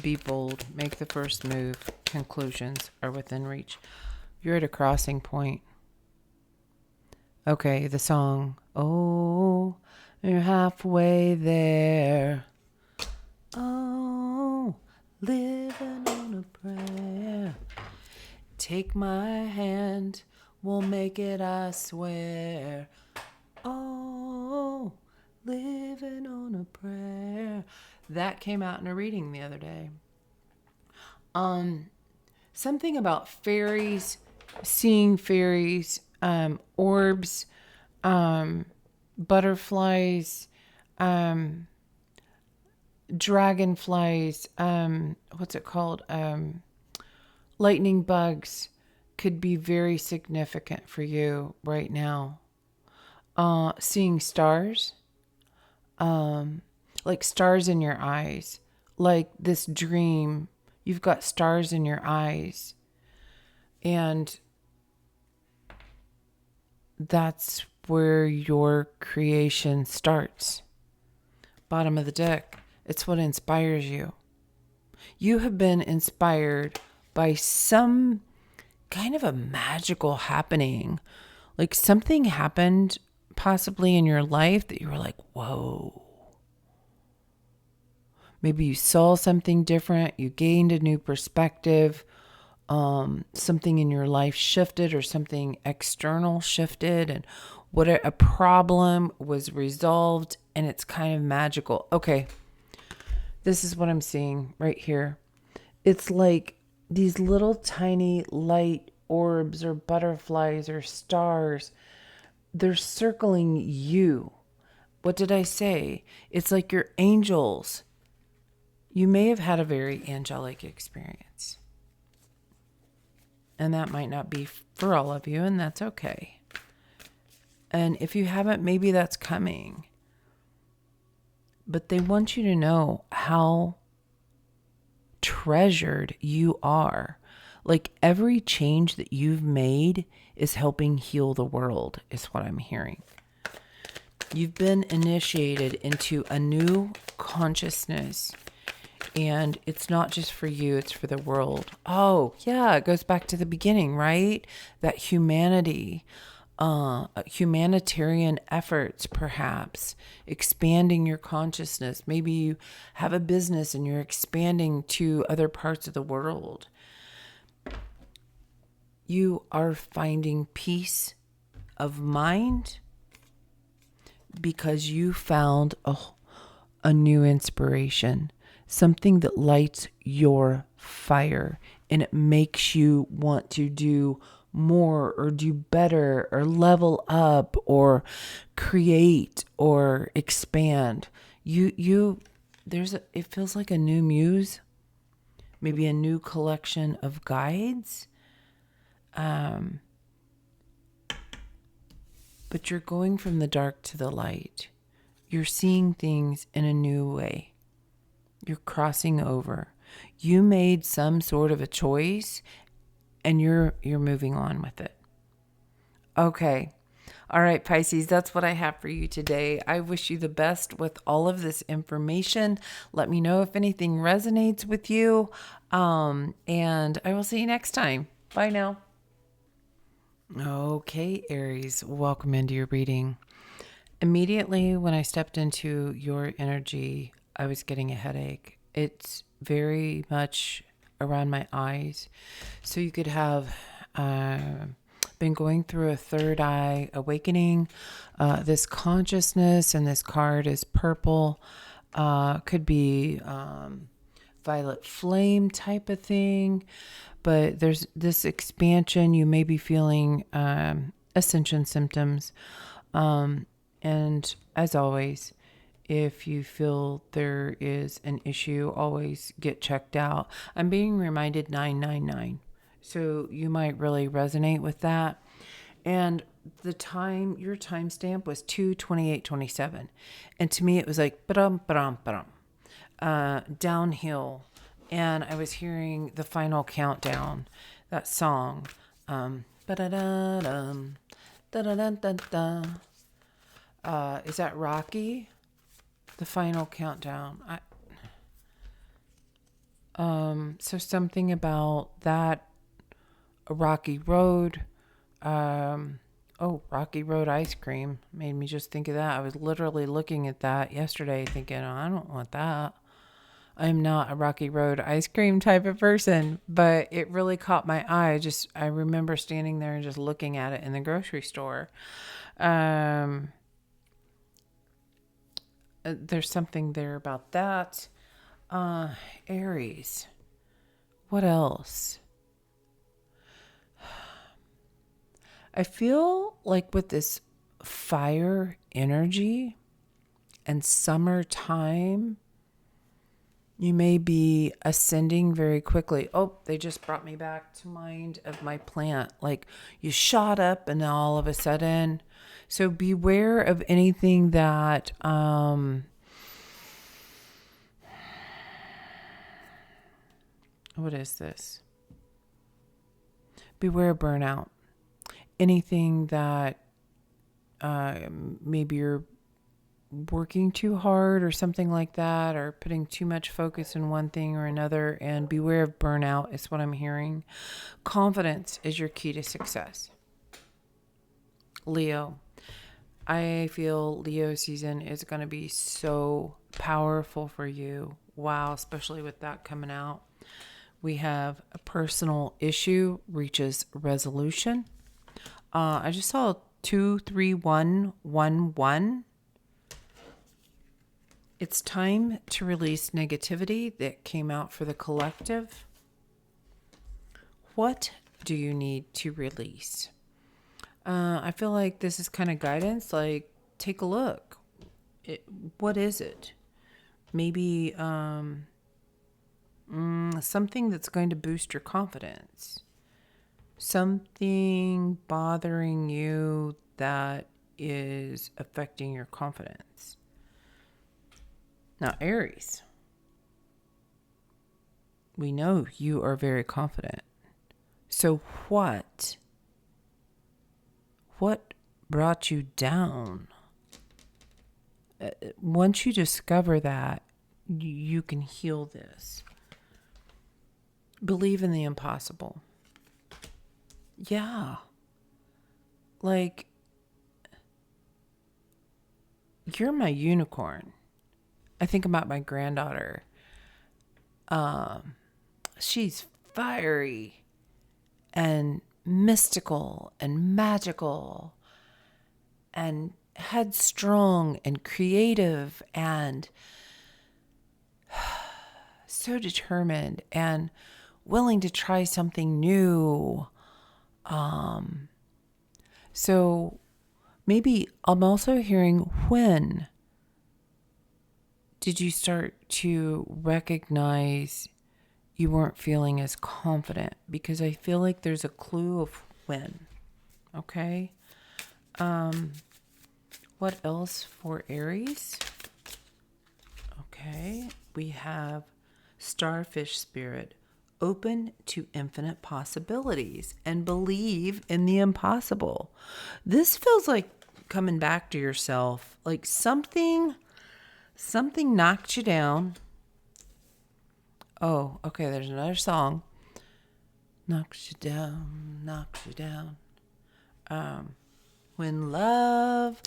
Be bold. Make the first move. Conclusions are within reach. You're at a crossing point. Okay, the song. Oh, you're halfway there. Oh, living on a prayer. Take my hand, we'll make it, I swear. Oh, living on a prayer. That came out in a reading the other day. Something about fairies, seeing fairies, orbs, butterflies, dragonflies, what's it called? Lightning bugs could be very significant for you right now. Seeing stars, like stars in your eyes, like this dream, you've got stars in your eyes, and that's where your creation starts. Bottom of the deck, it's what inspires you. You have been inspired by some kind of a magical happening, like something happened possibly in your life that you were like, whoa. Maybe you saw something different, you gained a new perspective, something in your life shifted or something external shifted, and what a problem was resolved, and it's kind of magical. Okay, this is what I'm seeing right here. It's like these little tiny light orbs or butterflies or stars. They're circling you. What did I say? It's like your angels. You may have had a very angelic experience. And that might not be for all of you, and that's okay. And if you haven't, maybe that's coming. But they want you to know how treasured you are. Like every change that you've made is helping heal the world, is what I'm hearing. You've been initiated into a new consciousness, and it's not just for you, it's for the world. Oh, yeah, it goes back to the beginning, right? That humanity, humanitarian efforts, perhaps, expanding your consciousness. Maybe you have a business and you're expanding to other parts of the world. You are finding peace of mind because you found a new inspiration, something that lights your fire, and it makes you want to do more or do better or level up or create or expand. It feels like a new muse, maybe a new collection of guides. But you're going from the dark to the light. You're seeing things in a new way. You're crossing over. You made some sort of a choice, and you're moving on with it. Okay. All right, Pisces, that's what I have for you today. I wish you the best with all of this information. Let me know if anything resonates with you. And I will see you next time. Bye now. Okay, Aries, welcome into your reading. Immediately when I stepped into your energy, I was getting a headache. It's very much around my eyes. So you could have been going through a third eye awakening. This consciousness, and this card is purple. Could be violet flame type of thing. But there's this expansion. You may be feeling ascension symptoms. And as always, if you feel there is an issue, always get checked out. I'm being reminded 999. So you might really resonate with that. And your timestamp was 2/28/27. And to me, it was like, downhill. and I was hearing the final countdown, that song. Ba-da-da-dum, da-da-da-da-da. Is that Rocky? The final countdown. So something about that, a Rocky Road. Rocky Road ice cream made me just think of that. I was literally looking at that yesterday thinking, oh, I don't want that. I'm not a Rocky Road ice cream type of person, but it really caught my eye. I remember standing there and just looking at it in the grocery store. There's something there about that. Aries. What else? I feel like with this fire energy and summertime, you may be ascending very quickly. Oh, they just brought me back to mind of my plant. Like you shot up and all of a sudden. So beware of anything that, what is this? Beware of burnout. Anything that maybe you're working too hard or something like that, or putting too much focus in one thing or another, and beware of burnout is what I'm hearing. Confidence is your key to success. Leo. I feel Leo season is going to be so powerful for you. Wow, especially with that coming out. We have a personal issue reaches resolution. I just saw 23111. It's time to release negativity that came out for the collective. What do you need to release? I feel like this is kind of guidance. Like, take a look. What is it? Maybe something that's going to boost your confidence. Something bothering you that is affecting your confidence. Now, Aries, we know you are very confident. So what brought you down? Once you discover that, you can heal this. Believe in the impossible. Yeah. Like, you're my unicorn. I think about my granddaughter. She's fiery and mystical and magical and headstrong and creative and so determined and willing to try something new. So maybe I'm also hearing, when did you start to recognize you weren't feeling as confident? Because I feel like there's a clue of when. Okay. What else for Aries? Okay. We have Starfish Spirit. Open to infinite possibilities and believe in the impossible. This feels like coming back to yourself. Like something knocked you down. Oh, okay, there's another song. Knocks you down, knocks you down. When love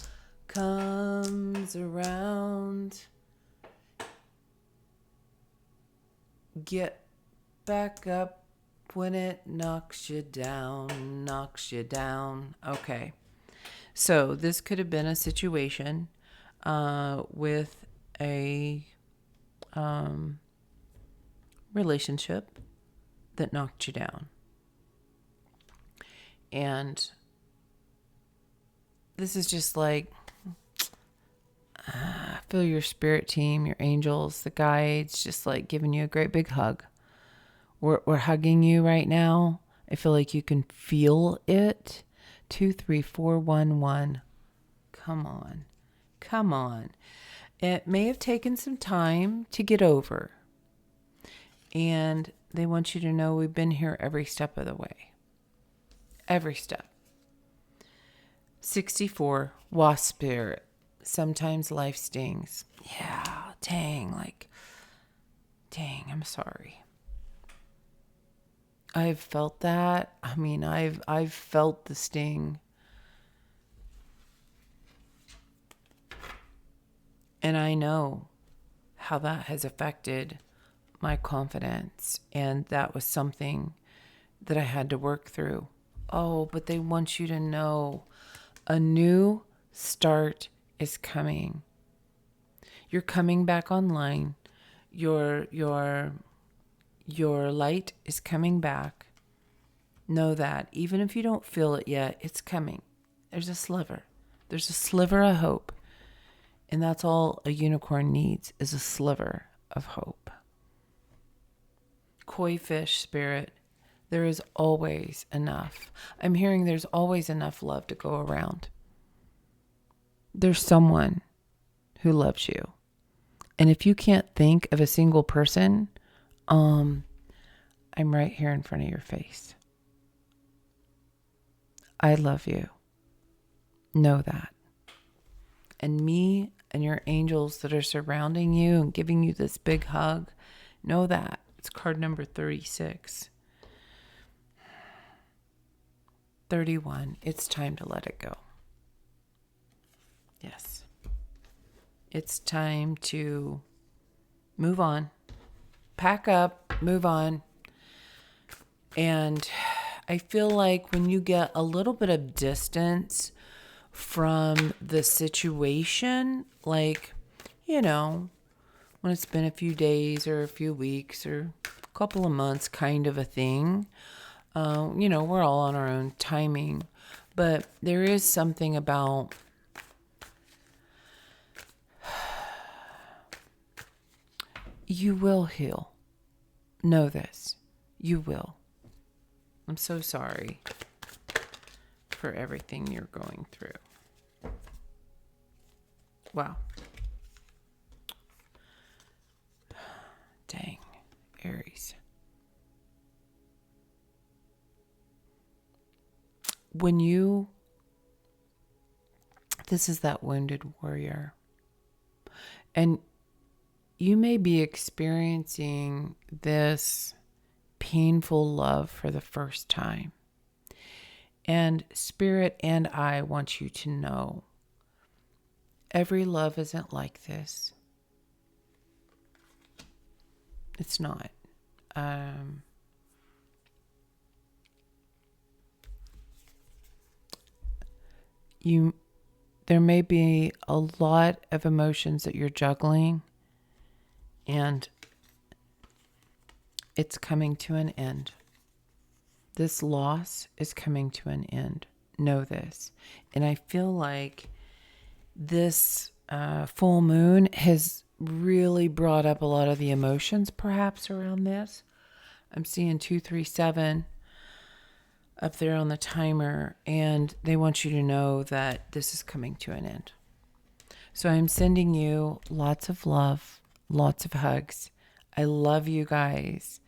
comes around, get back up when it knocks you down, knocks you down. Okay. So this could have been a situation with a relationship that knocked you down. And this is just like, I feel your spirit team, your angels, the guides, just like giving you a great big hug. We're hugging you right now. I feel like you can feel it. 23411. Come on. Come on. It may have taken some time to get over. And they want you to know we've been here every step of the way. Every step. 64, wasp spirit. Sometimes life stings. Yeah, dang, I'm sorry. I've felt that. I mean, I've felt the sting. And I know how that has affected my confidence. And that was something that I had to work through. Oh, but they want you to know a new start is coming. You're coming back online. Your light is coming back. Know that. Even if you don't feel it yet, it's coming. There's a sliver. There's a sliver of hope. And that's all a unicorn needs, is a sliver of hope. Koi fish spirit, there is always enough. I'm hearing there's always enough love to go around. There's someone who loves you. And if you can't think of a single person, I'm right here in front of your face. I love you. Know that. And me and your angels that are surrounding you and giving you this big hug, know that. It's card number 36. 31. It's time to let it go. Yes. It's time to move on. Pack up, move on. And I feel like when you get a little bit of distance from the situation, like, when it's been a few days or a few weeks or a couple of months kind of a thing, we're all on our own timing, but there is something about you will heal. Know this. You will. I'm so sorry for everything you're going through. Wow. Dang, Aries. This is that wounded warrior. And you may be experiencing this painful love for the first time. And Spirit and I want you to know every love isn't like this. It's not. There may be a lot of emotions that you're juggling, and it's coming to an end. This loss is coming to an end. Know this. And I feel like this full moon has really brought up a lot of the emotions perhaps around this. I'm seeing 237 up there on the timer, and they want you to know that this is coming to an end. So I'm sending you lots of love, lots of hugs. I love you guys,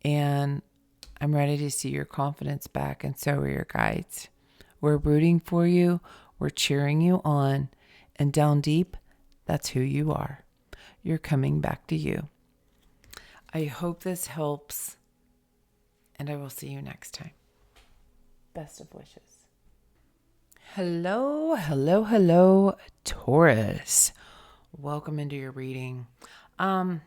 and I'm ready to see your confidence back, and so are your guides. We're rooting for you. We're cheering you on, and down deep, that's who you are. You're coming back to you. I hope this helps, and I will see you next time. Best of wishes. Hello, Taurus. Welcome into your reading. I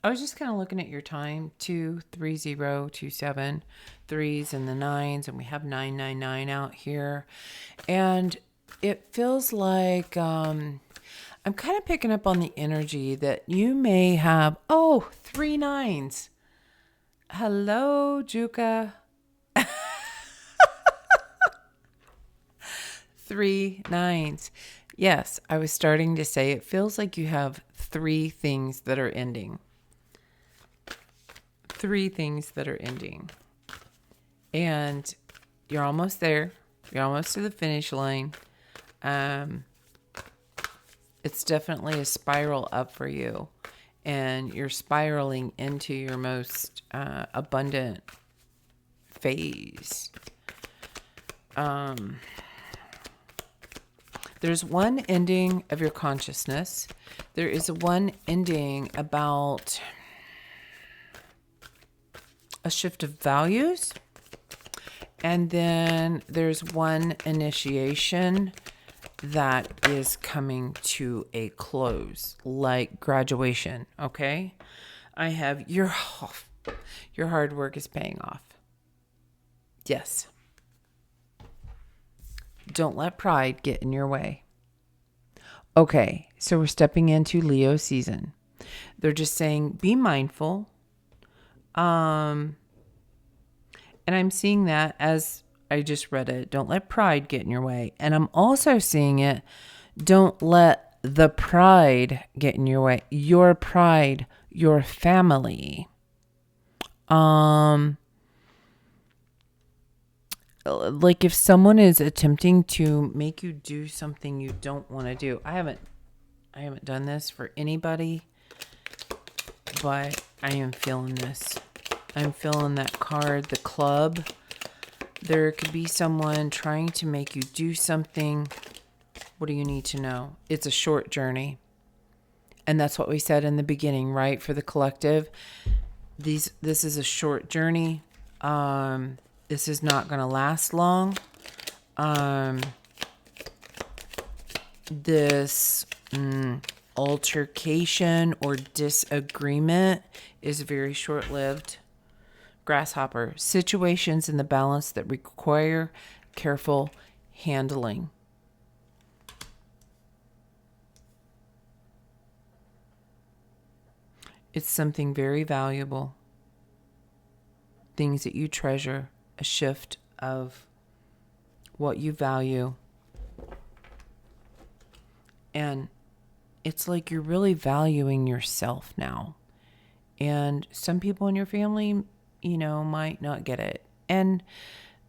was just kind of looking at your time, 23027, threes and the nines, and we have 999 out here. And it feels like I'm kind of picking up on the energy that you may have, 3 nines. Hello, Juka. 3 nines. Yes, I was starting to say it feels like you have 3 things that are ending. 3 things that are ending. And you're almost there. You're almost to the finish line. It's definitely a spiral up for you. and you're spiraling into your most abundant phase. There's one ending of your consciousness. There is one ending about a shift of values. And then there's one initiation that is coming to a close, like graduation, okay? I have your hard work is paying off. Yes. Don't let pride get in your way. Okay, so we're stepping into Leo season. They're just saying, be mindful. And I'm seeing that as I just read it. Don't let pride get in your way. And I'm also seeing it. Don't let the pride get in your way. Your pride, your family. Like if someone is attempting to make you do something you don't want to do. I haven't done this for anybody, but I am feeling this. I'm feeling that card, the club. There could be someone trying to make you do something. What do you need to know? It's a short journey. And that's what we said in the beginning, right? For the collective, this is a short journey. This is not going to last long. This altercation or disagreement is very short-lived. Grasshopper, situations in the balance that require careful handling. It's something very valuable. Things that you treasure. A shift of what you value. And it's like you're really valuing yourself now. And some people in your family, might not get it. And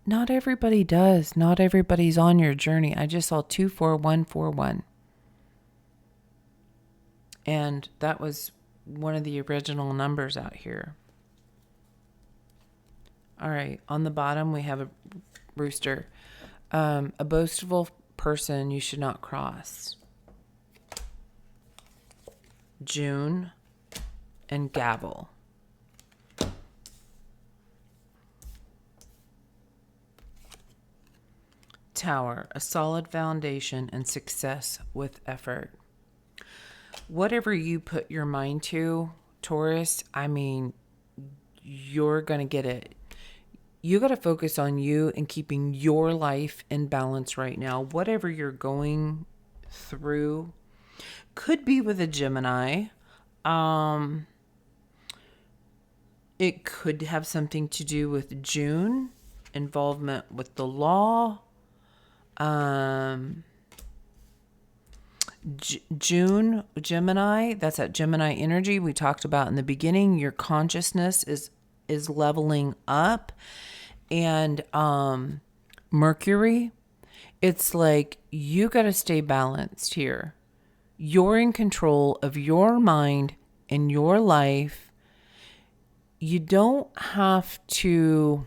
not everybody does. Not everybody's on your journey. I just saw 24141. And that was one of the original numbers out here. All right, on the bottom we have a rooster. A boastful person you should not cross. June and gavel. Tower, a solid foundation and success with effort. Whatever you put your mind to, Taurus, you're going to get it. You got to focus on you and keeping your life in balance right now. Whatever you're going through could be with a Gemini. It could have something to do with June, involvement with the law. June, Gemini, that's that Gemini energy we talked about in the beginning. Your consciousness is leveling up. And Mercury, it's like you got to stay balanced here. You're in control of your mind and your life. You don't have to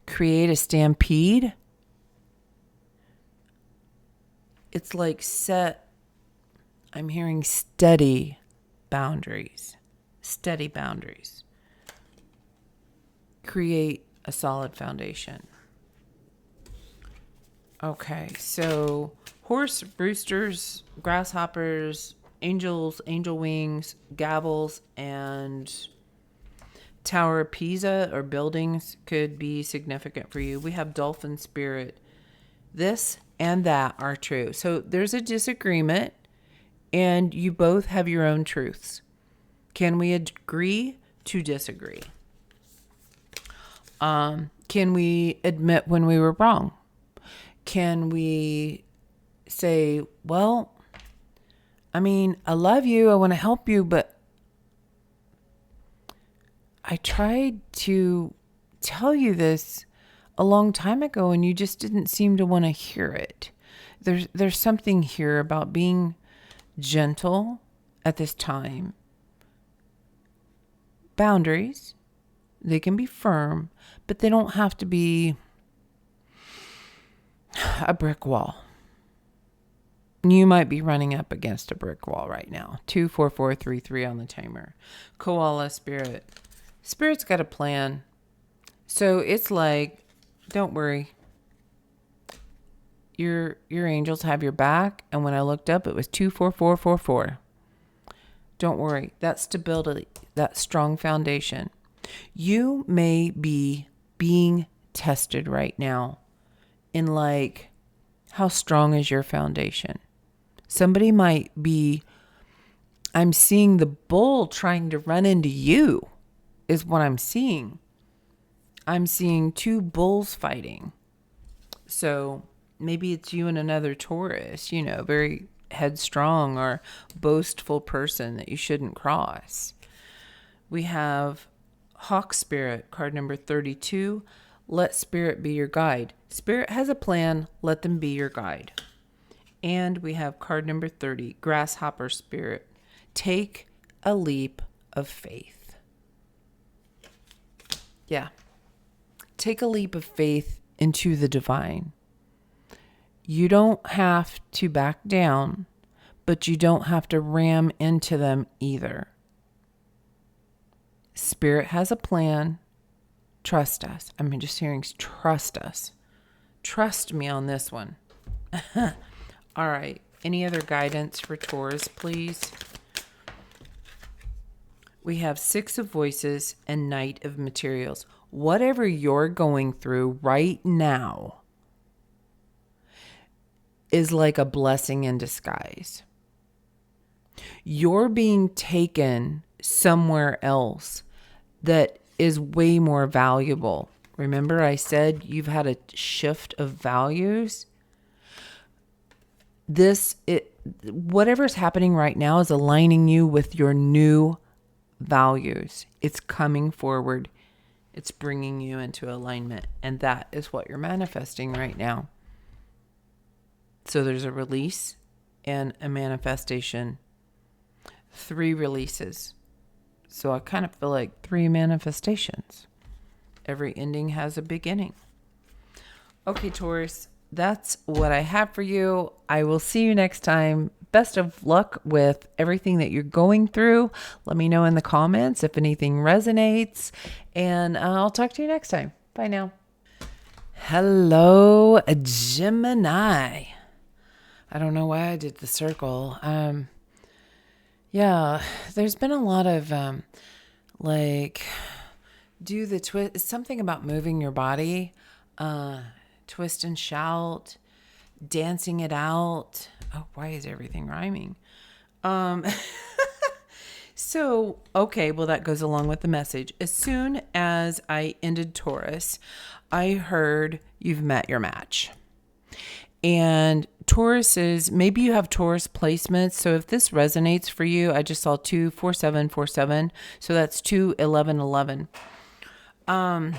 create a stampede. It's like I'm hearing steady boundaries. Steady boundaries. Create a solid foundation. Okay, so horse, roosters, grasshoppers, angels, angel wings, gavels, and Tower of Pisa or buildings could be significant for you. We have dolphin spirit. This and that are true. So there's a disagreement, and you both have your own truths. Can we agree to disagree? Can we admit when we were wrong? Can we say, well, I love you, I want to help you, but I tried to tell you this a long time ago and you just didn't seem to want to hear it. There's something here about being gentle at this time. Boundaries, they can be firm, but they don't have to be a brick wall. You might be running up against a brick wall right now. 24433 on the timer. Koala spirit. Spirit's got a plan. So it's like, don't worry. Your angels have your back. And when I looked up, it was 24444. Don't worry. That stability, that strong foundation. You may be being tested right now in like, how strong is your foundation? Somebody might be, I'm seeing the bull trying to run into you is what I'm seeing. I'm seeing two bulls fighting. So maybe it's you and another Taurus, very headstrong or boastful person that you shouldn't cross. We have Hawk Spirit, card number 32. Let Spirit be your guide. Spirit has a plan. Let them be your guide. And we have card number 30, Grasshopper Spirit. Take a leap of faith. Yeah. Take a leap of faith into the divine. You don't have to back down, but you don't have to ram into them either. Spirit has a plan. Trust us. I'm just hearing trust us. Trust me on this one. All right. Any other guidance for Taurus, please? We have 6 of Voices and Knight of Materials. Whatever you're going through right now is like a blessing in disguise. You're being taken somewhere else that is way more valuable. Remember I said you've had a shift of values? Whatever's happening right now is aligning you with your new values. It's coming forward. It's bringing you into alignment. And that is what you're manifesting right now. So there's a release and a manifestation. 3 releases. So I kind of feel like 3 manifestations. Every ending has a beginning. Okay, Taurus, that's what I have for you. I will see you next time. Best of luck with everything that you're going through. Let me know in the comments if anything resonates. And I'll talk to you next time. Bye now. Hello, Gemini. I don't know why I did the circle. Yeah, there's been a lot of do the twist. It's something about moving your body, twist and shout, dancing it out. Oh, why is everything rhyming? So, okay, well, that goes along with the message. As soon as I ended Taurus, I heard you've met your match. And Tauruses, maybe you have Taurus placements. So if this resonates for you, I just saw 2, 4, 7, 4, 7. So that's 2, 11, 11. Wow.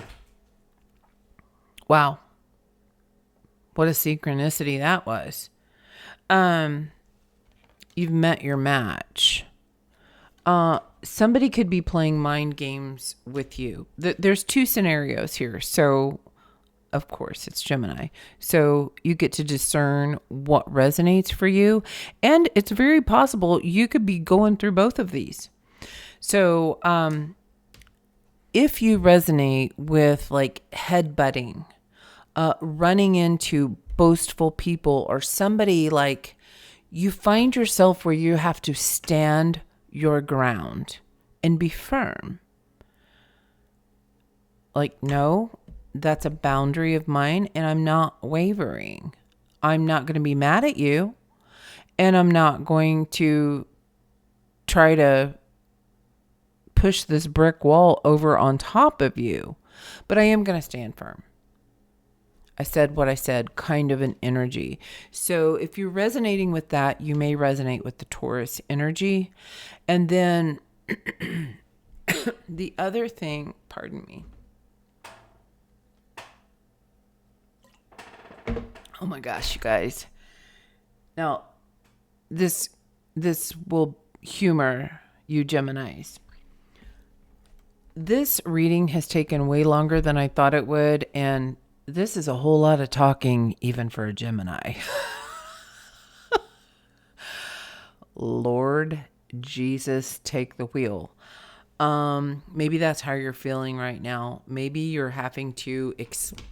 What a synchronicity that was. You've met your match. Somebody could be playing mind games with you. There's 2 scenarios here. So, of course, it's Gemini. So you get to discern what resonates for you. And it's very possible you could be going through both of these. So, if you resonate with like headbutting, running into boastful people, or somebody like you find yourself where you have to stand your ground and be firm. Like, no, that's a boundary of mine and I'm not wavering. I'm not going to be mad at you, and I'm not going to try to push this brick wall over on top of you, but I am going to stand firm. I said what I said, kind of an energy. So if you're resonating with that, you may resonate with the Taurus energy. And then the other thing, pardon me. Oh my gosh, you guys. Now, this this will humor you Geminis. This reading has taken way longer than I thought it would, and this is a whole lot of talking even for a Gemini. Lord Jesus, take the wheel. Maybe that's how you're feeling right now. Maybe you're having to,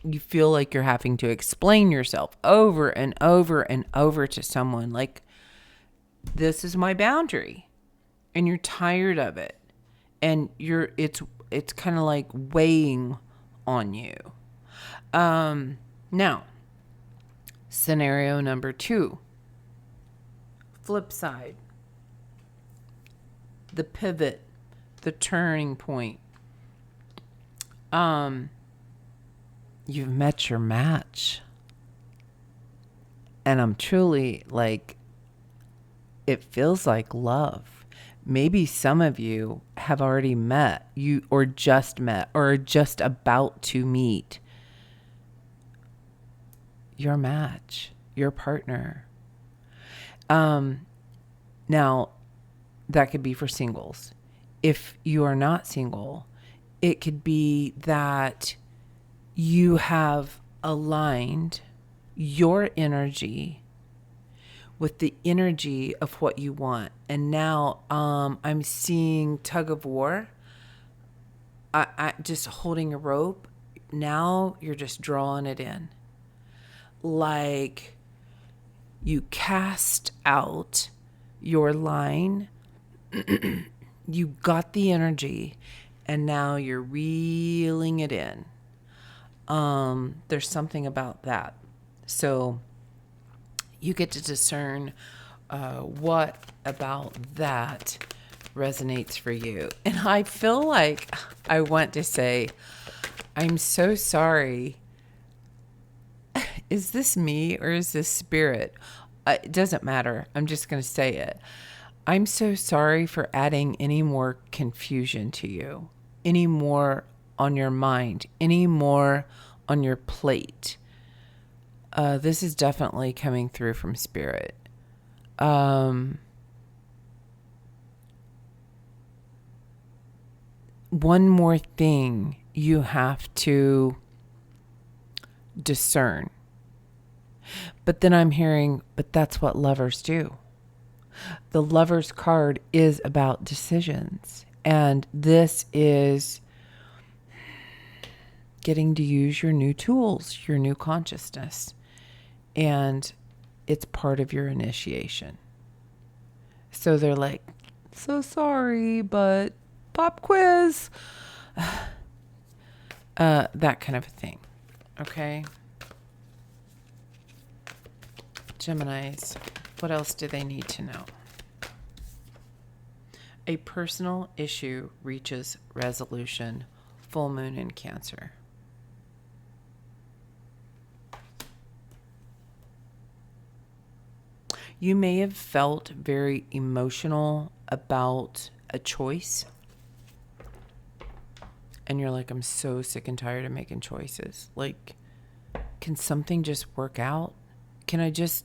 you feel like you're having to explain yourself over and over and over to someone. Like, this is my boundary, and you're tired of it, and it's kind of like weighing on you. Now, scenario number 2, flip side, the pivot, the turning point. You've met your match, and I'm truly like, it feels like love. Maybe some of you have already met, or just met, or are just about to meet your match, your partner. Now, that could be for singles. If you are not single, it could be that you have aligned your energy with the energy of what you want. And now I'm seeing tug of war. I just holding a rope. Now you're just drawing it in. Like you cast out your line. You got the energy, and now you're reeling it in. There's something about that. So you get to discern what about that resonates for you. And I feel like I want to say, I'm so sorry. Is this me or is this spirit? It doesn't matter. I'm just going to say it. I'm so sorry for adding any more confusion to you, any more on your mind, any more on your plate. This is definitely coming through from spirit. One more thing you have to discern. But then I'm hearing, but that's what lovers do. The Lover's card is about decisions. And this is getting to use your new tools, your new consciousness. And it's part of your initiation. So they're like, so sorry, but pop quiz. That kind of a thing. Okay. Geminis, what else do they need to know? A personal issue reaches resolution. Full moon in Cancer. You may have felt very emotional about a choice. And you're like, I'm so sick and tired of making choices. Like, can something just work out? Can I just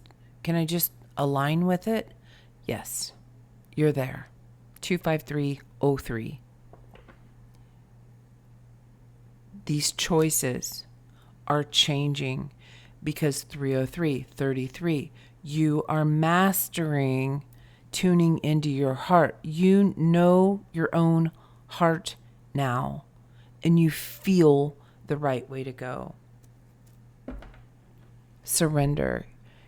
align with it? Yes, you're there. 25303. These choices are changing because 303, you are mastering tuning into your heart. You know your own heart now, and you feel the right way to go. Surrender.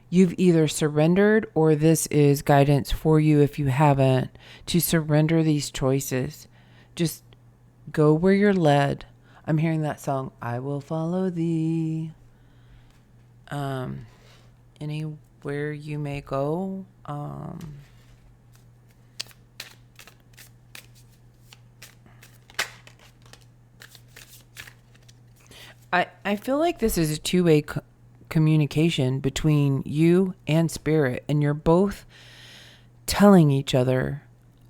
You've either surrendered, or this is guidance for you if you haven't, to surrender these choices. Just go where you're led. I'm hearing that song, I Will Follow Thee. Anywhere you may go. I feel like this is a two-way communication between you and spirit, and you're both telling each other,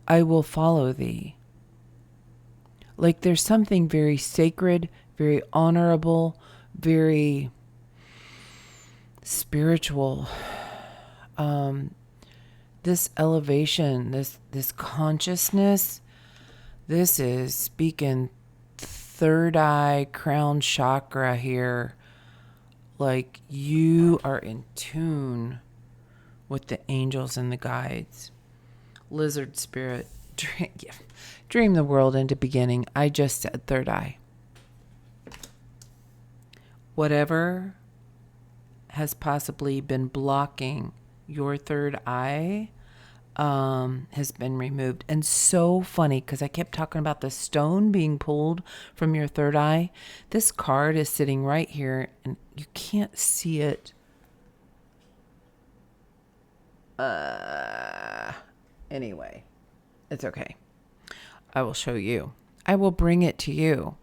I will follow thee. Like there's something very sacred, very honorable, very spiritual this elevation, this consciousness, this is speaking third eye, crown chakra here. Like you are in tune with the angels and the guides. Lizard spirit, dream the world into beginning. I just said third eye. Whatever has possibly been blocking your third eye has been removed. And so funny, because I kept talking about the stone being pulled from your third eye. This card is sitting right here, and you can't see it. Anyway, it's okay. I will show you. I will bring it to you.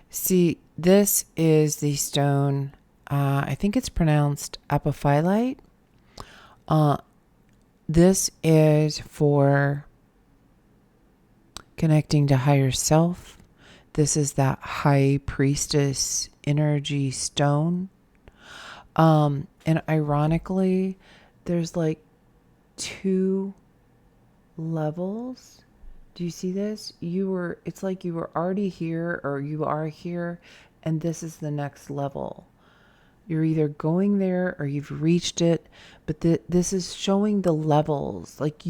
See, this is the stone. I think it's pronounced apophyllite. This is for connecting to higher self. This is that high priestess energy stone. And ironically, there's like 2 levels. Do you see this? It's like you were already here, or you are here, and this is the next level. You're either going there or you've reached it, but this is showing the levels. Like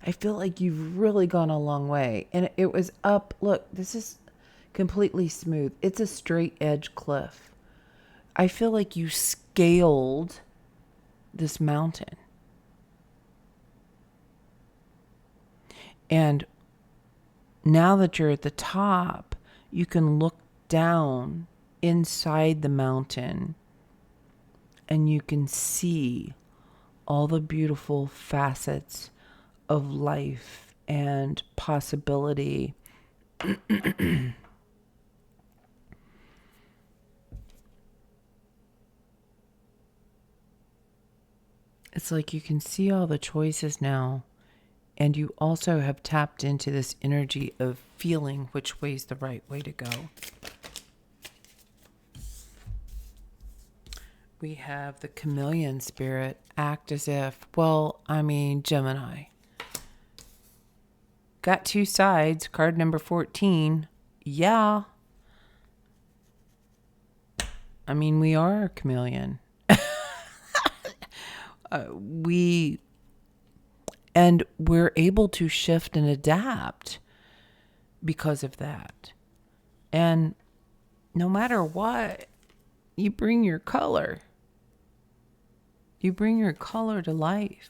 I feel like you've really gone a long way. And it was up. Look, this is completely smooth. It's a straight edge cliff. I feel like you scaled this mountain. And now that you're at the top, you can look down inside the mountain and you can see all the beautiful facets of life and possibility. It's like you can see all the choices now, and you also have tapped into this energy of feeling which way's the right way to go. We have the chameleon spirit, act as if, Gemini. Got 2 sides, card number 14. Yeah. We are a chameleon. We're able to shift and adapt because of that. And no matter what, you bring your color. You bring your color to life.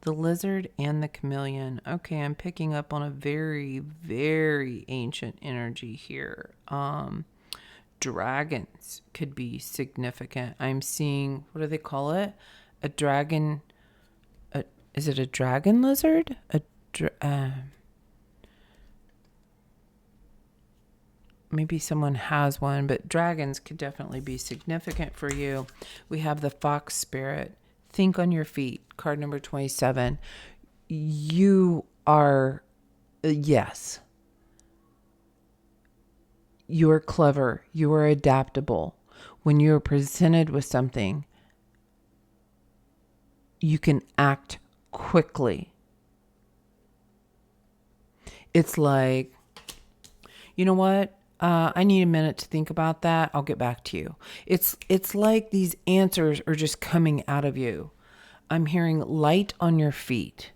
The lizard and the chameleon. Okay, I'm picking up on a very, very ancient energy here. Dragons could be significant. I'm seeing, what do they call it? A dragon. Is it a dragon lizard? Maybe someone has one, but dragons could definitely be significant for you. We have the fox spirit. Think on your feet. Card number 27. You are, yes. You're clever. You are adaptable. When you're presented with something, you can act quickly. It's like, you know what? I need a minute to think about that. I'll get back to you. It's like these answers are just coming out of you. I'm hearing light on your feet.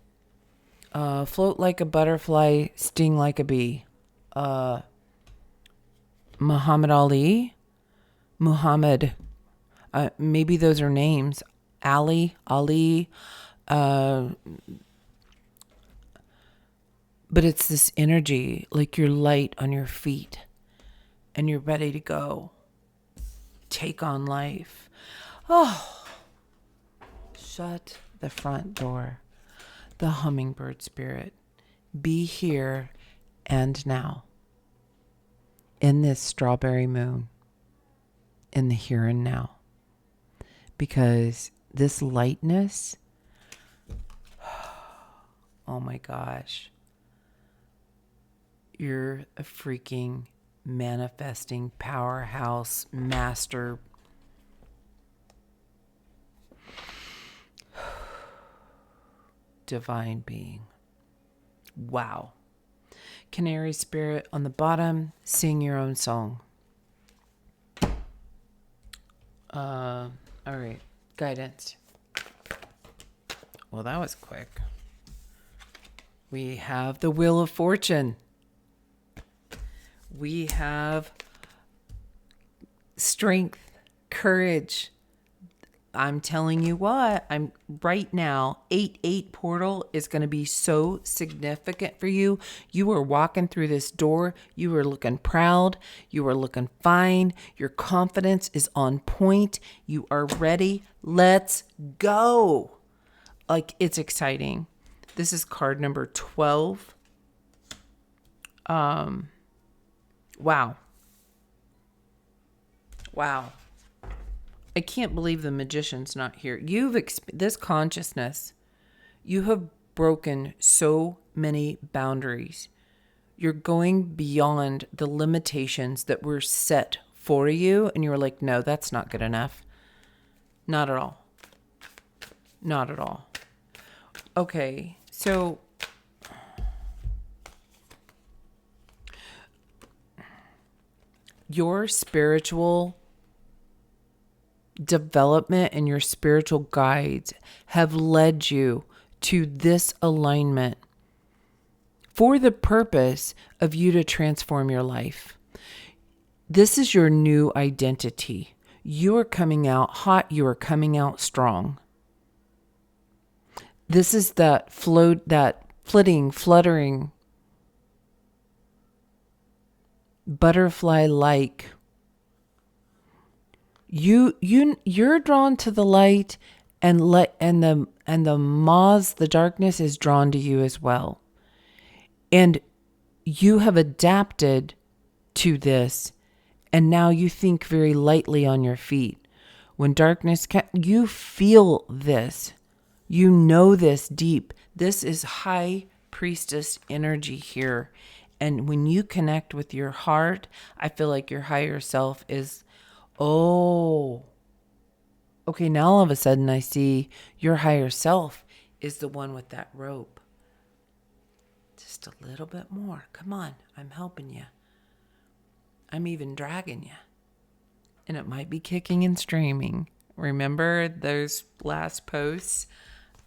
Float like a butterfly, sting like a bee. Muhammad Ali. Muhammad. Maybe those are names. Ali. But it's this energy, like you're light on your feet and you're ready to go. Take on life. Oh, shut the front door. The hummingbird spirit. Be here and now. In this strawberry moon. In the here and now. Because this lightness, oh my gosh. You're a freaking manifesting powerhouse master. divine being. Wow. Canary spirit on the bottom, sing your own song. All right. Guidance. Well, that was quick. We have the Wheel of Fortune. We have strength, courage. I'm telling you what, I'm right now, 8-8 portal is going to be so significant for you. You are walking through this door. You are looking proud. You are looking fine. Your confidence is on point. You are ready. Let's go. Like, it's exciting. This is card number 12. Wow. Wow. I can't believe the magician's not here. This consciousness, you have broken so many boundaries. You're going beyond the limitations that were set for you. And you were like, no, that's not good enough. Not at all. Not at all. Okay. So your spiritual development and your spiritual guides have led you to this alignment for the purpose of you to transform your life. This is your new identity. You are coming out hot. You are coming out strong. This is that fluttering, butterfly-like. You're drawn to the light, and the moths, the darkness is drawn to you as well. And you have adapted to this, and now you think very lightly on your feet. When darkness you feel this. You know this deep. This is high priestess energy here. And when you connect with your heart, I feel like your higher self is, okay, now all of a sudden I see your higher self is the one with that rope. Just a little bit more. Come on, I'm helping you. I'm even dragging you. And it might be kicking and streaming. Remember those last posts,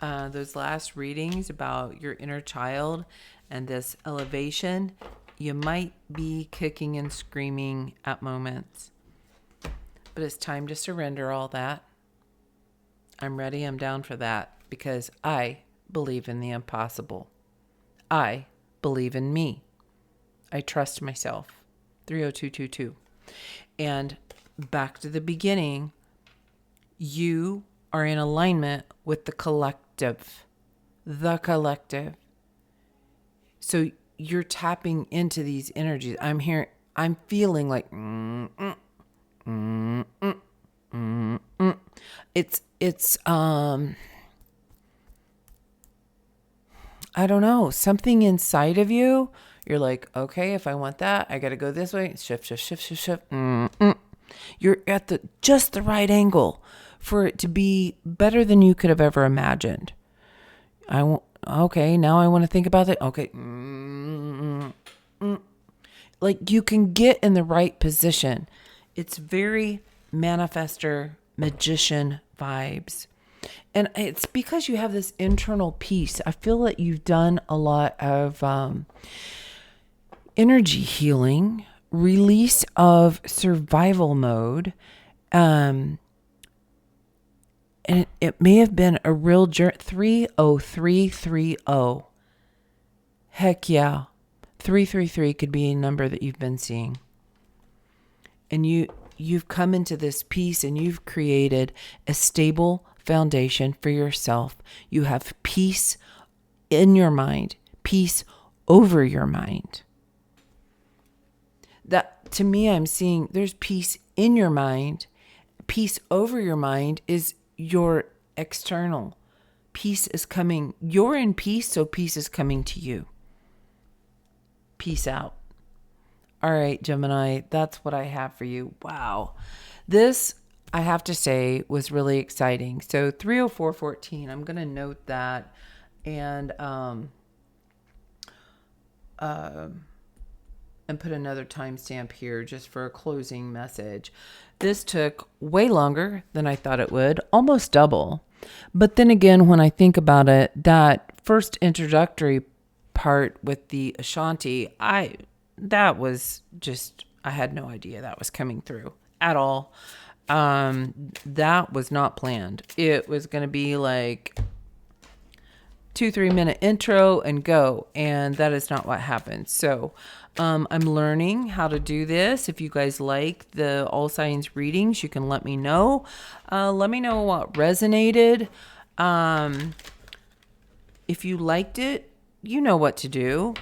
those last readings about your inner child and this elevation? You might be kicking and screaming at moments. But it's time to surrender all that. I'm ready. I'm down for that because I believe in the impossible. I believe in me. I trust myself. 30222. And back to the beginning, you are in alignment with the collective. The collective. So you're tapping into these energies. I'm feeling like it's I don't know, something inside of you. You're like, okay, if I want that, I got to go this way. Shift. You're at just the right angle for it to be better than you could have ever imagined. Okay, now I want to think about it. Okay. Like you can get in the right position. It's very manifestor, magician vibes. And it's because you have this internal peace. I feel that you've done a lot of energy healing, release of survival mode. And it may have been a real 30330. Heck yeah. 333 could be a number that you've been seeing. And you've come into this peace and you've created a stable foundation for yourself. You have peace in your mind, peace over your mind. That to me, I'm seeing there's peace in your mind. Peace over your mind is your external. Peace is coming. You're in peace, so peace is coming to you. Peace out. All right, Gemini, that's what I have for you. Wow. This, I have to say, was really exciting. So 30414, I'm going to note that. and put another timestamp here just for a closing message. This took way longer than I thought it would, almost double. But then again, when I think about it, that first introductory part with the Ashanti, I had no idea that was coming through at all. That was not planned. It was going to be like 2-3 minute intro and go, and that is not what happened. So I'm learning how to do this. If you guys like the all signs readings, you can let me know. Let me know what resonated. If you liked it, you know what to do.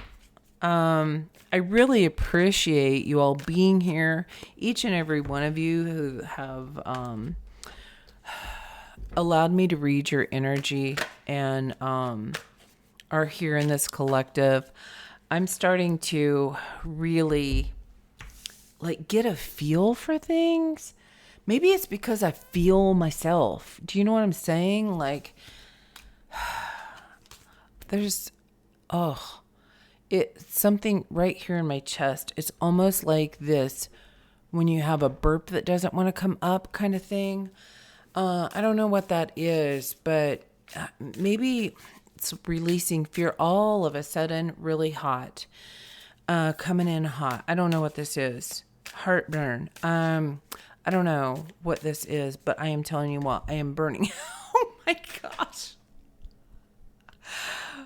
I really appreciate you all being here, each and every one of you who have allowed me to read your energy and are here in this collective. I'm starting to really get a feel for things. Maybe it's because I feel myself. Do you know what I'm saying? There's it's something right here in my chest. It's almost like this when you have a burp that doesn't want to come up kind of thing. I don't know what that is, but maybe it's releasing fear all of a sudden, really hot, coming in hot. I don't know what this is. Heartburn. I don't know what this is, but I am telling you what, I am burning. Oh my gosh.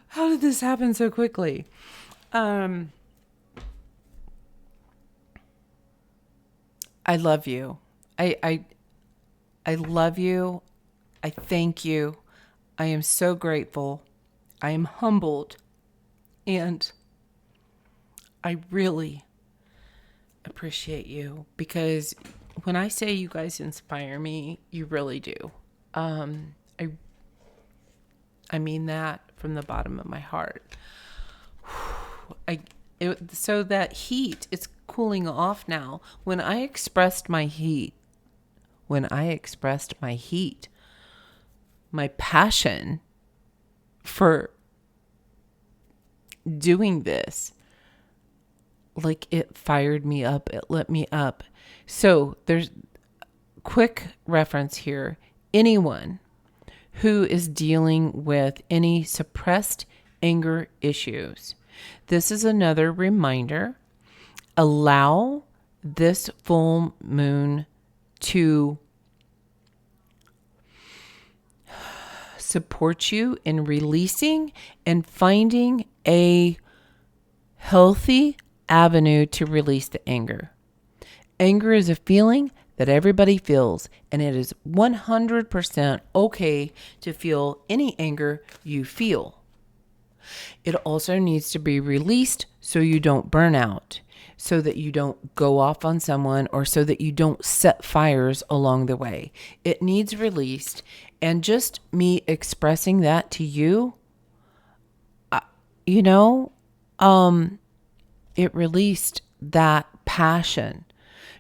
How did this happen so quickly? I love you. I love you. I thank you. I am so grateful. I am humbled. And I really appreciate you, because when I say you guys inspire me, you really do. I mean that from the bottom of my heart. So that heat, it's cooling off now. When I expressed my heat, my passion for doing this, it fired me up, it lit me up. So there's quick reference here. Anyone who is dealing with any suppressed anger issues, this is another reminder. Allow this full moon to support you in releasing and finding a healthy avenue to release the anger. Anger is a feeling that everybody feels, and it is 100% okay to feel any anger you feel. It also needs to be released so you don't burn out, so that you don't go off on someone, or so that you don't set fires along the way. It needs released, and just me expressing that to you, it released that passion.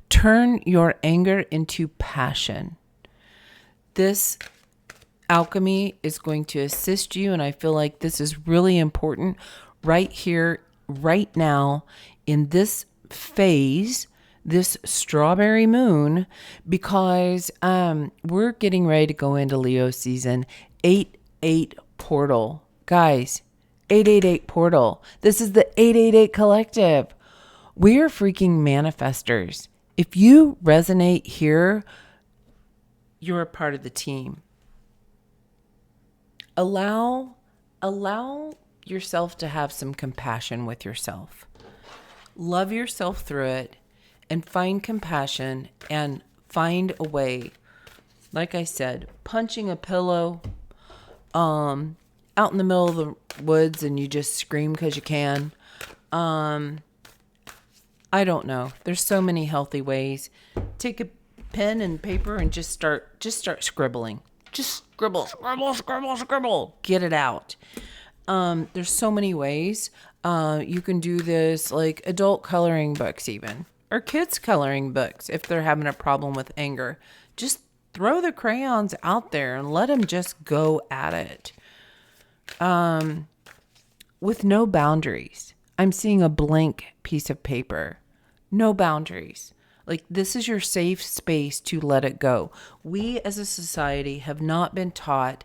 Turn your anger into passion. This alchemy is going to assist you, and I feel like this is really important right here, right now, in this phase, this strawberry moon, because we're getting ready to go into Leo season. 8-8 portal. Guys, 888 portal. This is the 888 collective. We are freaking manifestors. If you resonate here, you're a part of the team. Allow yourself to have some compassion with yourself. Love yourself through it, and find compassion and find a way. Like I said, punching a pillow out in the middle of the woods and you just scream because you can. I don't know. There's so many healthy ways. Take a pen and paper and just start scribbling. Just scribble. Get it out. There's so many ways. You can do this, like adult coloring books even, or kids coloring books if they're having a problem with anger. Just throw the crayons out there and let them just go at it. with no boundaries. I'm seeing a blank piece of paper. No boundaries. Like, this is your safe space to let it go. We as a society have not been taught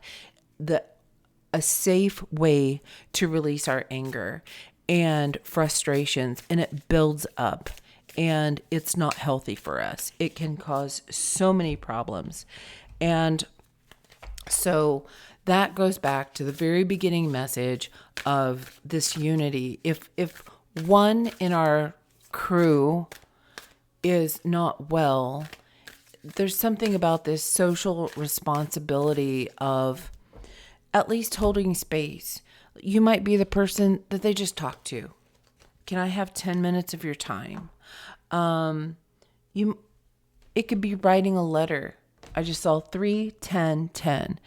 a safe way to release our anger and frustrations, and it builds up, and it's not healthy for us. It can cause so many problems. And so that goes back to the very beginning message of this unity. If one in our crew is not well, there's something about this social responsibility of at least holding space. You might be the person that they just talk to. Can I have 10 minutes of your time? It could be writing a letter. I just saw 3, 10, 10.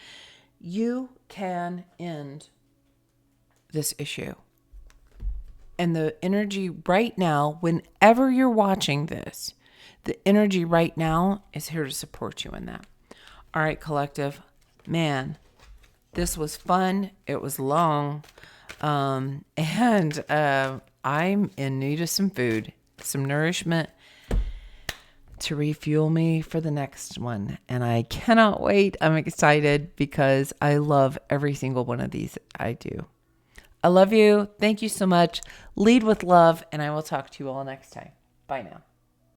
You can end this issue. And the energy right now, whenever you're watching this, the energy right now is here to support you in that. All right, collective. Man, this was fun. It was long. And I'm in need of some food, some nourishment to refuel me for the next one. And I cannot wait. I'm excited because I love every single one of these I do. I love you. Thank you so much. Lead with love, and I will talk to you all next time. Bye now.